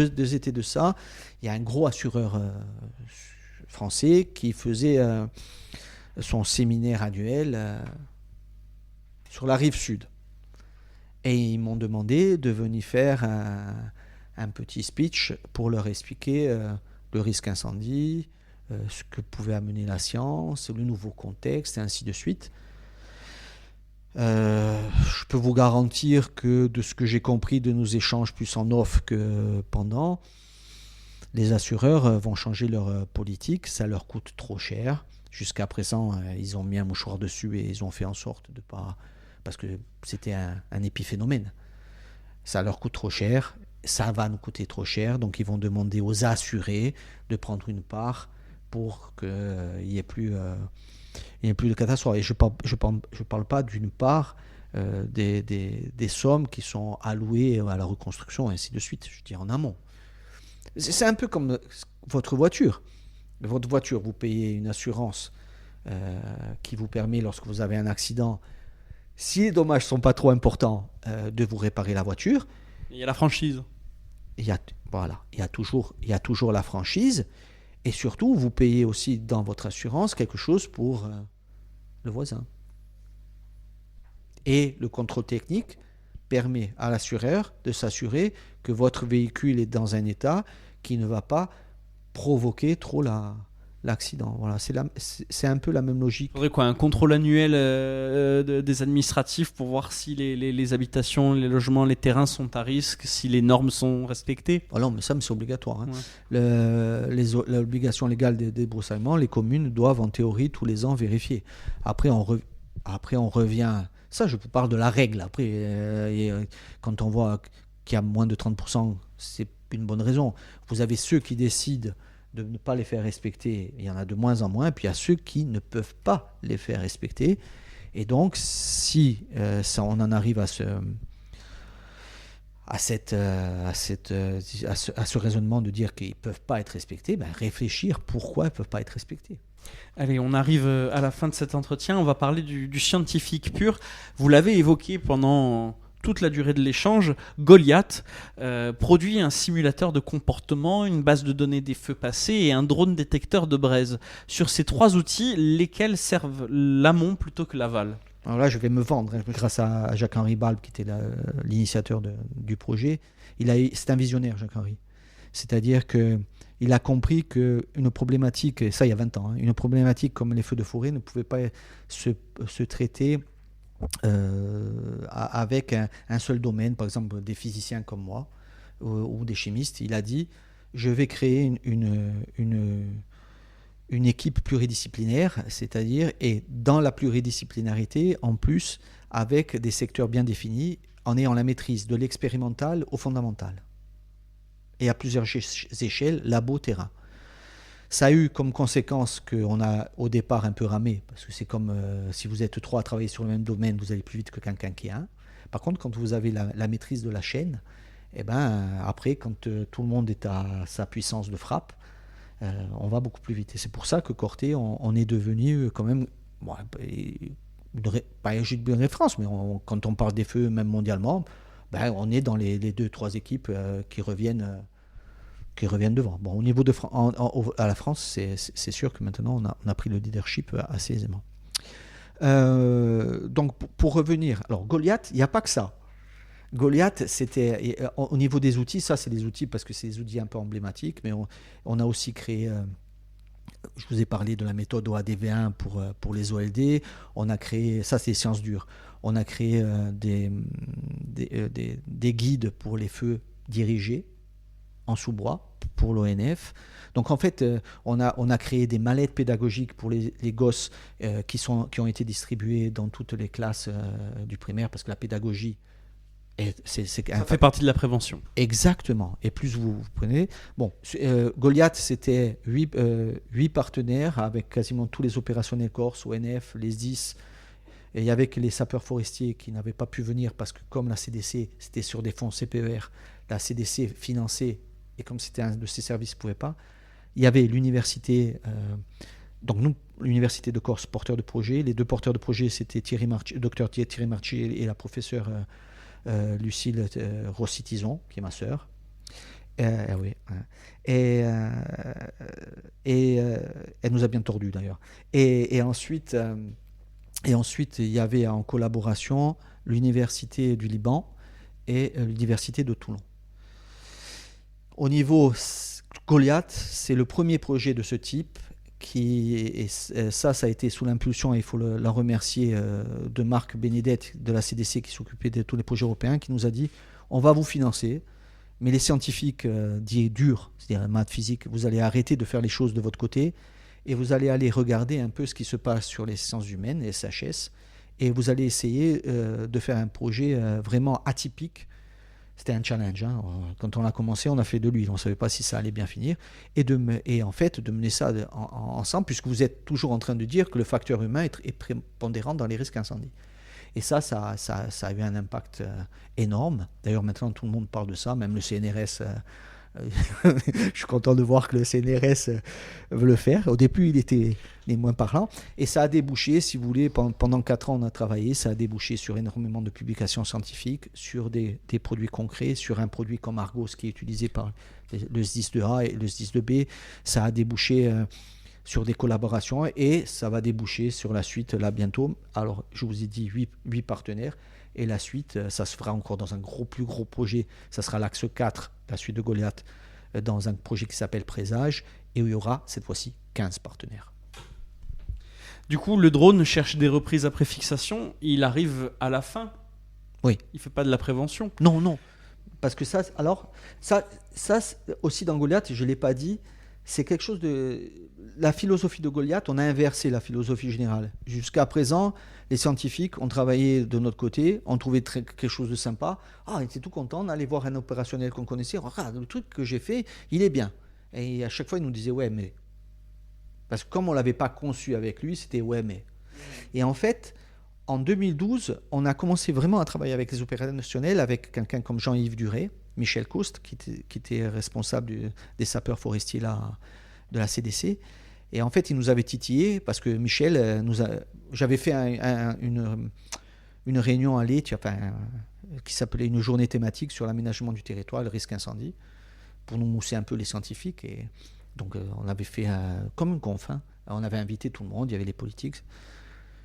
deux étés de ça. Il y a un gros assureur français qui faisait son séminaire annuel sur la rive sud. Et ils m'ont demandé de venir faire un petit speech pour leur expliquer le risque incendie, ce que pouvait amener la science, le nouveau contexte, et ainsi de suite. Je peux vous garantir que de ce que j'ai compris de nos échanges plus en off que pendant, les assureurs vont changer leur politique, ça leur coûte trop cher. Jusqu'à présent, ils ont mis un mouchoir dessus et ils ont fait en sorte de pas... Parce que c'était un épiphénomène. Ça leur coûte trop cher, ça va nous coûter trop cher, donc ils vont demander aux assurés de prendre une part pour qu'il n'y ait plus de catastrophe. Et je parle pas d'une part des sommes qui sont allouées à la reconstruction, et ainsi de suite, je dis en amont. C'est un peu comme votre voiture. Votre voiture, vous payez une assurance qui vous permet, lorsque vous avez un accident, si les dommages ne sont pas trop importants, de vous réparer la voiture. Il y a la franchise. Il y a toujours la franchise. Et surtout, vous payez aussi dans votre assurance quelque chose pour le voisin. Et le contrôle technique permet à l'assureur de s'assurer que votre véhicule est dans un état qui ne va pas provoquer trop l'accident. Voilà, c'est un peu la même logique. Il faudrait quoi, un contrôle annuel des administratifs pour voir si les habitations, les logements, les terrains sont à risque, si les normes sont respectées. Voilà, mais ça, c'est obligatoire. Hein. Ouais. L'obligation légale des débroussaillements, les communes doivent en théorie tous les ans vérifier. Après, on revient. Ça, je vous parle de la règle. Après, quand on voit qu'il y a moins de 30%, c'est une bonne raison. Vous avez ceux qui décident de ne pas les faire respecter, il y en a de moins en moins, et puis il y a ceux qui ne peuvent pas les faire respecter. Et donc, si on en arrive à ce raisonnement de dire qu'ils ne peuvent pas être respectés, réfléchir pourquoi ils ne peuvent pas être respectés. Allez, on arrive à la fin de cet entretien, on va parler du scientifique pur. Vous l'avez évoqué pendant toute la durée de l'échange, Goliath produit un simulateur de comportement, une base de données des feux passés et un drone détecteur de braise. Sur ces 3 outils, lesquels servent l'amont plutôt que l'aval ? Alors là, je vais me vendre grâce à Jacques-Henri Balbe, qui était l'initiateur du projet. C'est un visionnaire, Jacques-Henri. C'est-à-dire qu'il a compris qu'une problématique, et ça il y a 20 ans, une problématique comme les feux de forêt ne pouvait pas se traiter avec un seul domaine, par exemple des physiciens comme moi ou des chimistes. Il a dit, je vais créer une équipe pluridisciplinaire, c'est-à-dire, et dans la pluridisciplinarité, en plus, avec des secteurs bien définis, en ayant la maîtrise de l'expérimental au fondamental. Et à plusieurs échelles, labo, terrain. Ça a eu comme conséquence qu'on a au départ un peu ramé, parce que c'est comme si vous êtes 3 à travailler sur le même domaine, vous allez plus vite que quelqu'un qui est 1. Par contre, quand vous avez la maîtrise de la chaîne, après, quand tout le monde est à sa puissance de frappe, on va beaucoup plus vite. Et c'est pour ça que Corté, on est devenu quand même, pas une référence, mais quand on parle des feux, même mondialement, on est dans les 2-3 équipes qui reviennent devant. Bon, au niveau à la France, c'est sûr que maintenant, on a pris le leadership assez aisément. Donc, pour revenir, alors Goliath, il n'y a pas que ça. Goliath, c'était, au niveau des outils, ça c'est des outils parce que c'est des outils un peu emblématiques, mais on a aussi créé, je vous ai parlé de la méthode OADV1 pour les OLD, on a créé, ça c'est les sciences dures, on a créé des guides pour les feux dirigés en sous-bois pour l'ONF. Donc en fait, on a créé des mallettes pédagogiques pour les gosses qui ont été distribuées dans toutes les classes du primaire, parce que la pédagogie, ça fait partie de la prévention. Exactement. Et plus vous prenez... Bon, Goliath, c'était 8 partenaires avec quasiment tous les opérationnels corse, ONF, les SDIS. Et il y avait que les sapeurs forestiers qui n'avaient pas pu venir parce que comme la CDC, c'était sur des fonds CPER, la CDC finançait, et comme c'était un de ses services, ne pouvait pas. Il y avait l'université... donc nous, l'université de Corse, porteur de projet. Les 2 porteurs de projet, c'était docteur Thierry Marchi et la professeure... Lucille Rossi-Tison, qui est ma sœur. Oui. Et elle nous a bien tordu d'ailleurs. Et ensuite, il y avait en collaboration l'Université du Liban et l'Université de Toulon. Au niveau Goliath, c'est le premier projet de ce type. Ça a été sous l'impulsion, et il faut la remercier, de Marc Benedette de la CDC qui s'occupait de tous les projets européens, qui nous a dit on va vous financer, mais les scientifiques dits durs, c'est-à-dire maths, physique, vous allez arrêter de faire les choses de votre côté et vous allez aller regarder un peu ce qui se passe sur les sciences humaines, les SHS, et vous allez essayer de faire un projet vraiment atypique. C'était un challenge. Hein. Quand on a commencé, on a fait de l'huile. On ne savait pas si ça allait bien finir. Et en fait, de mener ça ensemble, puisque vous êtes toujours en train de dire que le facteur humain est prépondérant dans les risques incendies. Et ça a eu un impact énorme. D'ailleurs, maintenant, tout le monde parle de ça, même le CNRS. Je suis content de voir que le CNRS veut le faire. Au début, il était les moins parlant. Et ça a débouché, si vous voulez, pendant 4 ans, on a travaillé. Ça a débouché sur énormément de publications scientifiques, sur des produits concrets, sur un produit comme Argos qui est utilisé par le SDIS-2A et le SDIS-2B. Ça a débouché sur des collaborations et ça va déboucher sur la suite là bientôt. Alors, je vous ai dit 8 partenaires. Et la suite, ça se fera encore dans un plus gros projet. Ça sera l'axe 4, la suite de Goliath, dans un projet qui s'appelle Présage, et où il y aura cette fois-ci 15 partenaires. Du coup, le drone cherche des reprises après fixation. Il arrive à la fin. Oui. Il ne fait pas de la prévention. Non. Parce que ça aussi dans Goliath, je ne l'ai pas dit, c'est quelque chose de... La philosophie de Goliath, on a inversé la philosophie générale. Jusqu'à présent, les scientifiques ont travaillé de notre côté, ont trouvé quelque chose de sympa. Ah, ils étaient tout contents, on allait voir un opérationnel qu'on connaissait. Regarde, le truc que j'ai fait, il est bien. Et à chaque fois, ils nous disaient, ouais, mais... Parce que comme on ne l'avait pas conçu avec lui, c'était ouais, mais... Et en fait, en 2012, on a commencé vraiment à travailler avec les opérationnels, avec quelqu'un comme Jean-Yves Duret, Michel Coste, qui était responsable des sapeurs forestiers là, de la CDC. Et en fait, il nous avait titillé parce que Michel j'avais fait une réunion à Lille, qui s'appelait une journée thématique sur l'aménagement du territoire et le risque incendie, pour nous mousser un peu les scientifiques. Et donc, on avait fait comme une conf. On avait invité tout le monde, il y avait les politiques.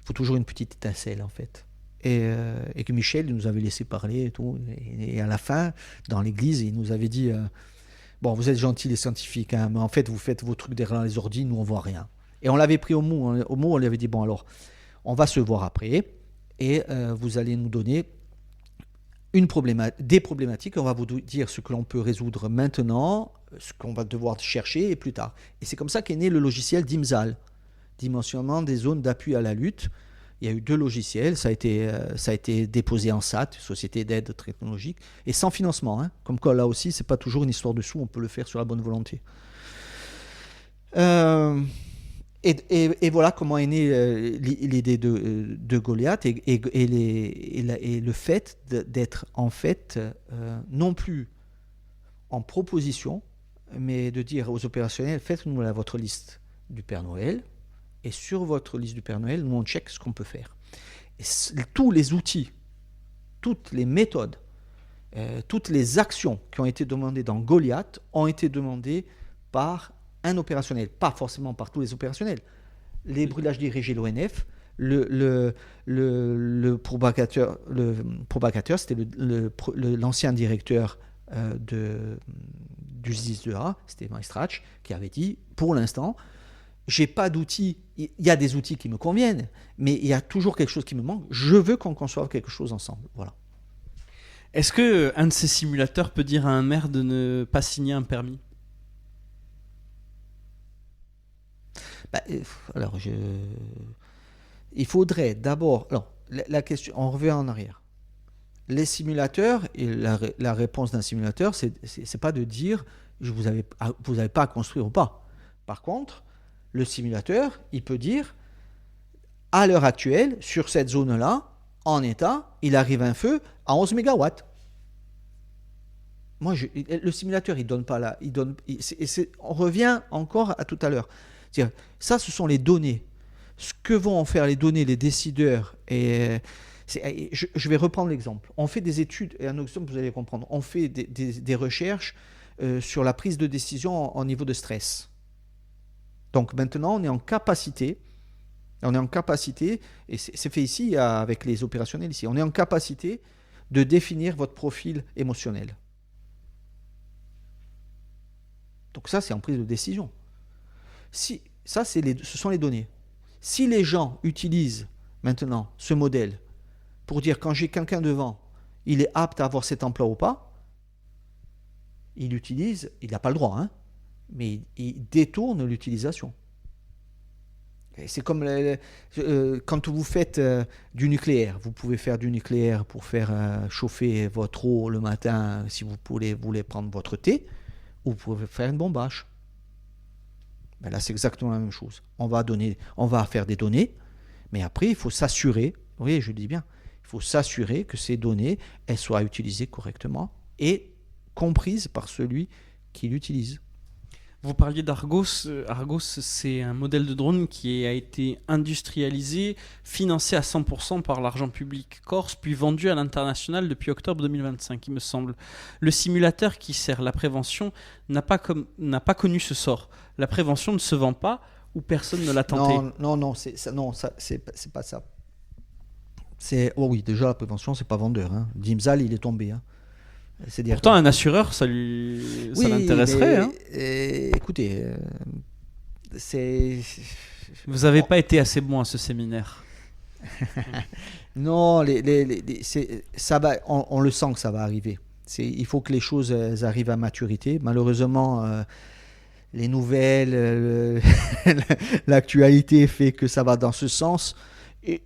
Il faut toujours une petite étincelle, en fait. Et que Michel nous avait laissé parler et tout. Et à la fin, dans l'église, il nous avait dit... Bon, vous êtes gentils les scientifiques, mais en fait, vous faites vos trucs derrière les ordi, nous, on voit rien. Et on l'avait pris au mot. On lui avait dit, bon, alors, on va se voir après, et vous allez nous donner des problématiques, on va vous dire ce que l'on peut résoudre maintenant, ce qu'on va devoir chercher, et plus tard. Et c'est comme ça qu'est né le logiciel DIMSAL, Dimensionnement des zones d'appui à la lutte. Il y a eu 2 logiciels, ça a été déposé en SAT, Société d'aide technologique, et sans financement. Comme quoi, là aussi, ce n'est pas toujours une histoire de sous, on peut le faire sur la bonne volonté. Et voilà comment est née l'idée de Goliath et le fait d'être en fait non plus en proposition, mais de dire aux opérationnels, faites-nous votre liste du Père Noël, et sur votre liste du Père Noël, nous on check ce qu'on peut faire. Et tous les outils, toutes les méthodes, toutes les actions qui ont été demandées dans Goliath ont été demandées par un opérationnel, pas forcément par tous les opérationnels. Les brûlages dirigés, l'ONF, le propagateur, c'était l'ancien directeur du SDIS-2A, c'était Maestrach, qui avait dit, pour l'instant, j'ai pas d'outils, il y a des outils qui me conviennent, mais il y a toujours quelque chose qui me manque, je veux qu'on conçoive quelque chose ensemble. Voilà. Est-ce qu'un de ces simulateurs peut dire à un maire de ne pas signer un permis ? Il faudrait d'abord... Alors, la question, on revient en arrière. Les simulateurs, et la réponse d'un simulateur, c'est pas de dire vous avez pas à construire ou pas. Par contre, le simulateur, il peut dire à l'heure actuelle, sur cette zone-là, en état, il arrive un feu à 11 MW. Le simulateur, il donne pas là. On revient encore à tout à l'heure. C'est-à-dire, ça, ce sont les données. Ce que vont en faire les données, les décideurs. Je vais reprendre l'exemple. On fait des études, et un exemple, vous allez comprendre. On fait des recherches sur la prise de décision en niveau de stress. Donc maintenant, on est en capacité, et c'est fait ici avec les opérationnels ici, on est en capacité de définir votre profil émotionnel. Donc ça, c'est en prise de décision. Ce sont les données. Si les gens utilisent maintenant ce modèle pour dire quand j'ai quelqu'un devant, il est apte à avoir cet emploi ou pas, il n'a pas le droit, mais il détourne l'utilisation. Et c'est comme quand vous faites du nucléaire. Vous pouvez faire du nucléaire pour faire chauffer votre eau le matin si vous voulez prendre votre thé, ou vous pouvez faire une bombe H. Ben là, c'est exactement la même chose. On va faire des données, mais après, il faut s'assurer, oui, je dis bien, il Il faut s'assurer que ces données, elles soient utilisées correctement et comprises par celui qui l'utilise. Vous parliez d'Argos. Argos, c'est un modèle de drone qui a été industrialisé, financé à 100% par l'argent public corse, puis vendu à l'international depuis octobre 2025, il me semble. Le simulateur qui sert la prévention n'a pas connu ce sort. La prévention ne se vend pas ou personne ne l'a tenté. Non, c'est pas ça. Oh oui, déjà la prévention, c'est pas vendeur. Hein. Dimsal, il est tombé. Hein. Pourtant, un assureur, ça l'intéresserait. Écoutez, vous n'avez pas été assez bon à ce séminaire. Non, ça va, on le sent que ça va arriver. Il faut que les choses arrivent à maturité. Malheureusement, les nouvelles, l'actualité fait que ça va dans ce sens. Et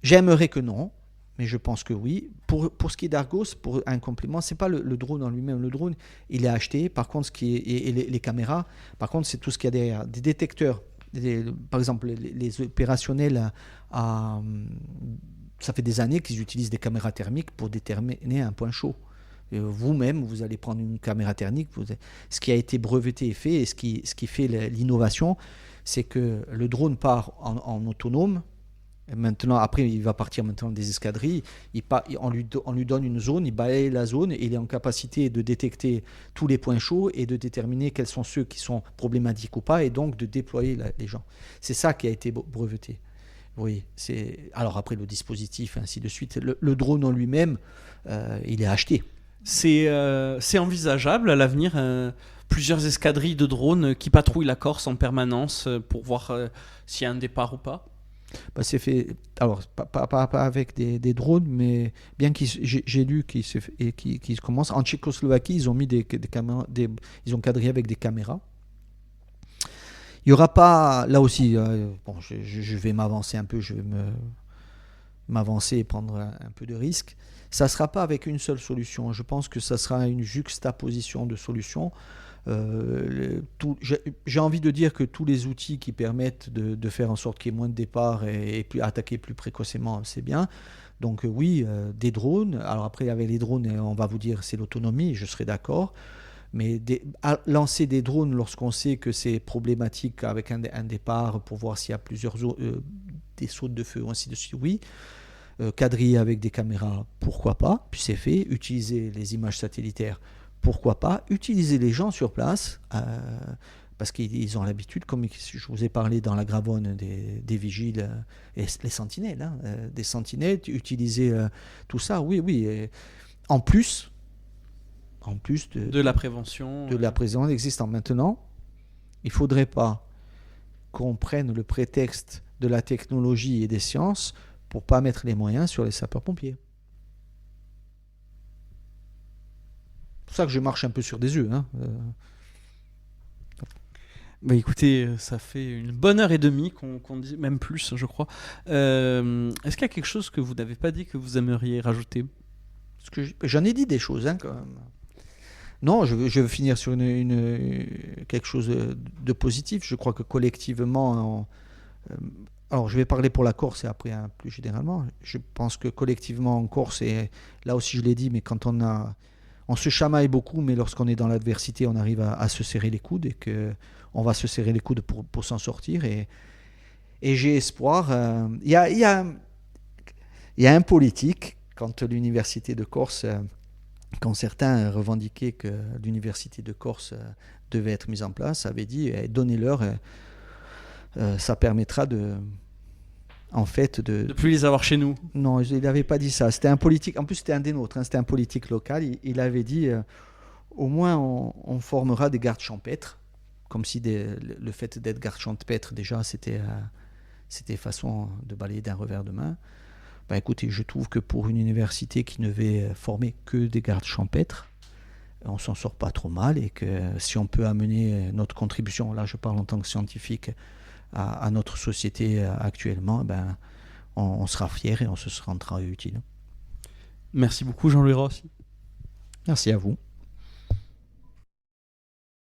j'aimerais que non. Mais je pense que oui. Pour ce qui est d'Argos, pour un complément, c'est pas le drone en lui-même. Le drone, il est acheté. Par contre, et les caméras, par contre, c'est tout ce qu'il y a derrière. Des détecteurs. Par exemple, les opérationnels, ça fait des années qu'ils utilisent des caméras thermiques pour déterminer un point chaud. Vous-même, vous allez prendre une caméra thermique. Ce qui a été breveté et fait, et ce qui fait l'innovation, c'est que le drone part en autonome. Et maintenant, après, il va partir maintenant des escadrilles. On lui donne une zone, il balaye la zone et il est en capacité de détecter tous les points chauds et de déterminer quels sont ceux qui sont problématiques ou pas et donc de déployer les gens. C'est ça qui a été breveté. Oui, alors après le dispositif, ainsi de suite. Le drone en lui-même, il est acheté. C'est envisageable à l'avenir, plusieurs escadrilles de drones qui patrouillent la Corse en permanence pour voir s'il y a un départ ou pas. C'est fait, alors pas avec des drones, mais bien j'ai lu qu'ils commencent. En Tchécoslovaquie, ils ont mis des caméras, ils ont quadrillé avec des caméras. Il n'y aura pas, là aussi, je vais m'avancer un peu, je vais m'avancer et prendre un peu de risque. Ça ne sera pas avec une seule solution. Je pense que ça sera une juxtaposition de solutions. J'ai envie de dire que tous les outils qui permettent de faire en sorte qu'il y ait moins de départs et puis attaquer plus précocement, c'est bien. Donc oui, des drones. Alors après, avec les drones, on va vous dire c'est l'autonomie, je serai d'accord. Mais lancer des drones lorsqu'on sait que c'est problématique avec un départ pour voir s'il y a plusieurs des sautes de feu, ainsi de suite, oui. Quadriller avec des caméras, pourquoi pas. Puis c'est fait. Utiliser les images satellitaires, pourquoi pas. Utiliser les gens sur place, parce qu'ils ont l'habitude, comme je vous ai parlé dans la Gravonne, des vigiles, et les sentinelles, des sentinelles, utiliser tout ça, oui. Et en plus de la prévention. De la prévention existante. Maintenant, il ne faudrait pas qu'on prenne le prétexte de la technologie et des sciences pour ne pas mettre les moyens sur les sapeurs-pompiers. C'est pour ça que je marche un peu sur des œufs. Écoutez, ça fait une bonne heure et demie qu'on dit, même plus, je crois. Est-ce qu'il y a quelque chose que vous n'avez pas dit que vous aimeriez rajouter ? Parce que j'en ai dit des choses, quand même. Non, je veux finir sur quelque chose de positif. Je crois que collectivement, alors je vais parler pour la Corse et après plus généralement. Je pense que collectivement en Corse, et là aussi je l'ai dit, mais quand on se chamaille beaucoup, mais lorsqu'on est dans l'adversité, on arrive à se serrer les coudes et qu'on va se serrer les coudes pour s'en sortir. Et j'ai espoir. Il y a un politique, quand l'université de Corse, quand certains revendiquaient que l'université de Corse devait être mise en place, avait dit donnez-leur, ça permettra de plus les avoir chez nous. Non, il n'avait pas dit ça. C'était un politique, en plus c'était un des nôtres, c'était un politique local. Il avait dit au moins on formera des gardes champêtres, comme si le fait d'être garde champêtre déjà c'était façon de balayer d'un revers de main. Écoutez, je trouve que pour une université qui ne veut former que des gardes champêtres, on s'en sort pas trop mal, et que si on peut amener notre contribution, là je parle en tant que scientifique, à notre société actuellement, on sera fiers et on se rendra utile. Merci beaucoup Jean-Louis Rossi. Merci à vous.